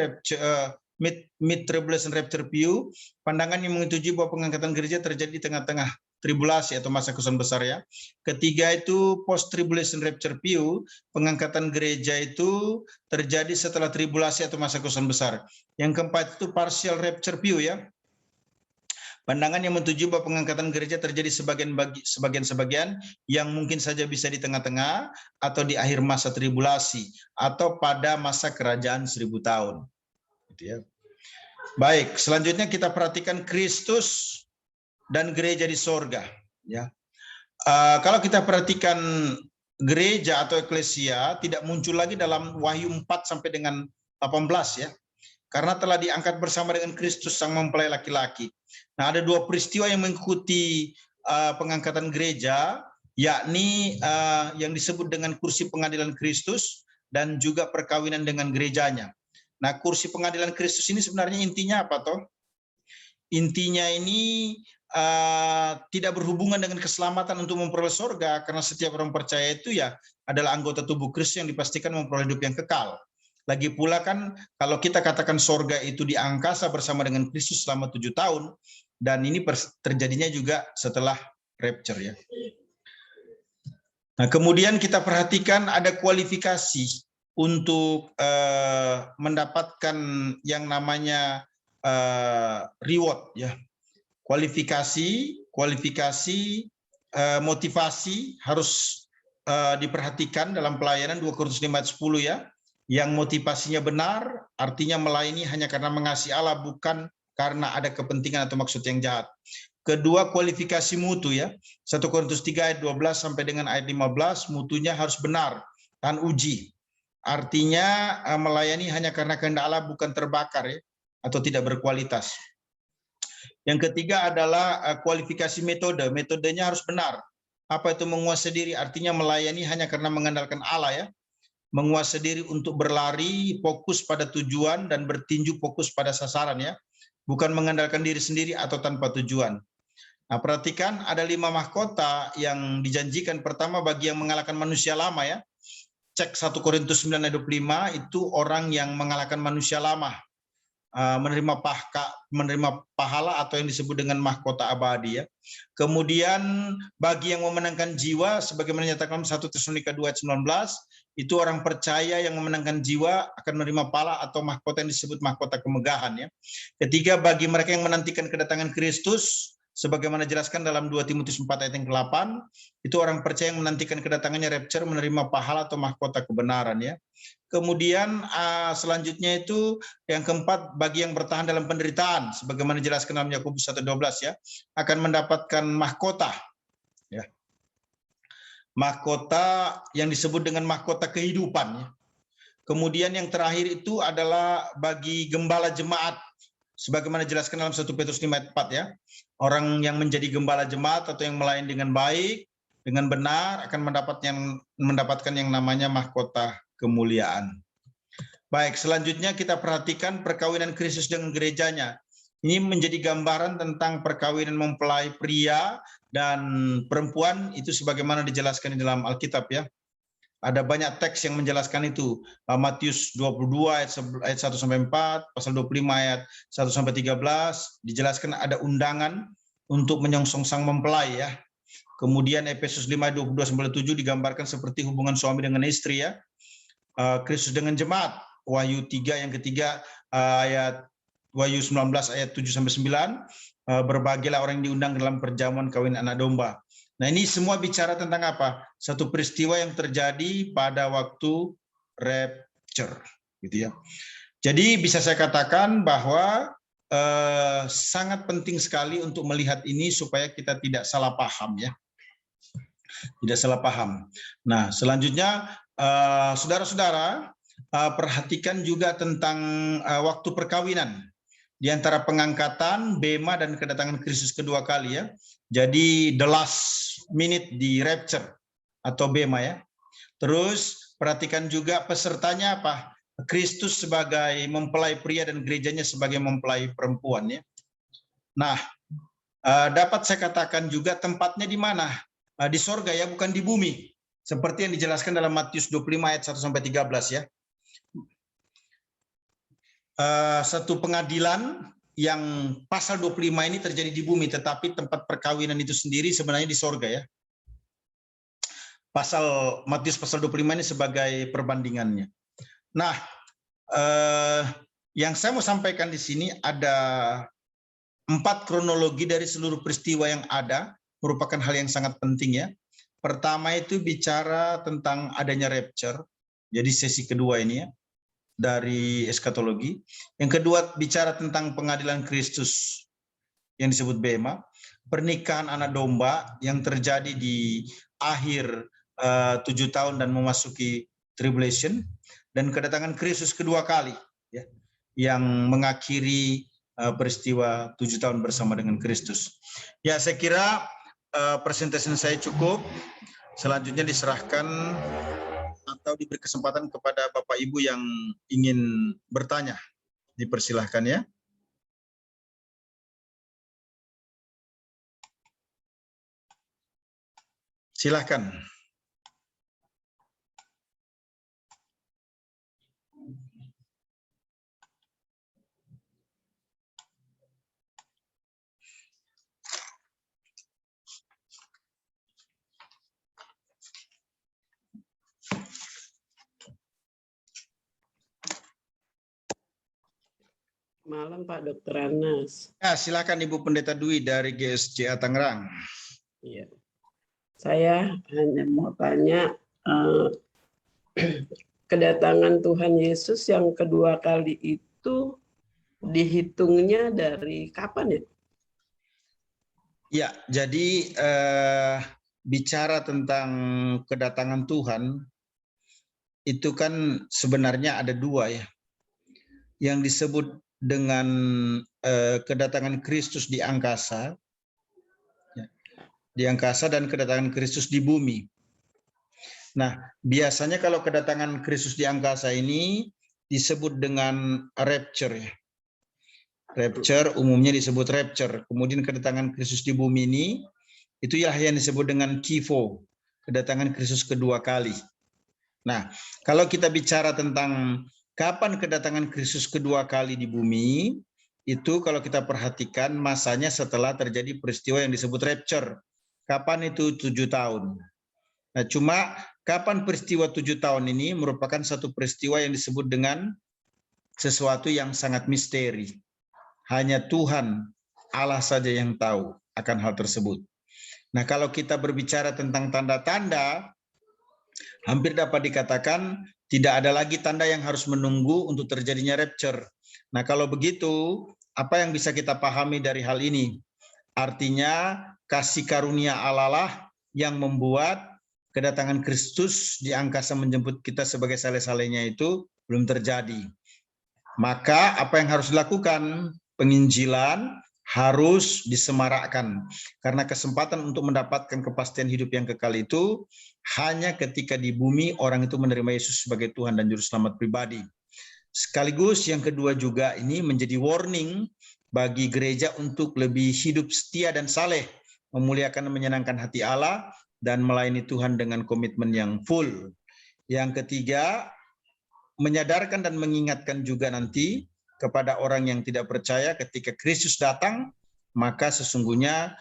mid-tribulation rapture view, pandangan yang menyetujui bahwa pengangkatan gereja terjadi di tengah-tengah tribulasi atau masa kekuasaan besar ya. Ketiga itu post-tribulation rapture view, pengangkatan gereja itu terjadi setelah tribulasi atau masa kekuasaan besar. Yang keempat itu partial rapture view ya. Pandangan yang menyetujui bahwa pengangkatan gereja terjadi sebagian yang mungkin saja bisa di tengah-tengah atau di akhir masa tribulasi atau pada masa kerajaan 1000 tahun. Gitu ya. Baik, selanjutnya kita perhatikan Kristus dan gereja di sorga. Ya, kalau kita perhatikan gereja atau eklesia tidak muncul lagi dalam Wahyu 4 sampai dengan 18 ya, karena telah diangkat bersama dengan Kristus sang mempelai laki-laki. Nah, ada 2 peristiwa yang mengikuti pengangkatan gereja, yakni yang disebut dengan kursi pengadilan Kristus dan juga perkawinan dengan gerejanya. Nah, kursi pengadilan Kristus ini sebenarnya intinya apa toh? Intinya ini tidak berhubungan dengan keselamatan untuk memperoleh surga, karena setiap orang percaya itu ya adalah anggota tubuh Kristus yang dipastikan memperoleh hidup yang kekal. Lagi pula kan kalau kita katakan surga itu di angkasa bersama dengan Kristus selama 7 tahun, dan ini terjadinya juga setelah rapture ya. Nah, kemudian kita perhatikan ada kualifikasi untuk mendapatkan yang namanya reward ya. Kualifikasi, motivasi harus diperhatikan dalam pelayanan 2 Korintus 5 ayat 10 ya. Yang motivasinya benar, artinya melayani hanya karena mengasihi Allah, bukan karena ada kepentingan atau maksud yang jahat. Kedua, kualifikasi mutu ya. 1 Korintus 3 ayat 12 sampai dengan ayat 15, mutunya harus benar, tahan uji. Artinya melayani hanya karena kehendak Allah, bukan terbakar ya, atau tidak berkualitas. Yang ketiga adalah kualifikasi metode. Metodenya harus benar. Apa itu menguasai diri? Artinya melayani hanya karena mengandalkan Allah ya. Menguasai diri untuk berlari, fokus pada tujuan, dan bertinju fokus pada sasaran ya. Bukan mengandalkan diri sendiri atau tanpa tujuan. Nah, perhatikan ada 5 mahkota yang dijanjikan. Pertama, bagi yang mengalahkan manusia lama ya. Cek 1 Korintus 9 ayat 25, itu orang yang mengalahkan manusia lama. Menerima pahala atau yang disebut dengan mahkota abadi ya. Kemudian bagi yang memenangkan jiwa, sebagaimana nyatakan 1 Tesalonika 2 ayat 19, itu orang percaya yang memenangkan jiwa akan menerima pahala atau mahkota yang disebut mahkota kemegahan ya. Ketiga, bagi mereka yang menantikan kedatangan Kristus, sebagaimana dijelaskan dalam 2 Timotius 4 ayat yang ke-8, itu orang percaya yang menantikan kedatangannya rapture menerima pahala atau mahkota kebenaran ya. Kemudian selanjutnya itu yang keempat, bagi yang bertahan dalam penderitaan, sebagaimana dijelaskan dalam Yakobus 1:12 ya, akan mendapatkan mahkota ya. Mahkota yang disebut dengan mahkota kehidupan ya. Kemudian yang terakhir itu adalah bagi gembala jemaat, sebagaimana dijelaskan dalam 1 Petrus 5 ayat 4 ya. Orang yang menjadi gembala jemaat atau yang melayani dengan baik, dengan benar, akan mendapatkan yang namanya mahkota kemuliaan. Baik, selanjutnya kita perhatikan perkawinan Kristus dengan gerejanya. Ini menjadi gambaran tentang perkawinan mempelai pria dan perempuan, itu sebagaimana dijelaskan di dalam Alkitab ya. Ada banyak teks yang menjelaskan itu. Matius 22 ayat 1 sampai 4, pasal 25 ayat 1 sampai 13 dijelaskan ada undangan untuk menyongsong sang mempelai ya. Kemudian Efesus 5 ayat 22 sampai 7 digambarkan seperti hubungan suami dengan istri ya. Kristus dengan jemaat, Wahyu 3 yang ketiga ayat Wahyu 19 ayat 7 sampai 9, berbahagialah orang yang diundang dalam perjamuan kawin anak domba. Nah, ini semua bicara tentang apa? Satu peristiwa yang terjadi pada waktu rapture, gitu ya. Jadi bisa saya katakan bahwa sangat penting sekali untuk melihat ini supaya kita tidak salah paham ya. Tidak salah paham. Nah, selanjutnya saudara-saudara perhatikan juga tentang waktu perkawinan di antara pengangkatan, bema, dan kedatangan Kristus kedua kali ya. Jadi the last minute di rapture atau bema ya. Terus perhatikan juga pesertanya apa? Kristus sebagai mempelai pria dan gerejanya sebagai mempelai perempuan ya. Nah, dapat saya katakan juga tempatnya di mana? Di sorga ya, bukan di bumi. Seperti yang dijelaskan dalam Matius 25 ayat 1 sampai 13 ya. Satu pengadilan yang pasal 25 ini terjadi di bumi, tetapi tempat perkawinan itu sendiri sebenarnya di sorga ya. Matius pasal 25 ini sebagai perbandingannya. Nah, yang saya mau sampaikan di sini ada 4 kronologi dari seluruh peristiwa yang ada, merupakan hal yang sangat penting ya. Pertama itu bicara tentang adanya rapture, jadi sesi kedua ini ya, dari eskatologi. Yang kedua bicara tentang pengadilan Kristus yang disebut bema, pernikahan anak domba yang terjadi di akhir 7 tahun dan memasuki tribulation, dan kedatangan Kristus kedua kali ya, yang mengakhiri peristiwa 7 tahun bersama dengan Kristus. Ya, saya kira presentasi saya cukup. Selanjutnya diserahkan atau diberi kesempatan kepada Bapak Ibu yang ingin bertanya. Dipersilahkan ya. Silahkan. Malam Pak Dr. Anas. Ya, silakan Ibu Pendeta Dwi dari GSJA Tangerang. Iya. Saya hanya mau tanya kedatangan Tuhan Yesus yang kedua kali itu dihitungnya dari kapan ya? Ya, jadi bicara tentang kedatangan Tuhan itu kan sebenarnya ada dua ya. Yang disebut dengan kedatangan Kristus di angkasa, dan kedatangan Kristus di bumi. Nah, biasanya kalau kedatangan Kristus di angkasa ini disebut dengan rapture ya. Rapture umumnya disebut rapture. Kemudian kedatangan Kristus di bumi ini itu yang disebut dengan Kivo, kedatangan Kristus kedua kali. Nah, kalau kita bicara tentang kapan kedatangan Kristus kedua kali di bumi, itu kalau kita perhatikan masanya setelah terjadi peristiwa yang disebut rapture. Kapan itu? 7 tahun. Nah, cuma kapan peristiwa 7 tahun ini merupakan satu peristiwa yang disebut dengan sesuatu yang sangat misteri. Hanya Tuhan, Allah saja yang tahu akan hal tersebut. Nah, kalau kita berbicara tentang tanda-tanda, hampir dapat dikatakan tidak ada lagi tanda yang harus menunggu untuk terjadinya rapture. Nah, kalau begitu, apa yang bisa kita pahami dari hal ini? Artinya kasih karunia Allah lah yang membuat kedatangan Kristus di angkasa menjemput kita sebagai sale-salenya itu belum terjadi. Maka apa yang harus dilakukan? Penginjilan harus disemarakkan. Karena kesempatan untuk mendapatkan kepastian hidup yang kekal itu hanya ketika di bumi orang itu menerima Yesus sebagai Tuhan dan Juru Selamat pribadi. Sekaligus yang kedua juga ini menjadi warning bagi gereja untuk lebih hidup setia dan saleh, memuliakan dan menyenangkan hati Allah, dan melayani Tuhan dengan komitmen yang full. Yang ketiga, menyadarkan dan mengingatkan juga nanti kepada orang yang tidak percaya ketika Kristus datang, maka sesungguhnya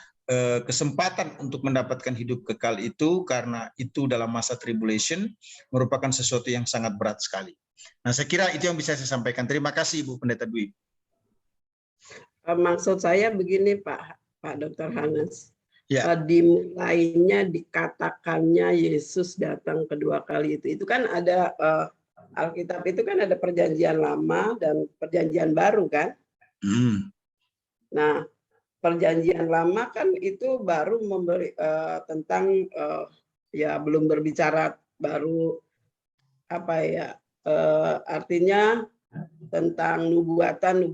kesempatan untuk mendapatkan hidup kekal itu, karena itu dalam masa tribulation, merupakan sesuatu yang sangat berat sekali. Nah, saya kira itu yang bisa saya sampaikan. Terima kasih Ibu Pendeta Dwi. Maksud saya begini Pak Dr. Hanas. Ya. Dimulainya dikatakannya Yesus datang kedua kali itu kan ada Alkitab itu kan ada perjanjian lama dan perjanjian baru kan. Nah, perjanjian lama kan itu baru memberi tentang ya belum berbicara baru apa ya artinya tentang nubuatan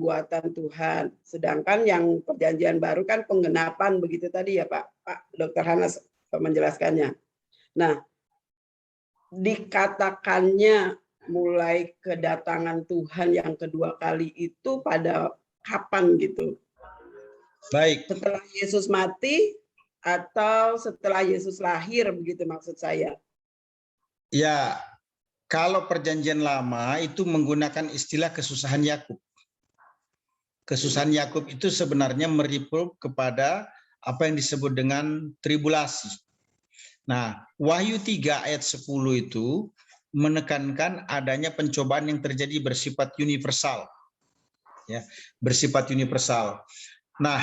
Tuhan. Sedangkan yang perjanjian baru kan penggenapan begitu tadi ya Pak Dr. Hanas menjelaskannya. Nah, dikatakannya mulai kedatangan Tuhan yang kedua kali itu pada kapan gitu? Baik. Setelah Yesus mati atau setelah Yesus lahir begitu maksud saya? Ya, kalau perjanjian lama itu menggunakan istilah kesusahan Yakub. Kesusahan Yakub itu sebenarnya merefer kepada apa yang disebut dengan tribulasi. Nah, Wahyu 3 ayat 10 itu menekankan adanya pencobaan yang terjadi bersifat universal. Ya, bersifat universal. Nah,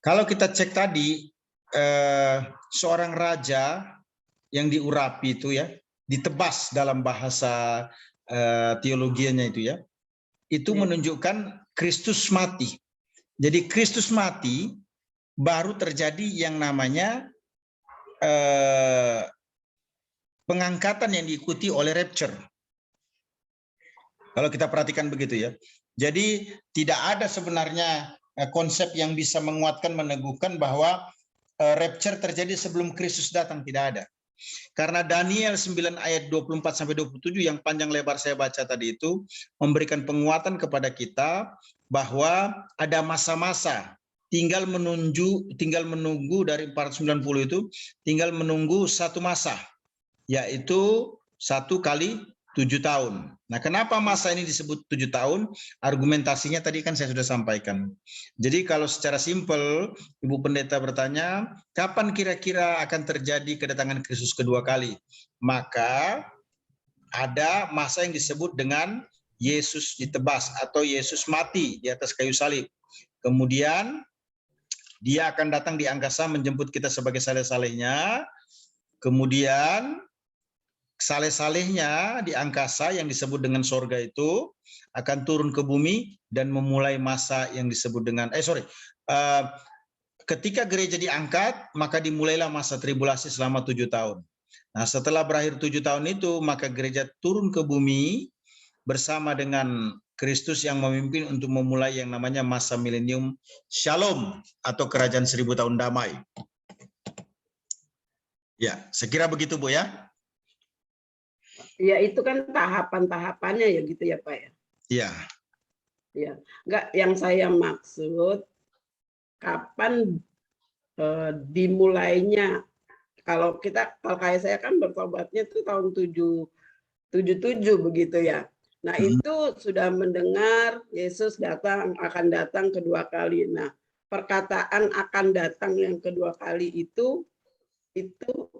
kalau kita cek tadi seorang raja yang diurapi itu ya, ditebas dalam bahasa teologianya itu ya, itu menunjukkan Kristus mati. Jadi Kristus mati baru terjadi yang namanya pengangkatan yang diikuti oleh rapture. Kalau kita perhatikan begitu ya. Jadi tidak ada sebenarnya konsep yang bisa menguatkan, meneguhkan bahwa rapture terjadi sebelum Kristus datang, tidak ada. Karena Daniel 9 ayat 24-27 yang panjang lebar saya baca tadi itu memberikan penguatan kepada kita bahwa ada masa-masa tinggal menunggu dari 490 itu tinggal menunggu satu masa, yaitu 1 kali 7 tahun. Nah, kenapa masa ini disebut 7 tahun? Argumentasinya tadi kan saya sudah sampaikan. Jadi kalau secara simpel, Ibu Pendeta bertanya, kapan kira-kira akan terjadi kedatangan Kristus kedua kali? Maka ada masa yang disebut dengan Yesus ditebas atau Yesus mati di atas kayu salib. Kemudian dia akan datang di angkasa menjemput kita sebagai saleh-salehnya. Kemudian saleh-salehnya di angkasa yang disebut dengan sorga itu akan turun ke bumi dan memulai masa yang disebut dengan ketika gereja diangkat maka dimulailah masa tribulasi selama 7 tahun. Nah, setelah berakhir 7 tahun itu maka gereja turun ke bumi bersama dengan Kristus yang memimpin untuk memulai yang namanya masa milenium Shalom atau kerajaan 1000 tahun damai. Ya, saya kira begitu Bu ya. Ya, itu kan tahapan-tahapannya ya gitu ya Pak ya. Iya. Ya, enggak, yang saya maksud kapan dimulainya. Kalau kayak saya kan bertobatnya itu tahun 77 begitu ya. Nah, itu sudah mendengar Yesus akan datang kedua kali. Nah, perkataan akan datang yang kedua kali itu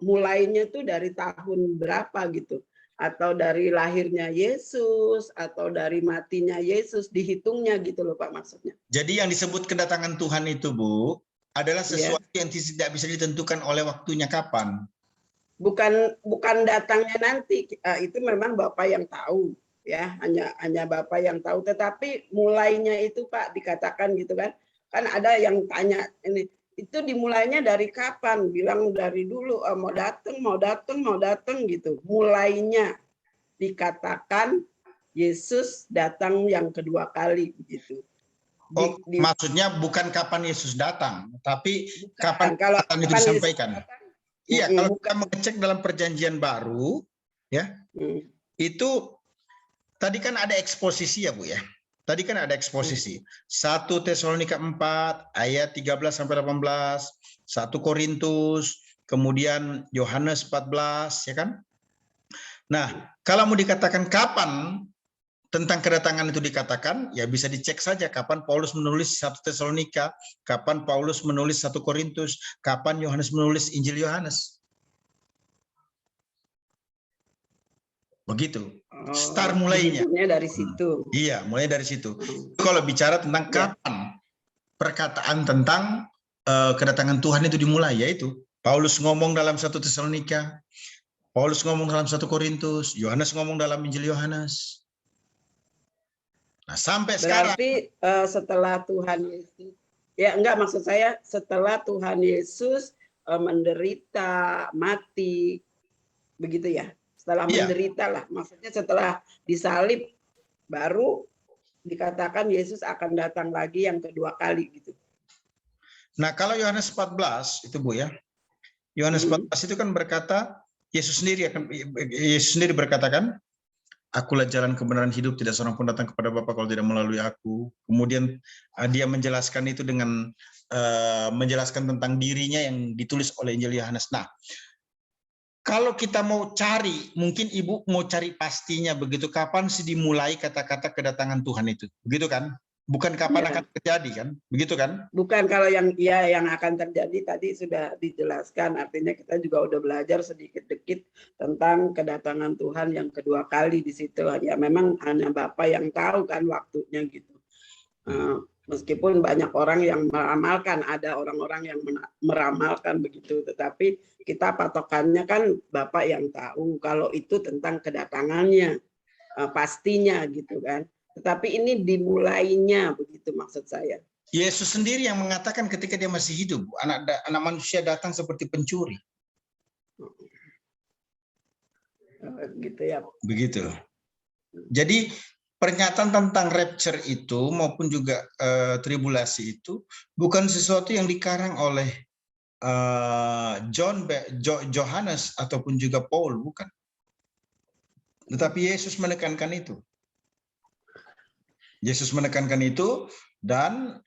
mulainya tuh dari tahun berapa gitu? Atau dari lahirnya Yesus, atau dari matinya Yesus, dihitungnya gitu loh Pak maksudnya. Jadi yang disebut kedatangan Tuhan itu Bu, adalah sesuatu yang tidak bisa ditentukan oleh waktunya kapan. Bukan datangnya nanti, itu memang Bapak yang tahu ya, hanya Bapak yang tahu. Tetapi mulainya itu Pak dikatakan gitu kan ada yang tanya ini itu dimulainya dari kapan? Bilang dari dulu, mau datang gitu. Mulainya dikatakan Yesus datang yang kedua kali gitu. Maksudnya bukan kapan Yesus datang, tapi kapan kalau itu disampaikan. Iya, kalau kita mengecek dalam Perjanjian Baru, ya, itu tadi kan ada eksposisi ya Bu ya. Tadi kan ada eksposisi. 1 Tesalonika 4 ayat 13 sampai 18, 1 Korintus, kemudian Yohanes 14, ya kan? Nah, kalau mau dikatakan kapan tentang kedatangan itu dikatakan, ya bisa dicek saja kapan Paulus menulis 1 Tesalonika, kapan Paulus menulis 1 Korintus, kapan Yohanes menulis Injil Yohanes. Begitu. Start mulainya. Dari situ. Iya, mulai dari situ. Kalau bicara tentang kapan perkataan tentang kedatangan Tuhan itu dimulai, yaitu Paulus ngomong dalam 1 Tesalonika, Paulus ngomong dalam 1 Korintus, Yohanes ngomong dalam Injil Yohanes. Nah, sampai sekarang. Berarti setelah Tuhan Yesus, ya enggak, maksud saya setelah Tuhan Yesus menderita, mati, begitu ya? Setelah menderita lah, maksudnya setelah disalib, baru dikatakan Yesus akan datang lagi yang kedua kali gitu. Nah, kalau Yohanes 14 itu Bu ya, Yohanes 14 itu kan berkata, Yesus sendiri berkatakan, akulah jalan kebenaran hidup, tidak seorang pun datang kepada Bapa kalau tidak melalui aku. Kemudian dia menjelaskan itu dengan menjelaskan tentang dirinya yang ditulis oleh Injil Yohanes. Nah, kalau kita mau cari, mungkin Ibu mau cari pastinya begitu, kapan sih dimulai kata-kata kedatangan Tuhan itu, begitu kan? Bukan kapan akan terjadi kan, begitu kan? Bukan, kalau yang akan terjadi tadi sudah dijelaskan, artinya kita juga udah belajar sedikit-sedikit tentang kedatangan Tuhan yang kedua kali di situ. Ya memang hanya Bapak yang tahu kan waktunya gitu. Meskipun banyak orang yang meramalkan, ada orang-orang yang meramalkan begitu, tetapi kita patokannya kan Bapak yang tahu kalau itu tentang kedatangannya, pastinya gitu kan. Tetapi ini dimulainya, begitu maksud saya. Yesus sendiri yang mengatakan ketika dia masih hidup, anak manusia datang seperti pencuri. Gitu ya. Begitu. Jadi pernyataan tentang rapture itu maupun juga tribulasi itu bukan sesuatu yang dikarang oleh Johannes ataupun juga Paul, bukan. Tetapi Yesus menekankan itu. Yesus menekankan itu, dan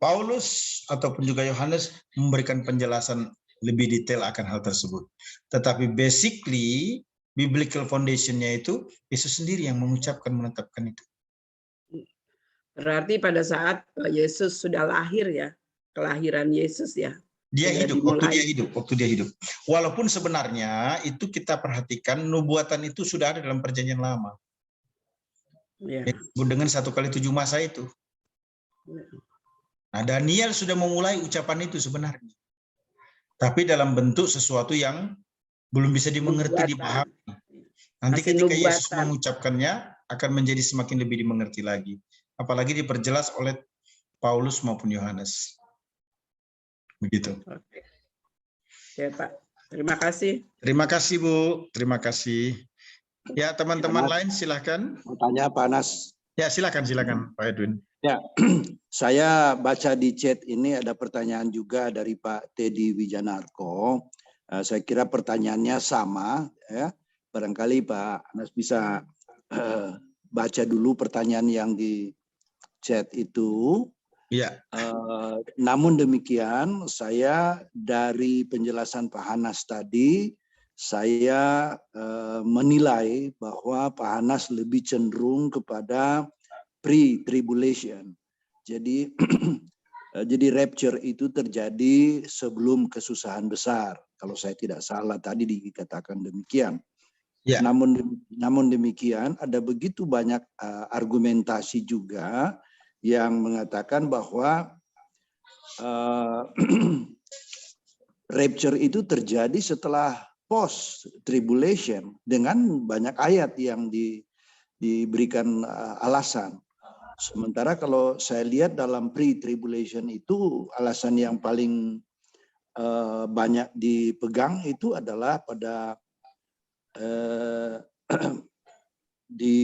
Paulus ataupun juga Yohanes memberikan penjelasan lebih detail akan hal tersebut. Tetapi basically biblical foundation-nya itu Yesus sendiri yang mengucapkan, menetapkan itu. Berarti pada saat Yesus sudah lahir ya, kelahiran Yesus ya. Dia sudah hidup, dimulai. waktu dia hidup. Walaupun sebenarnya itu kita perhatikan nubuatan itu sudah ada dalam perjanjian lama. Ya. Dengan 1x7 masa itu. Nah, Daniel sudah memulai ucapan itu sebenarnya. Tapi dalam bentuk sesuatu yang belum bisa dimengerti, dipahami. Nanti Masih ketika nubuatan. Yesus mengucapkannya akan menjadi semakin lebih dimengerti lagi. Apalagi diperjelas oleh Paulus maupun Yohanes. Begitu. Oke. Ya, Pak. Terima kasih. Terima kasih, Bu. Terima kasih. Ya, teman-teman lain silakan. Mau tanya Pak Anas. Ya, silakan Pak Edwin. Ya, saya baca di chat ini ada pertanyaan juga dari Pak Teddy Wijanarko. Saya kira pertanyaannya sama, ya. Barangkali Pak Anas bisa baca dulu pertanyaan yang di chat itu. Ya. Namun demikian, saya dari penjelasan Pak Anas tadi, saya menilai bahwa Pak Anas lebih cenderung kepada pre-tribulation. Jadi jadi rapture itu terjadi sebelum kesusahan besar. Kalau saya tidak salah tadi dikatakan demikian. Ya. Namun demikian ada begitu banyak argumentasi juga yang mengatakan bahwa rapture itu terjadi setelah post-tribulation dengan banyak ayat yang diberikan alasan. Sementara kalau saya lihat dalam pre-tribulation itu alasan yang paling banyak dipegang itu adalah pada di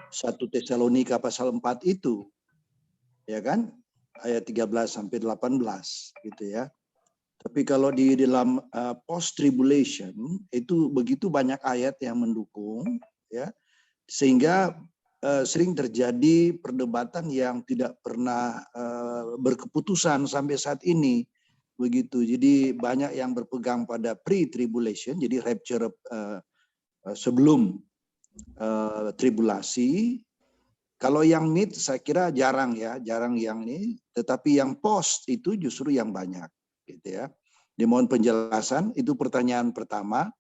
1 Tesalonika pasal 4 itu, ya kan, ayat 13 sampai 18 gitu ya. Tapi kalau di dalam post-tribulation itu begitu banyak ayat yang mendukung, ya, sehingga sering terjadi perdebatan yang tidak pernah berkeputusan sampai saat ini, begitu. Jadi banyak yang berpegang pada pre-tribulation, jadi rapture sebelum tribulasi. Kalau yang mid saya kira jarang yang ini, tetapi yang post itu justru yang banyak, gitu ya. Dimohon penjelasan, itu pertanyaan pertama.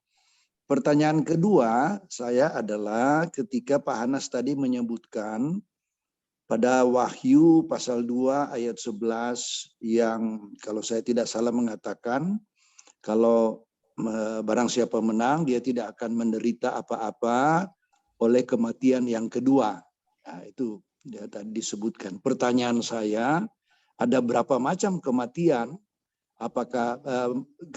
Pertanyaan kedua saya adalah ketika Pak Hanas tadi menyebutkan pada Wahyu pasal 2 ayat 11 yang kalau saya tidak salah mengatakan kalau barang siapa menang dia tidak akan menderita apa-apa oleh kematian yang kedua. Nah, itu dia tadi disebutkan. Pertanyaan saya, ada berapa macam kematian? Apakah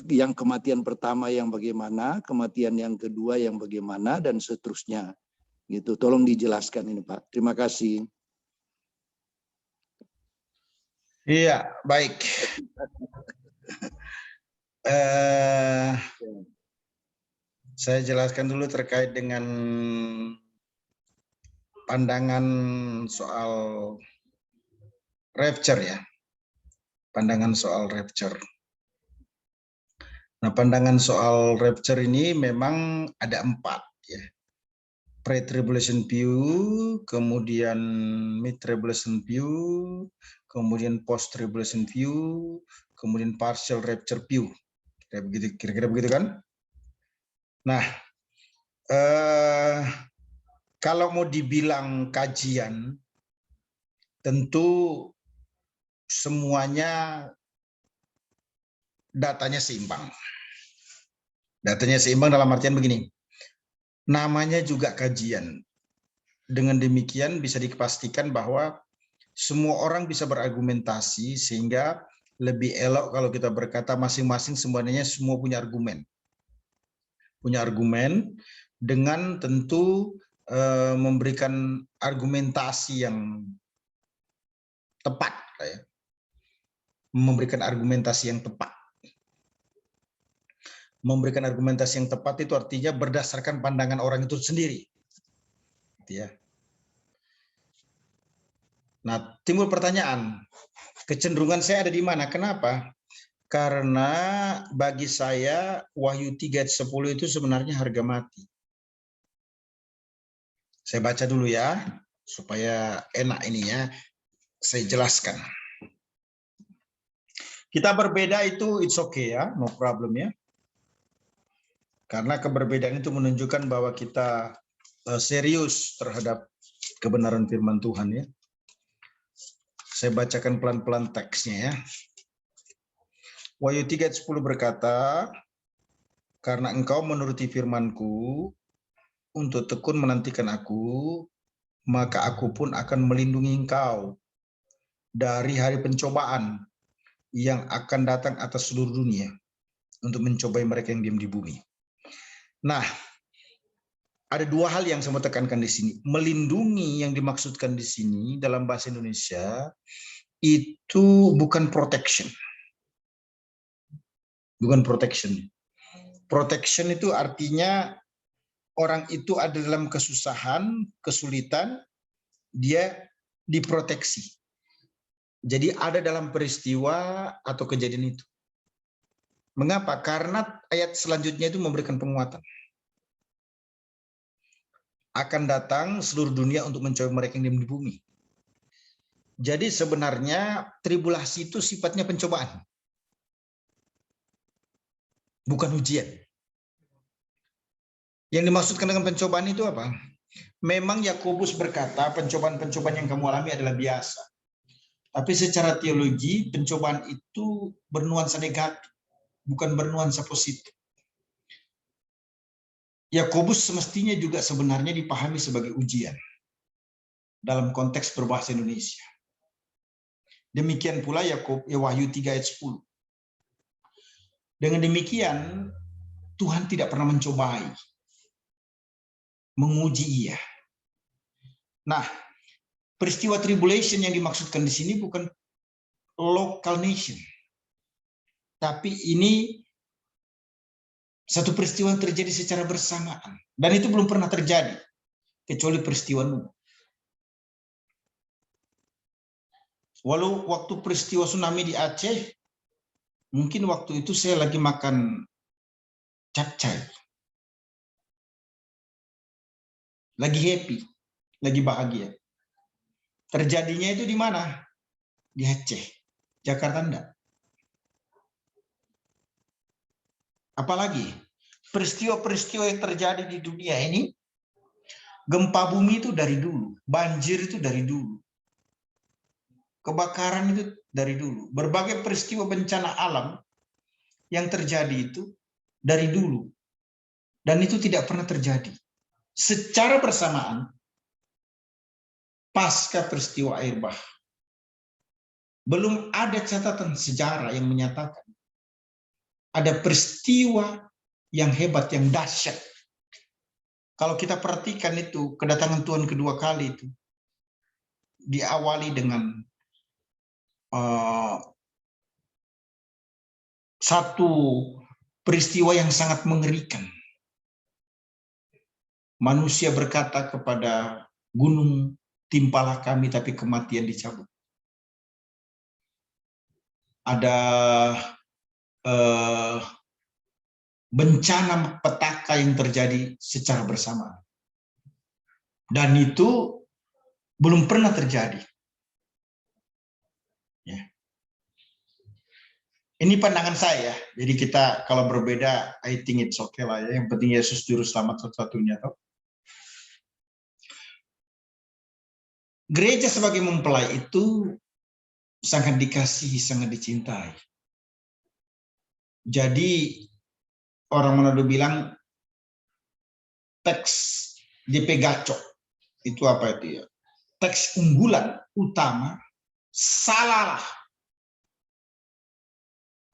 yang kematian pertama yang bagaimana, kematian yang kedua yang bagaimana, dan seterusnya. Gitu. Tolong dijelaskan ini, Pak. Terima kasih. Iya, baik. Saya jelaskan dulu terkait dengan pandangan soal rapture ya. Pandangan soal rapture. Nah, pandangan soal rapture ini memang ada 4 ya. Pre-tribulation view, kemudian mid-tribulation view, kemudian post-tribulation view, kemudian partial rapture view. Kira-kira begitu kan? Nah, kalau mau dibilang kajian, tentu semuanya datanya seimbang. Datanya seimbang dalam artian begini, namanya juga kajian. Dengan demikian bisa dipastikan bahwa semua orang bisa berargumentasi sehingga lebih elok kalau kita berkata masing-masing sebenarnya semua punya argumen. Punya argumen dengan tentu memberikan argumentasi yang tepat. Memberikan argumentasi yang tepat. Memberikan argumentasi yang tepat itu artinya berdasarkan pandangan orang itu sendiri. Gitu ya. Nah, timbul pertanyaan, kecenderungan saya ada di mana? Kenapa? Karena bagi saya Wahyu 3 ayat 10 itu sebenarnya harga mati. Saya baca dulu ya, supaya enak ini ya, saya jelaskan. Kita berbeda itu it's okay ya, no problem ya. Karena keberbedaan itu menunjukkan bahwa kita serius terhadap kebenaran firman Tuhan ya. Saya bacakan pelan-pelan teksnya ya. Wahyu 3 ayat 10 berkata, karena engkau menuruti firman-Ku untuk tekun menantikan Aku, maka Aku pun akan melindungi engkau dari hari pencobaan yang akan datang atas seluruh dunia untuk mencobai mereka yang diam di bumi. Nah, ada dua hal yang saya mau tekankan di sini. Melindungi yang dimaksudkan di sini dalam bahasa Indonesia itu bukan protection. Bukan protection. Protection itu artinya orang itu ada dalam kesusahan, kesulitan, dia diproteksi. Jadi ada dalam peristiwa atau kejadian itu. Mengapa? Karena ayat selanjutnya itu memberikan penguatan. Akan datang seluruh dunia untuk mencoba mereka yang diam di bumi. Jadi sebenarnya tribulasi itu sifatnya pencobaan. Bukan ujian. Yang dimaksudkan dengan pencobaan itu apa? Memang Yakobus berkata pencobaan-pencobaan yang kamu alami adalah biasa. Tapi secara teologi pencobaan itu bernuansa negatif, bukan bernuansa positif. Yakobus semestinya juga sebenarnya dipahami sebagai ujian dalam konteks berbahasa Indonesia. Demikian pula Wahyu 3 ayat 10. Dengan demikian Tuhan tidak pernah mencobai, menguji ia. Nah, peristiwa tribulation yang dimaksudkan di sini bukan local nation. Tapi ini satu peristiwa yang terjadi secara bersamaan. Dan itu belum pernah terjadi. Kecuali peristiwa Nuh. Walau waktu peristiwa tsunami di Aceh, mungkin waktu itu saya lagi makan capcay. Lagi happy, lagi bahagia. Terjadinya itu di mana? Di Aceh, Jakarta enggak. Apalagi peristiwa-peristiwa yang terjadi di dunia ini, gempa bumi itu dari dulu, banjir itu dari dulu, kebakaran itu dari dulu, berbagai peristiwa bencana alam yang terjadi itu dari dulu, dan itu tidak pernah terjadi secara bersamaan pasca peristiwa air bah. Belum ada catatan sejarah yang menyatakan ada peristiwa yang hebat, yang dahsyat. Kalau kita perhatikan itu, kedatangan Tuhan kedua kali itu diawali dengan satu peristiwa yang sangat mengerikan. Manusia berkata kepada gunung, timpalah kami, tapi kematian dicabut. Ada bencana petaka yang terjadi secara bersamaan. Dan itu belum pernah terjadi. Ya. Ini pandangan saya. Jadi kita kalau berbeda, I think it's okay lah ya. Yang penting Yesus juru selamat satu-satunya. Gereja sebagai mempelai itu sangat dikasihi, sangat dicintai. Jadi orang Manado bilang teks DP Gacok. Itu apa itu ya? Teks unggulan utama, salahlah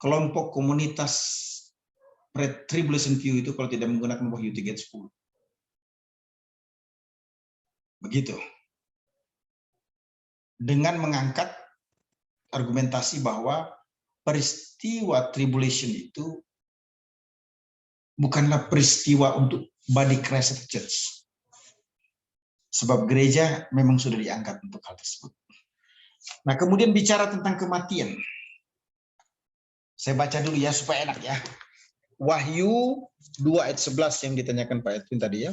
kelompok komunitas Tribulation View itu kalau tidak menggunakan Wahyu 3:10. Begitu. Dengan mengangkat argumentasi bahwa peristiwa tribulation itu bukanlah peristiwa untuk body Christ Church. Sebab gereja memang sudah diangkat untuk hal tersebut. Nah, kemudian bicara tentang kematian. Saya baca dulu ya supaya enak ya. Wahyu 2 ayat 11 yang ditanyakan Pak Edwin tadi ya.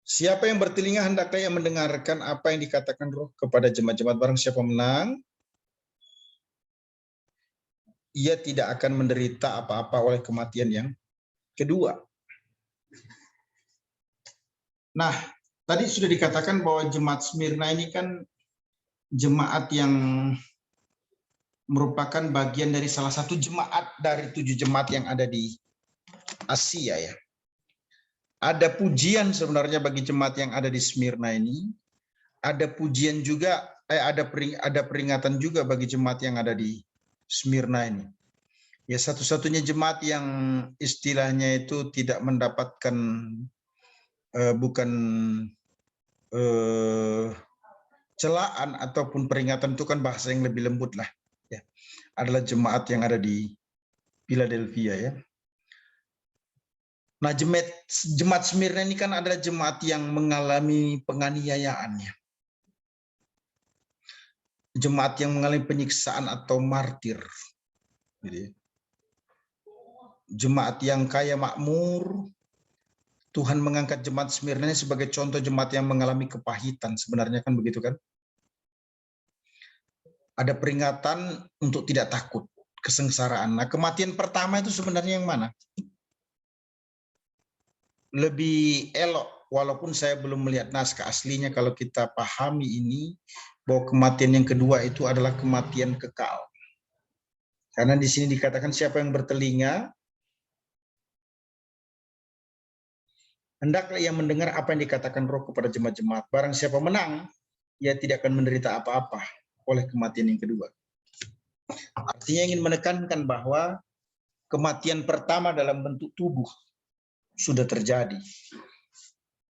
Siapa yang bertelinga hendaklah ia mendengarkan apa yang dikatakan Roh kepada jemaat-jemaat. Barang siapa menang, ia tidak akan menderita apa-apa oleh kematian yang kedua. Nah, tadi sudah dikatakan bahwa jemaat Smyrna ini kan jemaat yang merupakan bagian dari salah satu jemaat dari 7 jemaat yang ada di Asia ya. Ada pujian sebenarnya bagi jemaat yang ada di Smyrna ini. Ada pujian juga, ada peringatan juga bagi jemaat yang ada di Smyrna ini. Ya, satu-satunya jemaat yang istilahnya itu tidak mendapatkan celaan ataupun peringatan, itu kan bahasa yang lebih lembut lah. Ya, adalah jemaat yang ada di Philadelphia ya. Nah, jemaat Smyrna ini kan adalah jemaat yang mengalami penganiayaan ya. Jemaat yang mengalami penyiksaan atau martir. Jadi, jemaat yang kaya makmur. Tuhan mengangkat jemaat Smyrna sebagai contoh jemaat yang mengalami kepahitan. Sebenarnya kan begitu kan? Ada peringatan untuk tidak takut, kesengsaraan. Nah, kematian pertama itu sebenarnya yang mana? Lebih elok, walaupun saya belum melihat naskah aslinya, kalau kita pahami ini, bahwa kematian yang kedua itu adalah kematian kekal. Karena di sini dikatakan siapa yang bertelinga, hendaklah ia mendengar apa yang dikatakan Roh kepada jemaat-jemaat. Barang siapa menang, ia tidak akan menderita apa-apa oleh kematian yang kedua. Artinya ingin menekankan bahwa kematian pertama dalam bentuk tubuh sudah terjadi.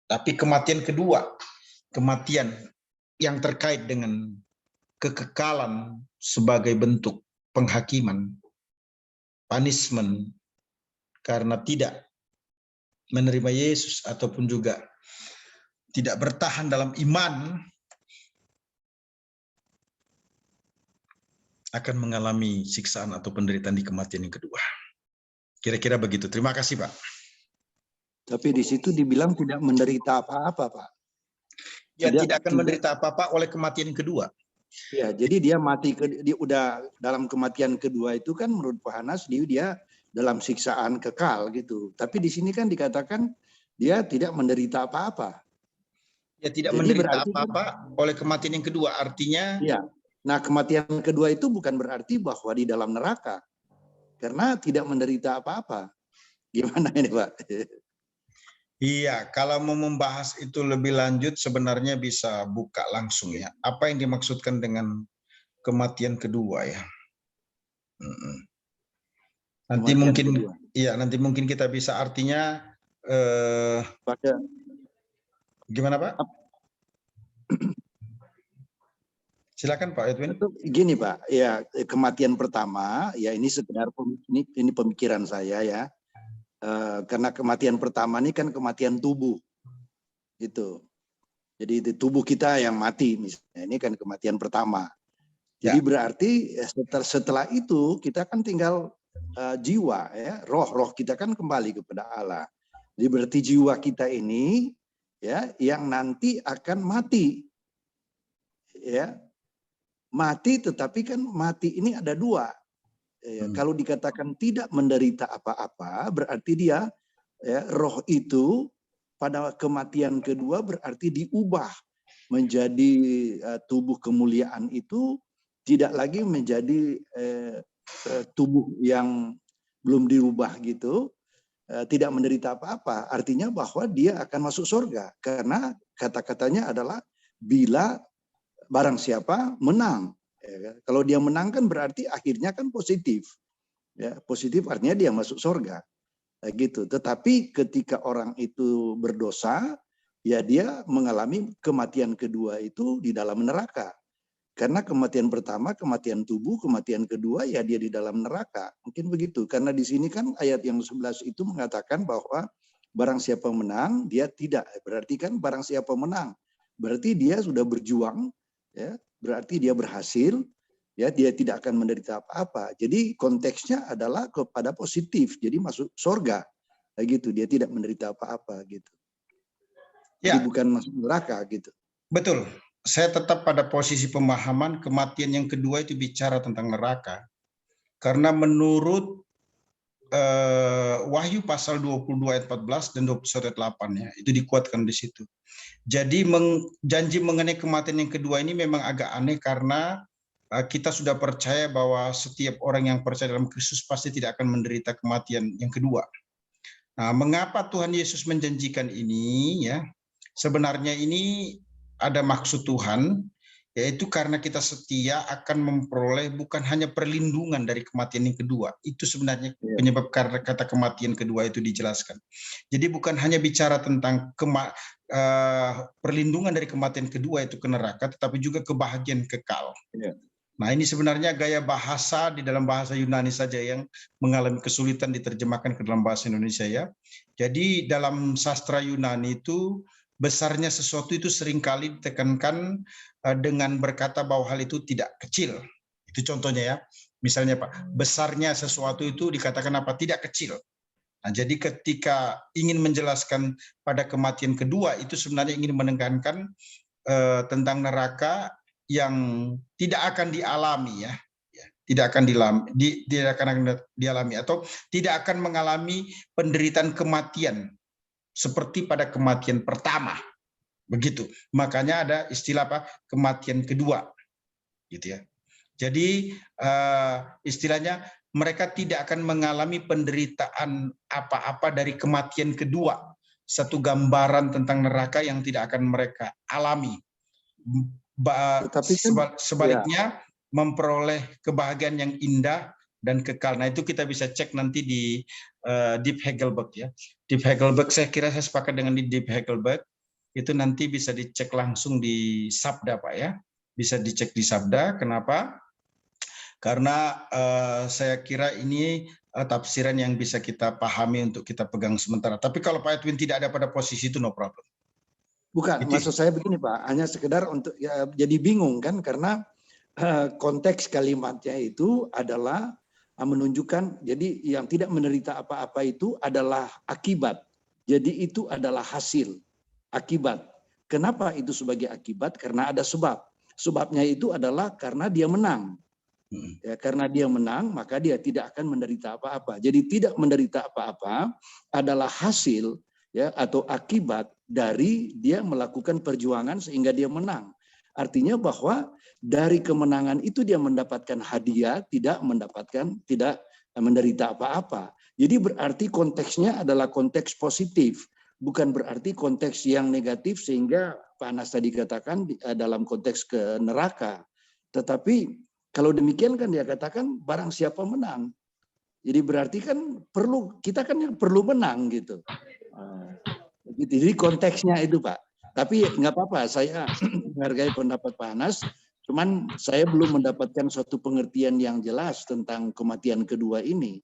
Tapi kematian kedua, kematian yang terkait dengan kekekalan sebagai bentuk penghakiman, punishment, karena tidak menerima Yesus ataupun juga tidak bertahan dalam iman, akan mengalami siksaan atau penderitaan di kematian yang kedua. Kira-kira begitu. Terima kasih, Pak. Tapi di situ dibilang tidak menderita apa-apa, Pak. Ya, tidak akan menderita apa-apa oleh kematian yang kedua. Ya, jadi dia mati, dia udah dalam kematian kedua itu kan menurut Pak Hanas dia dalam siksaan kekal gitu. Tapi di sini kan dikatakan dia tidak menderita apa-apa. Ya, tidak Jadi menderita apa-apa oleh kematian yang kedua. Artinya, ya. Nah, kematian kedua itu bukan berarti bahwa di dalam neraka. Karena tidak menderita apa-apa. Gimana ini, Pak? iya, kalau mau membahas itu lebih lanjut sebenarnya bisa buka langsung ya. Apa yang dimaksudkan dengan kematian kedua ya? Nanti Kematian mungkin, kedua. iya nanti mungkin kita bisa artinya. Gimana Pak? Silakan Pak Edwin. Gini Pak, ya kematian pertama ya ini sekedar ini pemikiran saya ya. Karena kematian pertama ini kan kematian tubuh, gitu. Jadi tubuh kita yang mati misalnya, ini kan kematian pertama. Jadi berarti setelah itu kita kan tinggal jiwa ya, roh kita kan kembali kepada Allah. Jadi berarti jiwa kita ini ya yang nanti akan mati, ya mati. Tetapi kan mati ini ada dua. Kalau dikatakan tidak menderita apa-apa, berarti dia ya, roh itu pada kematian kedua berarti diubah menjadi tubuh kemuliaan itu tidak lagi menjadi tubuh yang belum dirubah gitu, tidak menderita apa-apa. Artinya bahwa dia akan masuk surga karena kata-katanya adalah bila barang siapa menang. Ya, kalau dia menang kan berarti akhirnya kan positif. Ya, positif artinya dia masuk surga. Gitu. Tetapi ketika orang itu berdosa, ya dia mengalami kematian kedua itu di dalam neraka. Karena kematian pertama kematian tubuh, kematian kedua ya dia di dalam neraka. Mungkin begitu. Karena di sini kan ayat yang 11 itu mengatakan bahwa barang siapa menang, dia tidak. Berarti kan barang siapa menang. berarti dia sudah berjuang, ya, berarti dia berhasil, ya, dia tidak akan menderita apa-apa. Jadi konteksnya adalah kepada positif, jadi masuk surga, gitu. Dia tidak menderita apa-apa, gitu. Jadi Ya, bukan masuk neraka, gitu. betul. Saya tetap pada posisi pemahaman kematian yang kedua itu bicara tentang neraka. Karena menurut Wahyu pasal 22 ayat 14 dan 21 ayat 8 ya, itu dikuatkan di situ. Jadi janji mengenai kematian yang kedua ini memang agak aneh karena kita sudah percaya bahwa setiap orang yang percaya dalam Kristus pasti tidak akan menderita kematian yang kedua. Nah, mengapa Tuhan Yesus menjanjikan ini ya? Sebenarnya ini ada maksud Tuhan, yaitu karena kita setia akan memperoleh bukan hanya perlindungan dari kematian yang kedua. Itu sebenarnya penyebab karena kata kematian kedua itu dijelaskan. Jadi bukan hanya bicara tentang perlindungan dari kematian kedua itu ke neraka, tetapi juga kebahagiaan kekal. Nah, ini sebenarnya gaya bahasa di dalam bahasa Yunani saja yang mengalami kesulitan diterjemahkan ke dalam bahasa Indonesia ya. Jadi dalam sastra Yunani itu besarnya sesuatu itu seringkali ditekankan dengan berkata bahwa hal itu tidak kecil. Itu contohnya ya. Misalnya Pak, besarnya sesuatu itu dikatakan apa? Tidak kecil. Nah, jadi ketika ingin menjelaskan pada kematian kedua itu sebenarnya ingin menekankan tentang neraka yang tidak akan dialami ya, tidak akan dialami atau tidak akan mengalami penderitaan kematian seperti pada kematian pertama, begitu. Makanya ada istilah apa? Kematian kedua, gitu ya. Jadi istilahnya mereka tidak akan mengalami penderitaan apa-apa dari kematian kedua, satu gambaran tentang neraka yang tidak akan mereka alami. Sebaliknya memperoleh kebahagiaan yang indah dan kekal. Nah, itu kita bisa cek nanti di Deep Hagelberg ya. Deep Hagelberg, saya kira saya sepakat dengan di Deep Hagelberg, itu nanti bisa dicek langsung di Sabda Pak ya. Bisa dicek di Sabda. Kenapa? Karena saya kira ini tafsiran yang bisa kita pahami untuk kita pegang sementara. Tapi kalau Pak Edwin tidak ada pada posisi itu, no problem. Bukan, maksud saya begini Pak, hanya sekedar untuk ya, jadi bingung kan karena konteks kalimatnya itu adalah menunjukkan jadi yang tidak menderita apa-apa itu adalah akibat. Jadi itu adalah hasil, akibat. Kenapa itu sebagai akibat? Karena ada sebab. Sebabnya itu adalah karena dia menang. Ya, karena dia menang, maka dia tidak akan menderita apa-apa. Jadi tidak menderita apa-apa adalah hasil ya atau akibat dari dia melakukan perjuangan sehingga dia menang. Artinya bahwa dari kemenangan itu dia mendapatkan hadiah, tidak menderita apa-apa. Jadi berarti konteksnya adalah konteks positif, bukan berarti konteks yang negatif sehingga Pak Anas tadi katakan dalam konteks ke neraka. Tetapi kalau demikian kan dia katakan barang siapa menang. Jadi berarti kan kita kan perlu menang gitu. Jadi konteksnya itu Pak. Tapi nggak apa-apa, saya menghargai pendapat Pak Anas. Cuman saya belum mendapatkan suatu pengertian yang jelas tentang kematian kedua ini.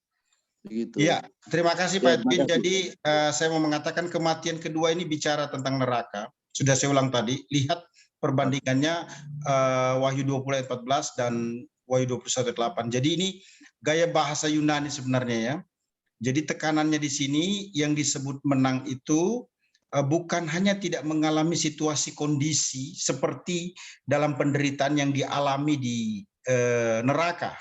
Begitu. Iya, terima kasih Pak Edwin. Jadi saya mau mengatakan kematian kedua ini bicara tentang neraka. Sudah saya ulang tadi, lihat perbandingannya Wahyu 20 ayat 14 dan Wahyu 21 ayat 8. Jadi ini gaya bahasa Yunani sebenarnya ya. Jadi tekanannya di sini yang disebut menang itu bukan hanya tidak mengalami situasi kondisi seperti dalam penderitaan yang dialami di neraka.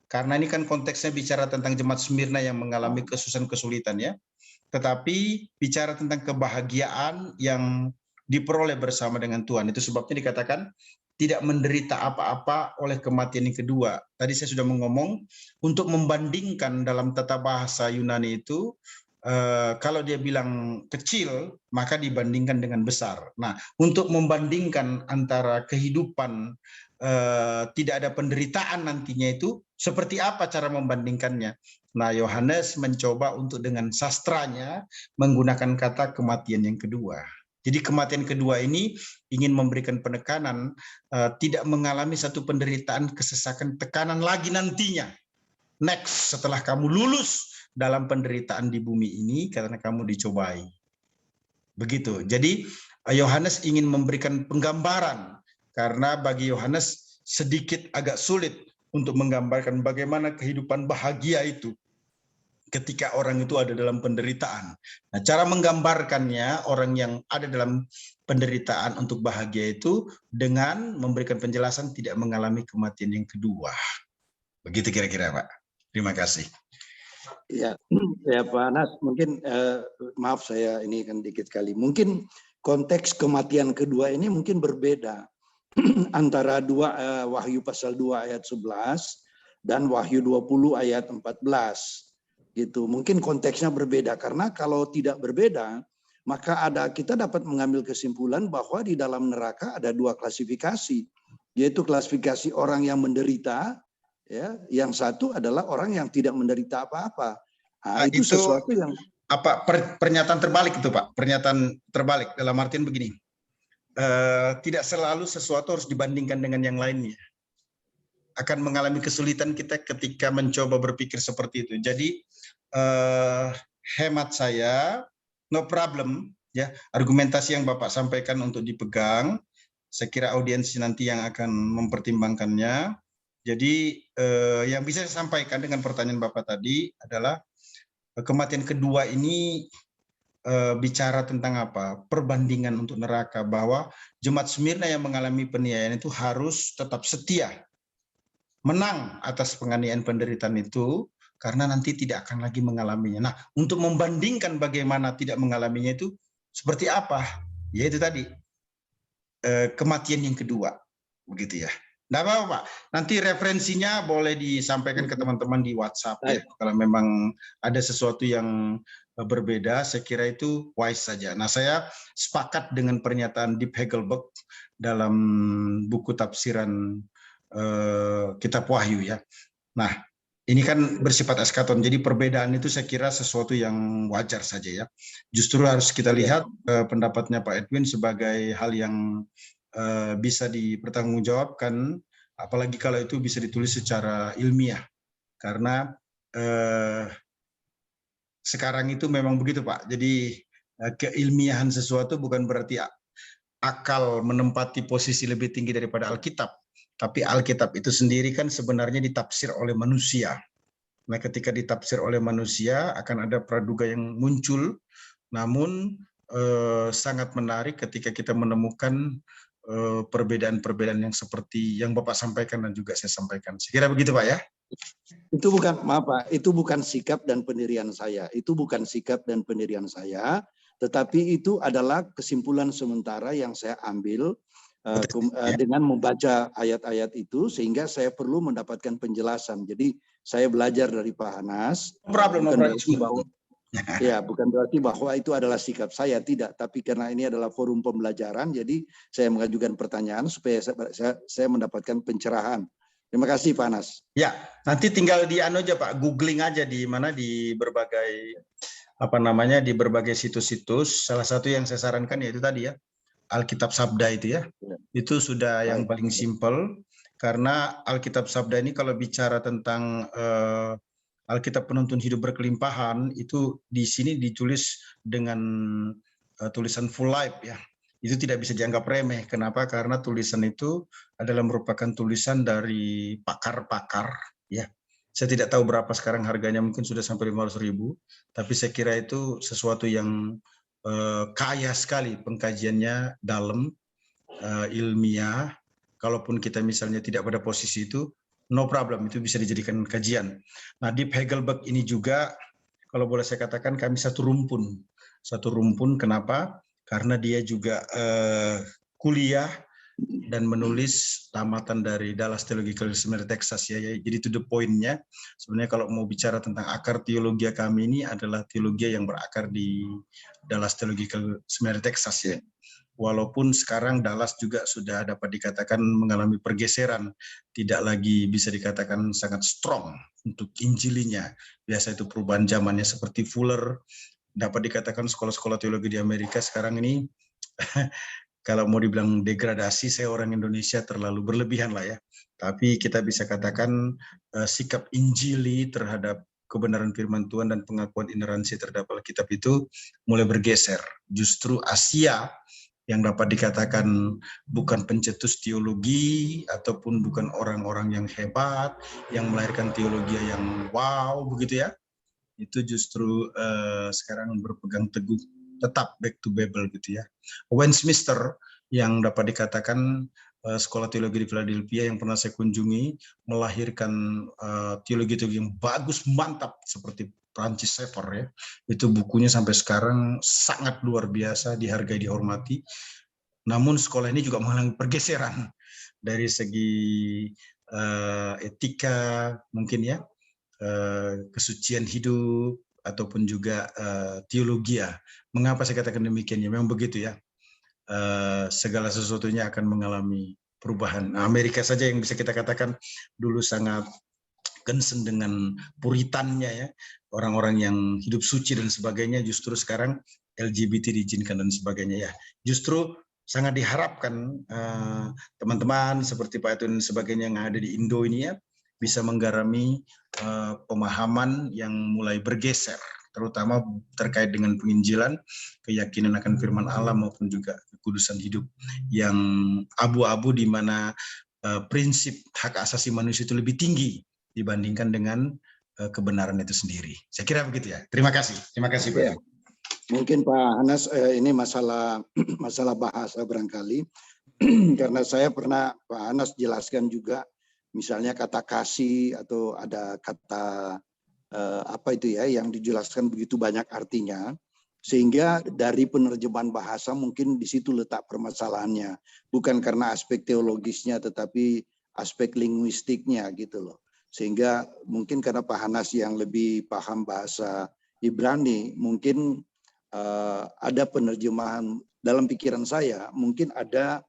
Karena ini kan konteksnya bicara tentang jemaat Smyrna yang mengalami kesusahan kesulitan ya. Tetapi bicara tentang kebahagiaan yang diperoleh bersama dengan Tuhan. Itu sebabnya dikatakan tidak menderita apa-apa oleh kematian yang kedua. Tadi saya sudah mengomong untuk membandingkan dalam tata bahasa Yunani itu kalau dia bilang kecil maka dibandingkan dengan besar. Nah, untuk membandingkan antara kehidupan tidak ada penderitaan nantinya itu seperti apa cara membandingkannya? Nah, Yohanes mencoba untuk dengan sastranya menggunakan kata kematian yang kedua. Jadi kematian kedua ini ingin memberikan penekanan tidak mengalami satu penderitaan, kesesakan, tekanan lagi nantinya. Next, setelah kamu lulus dalam penderitaan di bumi ini karena kamu dicobai. Begitu. Jadi Yohanes ingin memberikan penggambaran karena bagi Yohanes sedikit agak sulit untuk menggambarkan bagaimana kehidupan bahagia itu ketika orang itu ada dalam penderitaan. Nah, cara menggambarkannya orang yang ada dalam penderitaan untuk bahagia itu dengan memberikan penjelasan tidak mengalami kematian yang kedua. Begitu kira-kira, Pak. Terima kasih. Ya, ya Pak Anas, mungkin maaf saya ini kan dikit kali. Mungkin konteks kematian kedua ini mungkin berbeda antara Wahyu pasal 2 ayat 11 dan Wahyu 20 ayat 14. Gitu. Mungkin konteksnya berbeda karena kalau tidak berbeda, maka kita dapat mengambil kesimpulan bahwa di dalam neraka ada dua klasifikasi, yaitu klasifikasi orang yang menderita, ya, yang satu adalah orang yang tidak menderita apa-apa. Nah, itu sesuatu yang pernyataan terbalik itu, Pak. Pernyataan terbalik dalam artian begini. Tidak selalu sesuatu harus dibandingkan dengan yang lainnya. Akan mengalami kesulitan kita ketika mencoba berpikir seperti itu. Jadi hemat saya, no problem, ya, argumentasi yang Bapak sampaikan untuk dipegang. Saya kira audiens nanti yang akan mempertimbangkannya. Jadi yang bisa saya sampaikan dengan pertanyaan Bapak tadi adalah kematian kedua ini bicara tentang apa? Perbandingan untuk neraka, bahwa jemaat Smyrna yang mengalami penganiayaan itu harus tetap setia, menang atas penganiayaan penderitaan itu, karena nanti tidak akan lagi mengalaminya. Nah, untuk membandingkan bagaimana tidak mengalaminya itu seperti apa? Yaitu tadi kematian yang kedua, begitu ya. Nggak apa-apa, Pak. Nanti referensinya boleh disampaikan ke teman-teman di WhatsApp ya. Kalau memang ada sesuatu yang berbeda, saya kira itu wise saja. Nah, saya sepakat dengan pernyataan Diep Hagelberg dalam buku tafsiran kitab Wahyu ya. Nah, ini kan bersifat eskaton, jadi perbedaan itu saya kira sesuatu yang wajar saja ya. Justru harus kita lihat pendapatnya Pak Edwin sebagai hal yang bisa dipertanggungjawabkan, apalagi kalau itu bisa ditulis secara ilmiah. Karena sekarang itu memang begitu, Pak. Jadi keilmiahan sesuatu bukan berarti akal menempati posisi lebih tinggi daripada Alkitab. Tapi Alkitab itu sendiri kan sebenarnya ditafsir oleh manusia. Nah, ketika ditafsir oleh manusia akan ada praduga yang muncul. Namun sangat menarik ketika kita menemukan perbedaan-perbedaan yang seperti yang Bapak sampaikan dan juga saya sampaikan. Saya kira begitu, Pak ya. Itu bukan, maaf Pak, itu bukan sikap dan pendirian saya. Itu bukan sikap dan pendirian saya, tetapi itu adalah kesimpulan sementara yang saya ambil dengan membaca ayat-ayat itu, sehingga saya perlu mendapatkan penjelasan. Jadi saya belajar dari Pak Anas. Bukan berarti bahwa itu adalah sikap saya, tidak. Tapi karena ini adalah forum pembelajaran, jadi saya mengajukan pertanyaan supaya saya mendapatkan pencerahan. Terima kasih Pak Anas. Ya, nanti tinggal di aja Pak, googling aja di mana, di berbagai di berbagai situs-situs. Salah satu yang saya sarankan yaitu tadi ya, Alkitab Sabda itu ya. Itu sudah yang paling simpel, karena Alkitab Sabda ini kalau bicara tentang Alkitab penuntun hidup berkelimpahan, itu di sini ditulis dengan tulisan full life ya. Itu tidak bisa dianggap remeh. Kenapa? Karena tulisan itu adalah merupakan tulisan dari pakar-pakar ya. Saya tidak tahu berapa sekarang harganya, mungkin sudah sampai 500.000, tapi saya kira itu sesuatu yang kaya sekali, pengkajiannya dalam, ilmiah. Kalaupun kita misalnya tidak pada posisi itu, no problem, itu bisa dijadikan kajian. Nah, Diep Hagelberg ini juga, kalau boleh saya katakan, kami satu rumpun. Kenapa? Karena dia juga kuliah dan menulis tamatan dari Dallas Theological Seminary Texas ya. Jadi to the point-nya, sebenarnya kalau mau bicara tentang akar teologi kami ini adalah teologi yang berakar di Dallas Theological Seminary Texas ya. Walaupun sekarang Dallas juga sudah dapat dikatakan mengalami pergeseran, tidak lagi bisa dikatakan sangat strong untuk injilinya. Biasa itu perubahan zamannya seperti Fuller, dapat dikatakan sekolah-sekolah teologi di Amerika sekarang ini kalau mau dibilang degradasi, saya orang Indonesia terlalu berlebihan lah ya. Tapi kita bisa katakan sikap injili terhadap kebenaran firman Tuhan dan pengakuan ineransi terhadap Alkitab itu mulai bergeser. Justru Asia yang dapat dikatakan bukan pencetus teologi ataupun bukan orang-orang yang hebat yang melahirkan teologi yang wow begitu ya, itu justru sekarang berpegang teguh tetap back to Bible gitu ya. Westminster yang dapat dikatakan sekolah teologi di Philadelphia yang pernah saya kunjungi melahirkan teologi-teologi yang bagus mantap seperti Francis Schaeffer ya. Itu bukunya sampai sekarang sangat luar biasa, dihargai, dihormati. Namun sekolah ini juga mengalami pergeseran dari segi etika mungkin ya, kesucian hidup ataupun juga teologi ya. Mengapa saya katakan demikian ya? Memang begitu ya. Segala sesuatunya akan mengalami perubahan. Nah, Amerika saja yang bisa kita katakan dulu sangat concern dengan puritannya ya, orang-orang yang hidup suci dan sebagainya, justru sekarang LGBT diizinkan dan sebagainya ya. Justru sangat diharapkan teman-teman seperti Pak Etun dan sebagainya yang ada di Indo ini ya bisa menggarami pemahaman yang mulai bergeser, terutama terkait dengan penginjilan, keyakinan akan firman Allah maupun juga kekudusan hidup yang abu-abu di mana prinsip hak asasi manusia itu lebih tinggi dibandingkan dengan kebenaran itu sendiri. Saya kira begitu ya. Terima kasih Pak. Ya. Mungkin Pak Anas ini masalah bahasa barangkali karena saya pernah Pak Anas jelaskan juga misalnya kata kasih atau ada kata apa itu ya yang dijelaskan begitu banyak artinya sehingga dari penerjemahan bahasa mungkin di situ letak permasalahannya, bukan karena aspek teologisnya tetapi aspek linguistiknya gitu loh. Sehingga mungkin karena Pak Hanas yang lebih paham bahasa Ibrani, mungkin ada penerjemahan dalam pikiran saya, mungkin ada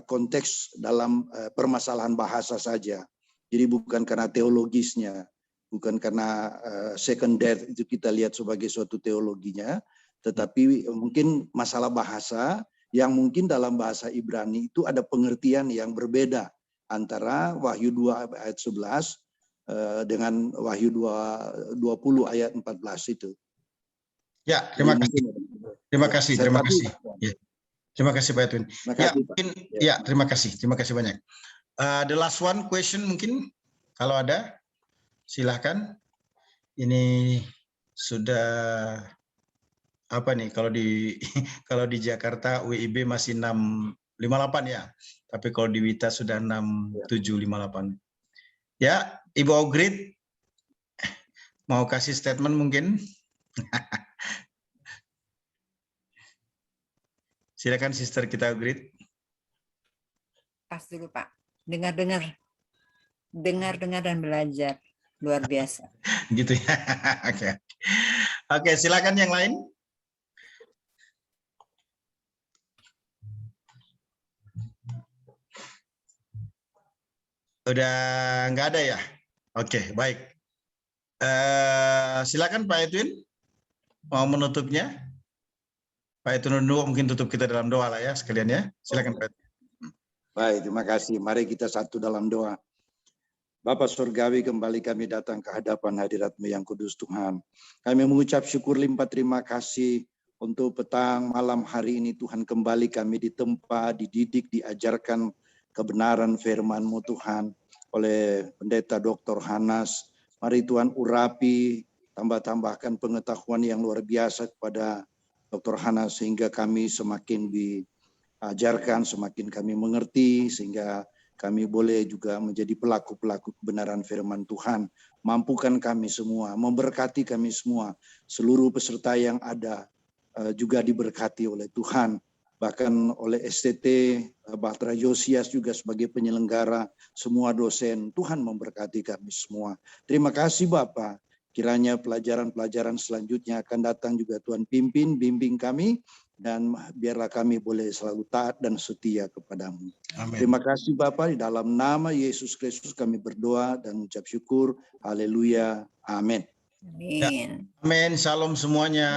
konteks dalam permasalahan bahasa saja. Jadi bukan karena teologisnya, bukan karena second death itu kita lihat sebagai suatu teologinya, tetapi mungkin masalah bahasa yang mungkin dalam bahasa Ibrani itu ada pengertian yang berbeda antara Wahyu 2 ayat 11 dengan Wahyu 20 ayat 14 itu. Ya, terima kasih. Terima kasih. Ya. Terima kasih Pak Edwin. Terima kasih banyak. The last one question mungkin kalau ada silahkan. Ini sudah apa nih kalau di Jakarta WIB masih 658 ya. Tapi kalau di Wita sudah 6758. Ya, Ibu Ogrid mau kasih statement mungkin? Silakan Sister kita Ogrid. Pas dulu Pak. Dengar-dengar dan belajar. Luar biasa. Gitu ya. Oke, silakan yang lain. Udah nggak ada ya? Oke, baik. Silakan Pak Edwin mau menutupnya. Pak Edwin mungkin tutup kita dalam doa lah ya sekalian ya. Silakan Pak Edwin. Baik, terima kasih. Mari kita satu dalam doa. Bapa Surgawi, kembali kami datang ke hadapan hadirat-Mu yang kudus Tuhan. Kami mengucap syukur limpah terima kasih untuk petang malam hari ini Tuhan, kembali kami ditempa, dididik, diajarkan kebenaran firman-Mu Tuhan oleh Pendeta Dr. Hanas. Mari Tuhan urapi, tambahkan pengetahuan yang luar biasa kepada Dr. Hanas sehingga kami semakin diajarkan, semakin kami mengerti, sehingga kami boleh juga menjadi pelaku-pelaku kebenaran firman Tuhan. Mampukan kami semua, memberkati kami semua, seluruh peserta yang ada juga diberkati oleh Tuhan. Bahkan oleh STT, Bahtera Yosias juga sebagai penyelenggara, semua dosen, Tuhan memberkati kami semua. Terima kasih Bapak. Kiranya pelajaran-pelajaran selanjutnya akan datang juga Tuhan pimpin, bimbing kami, dan biarlah kami boleh selalu taat dan setia kepadamu. Amin. Terima kasih Bapak, di dalam nama Yesus Kristus kami berdoa dan mengucap syukur. Haleluya. Amin. Amin. Amin. Shalom semuanya.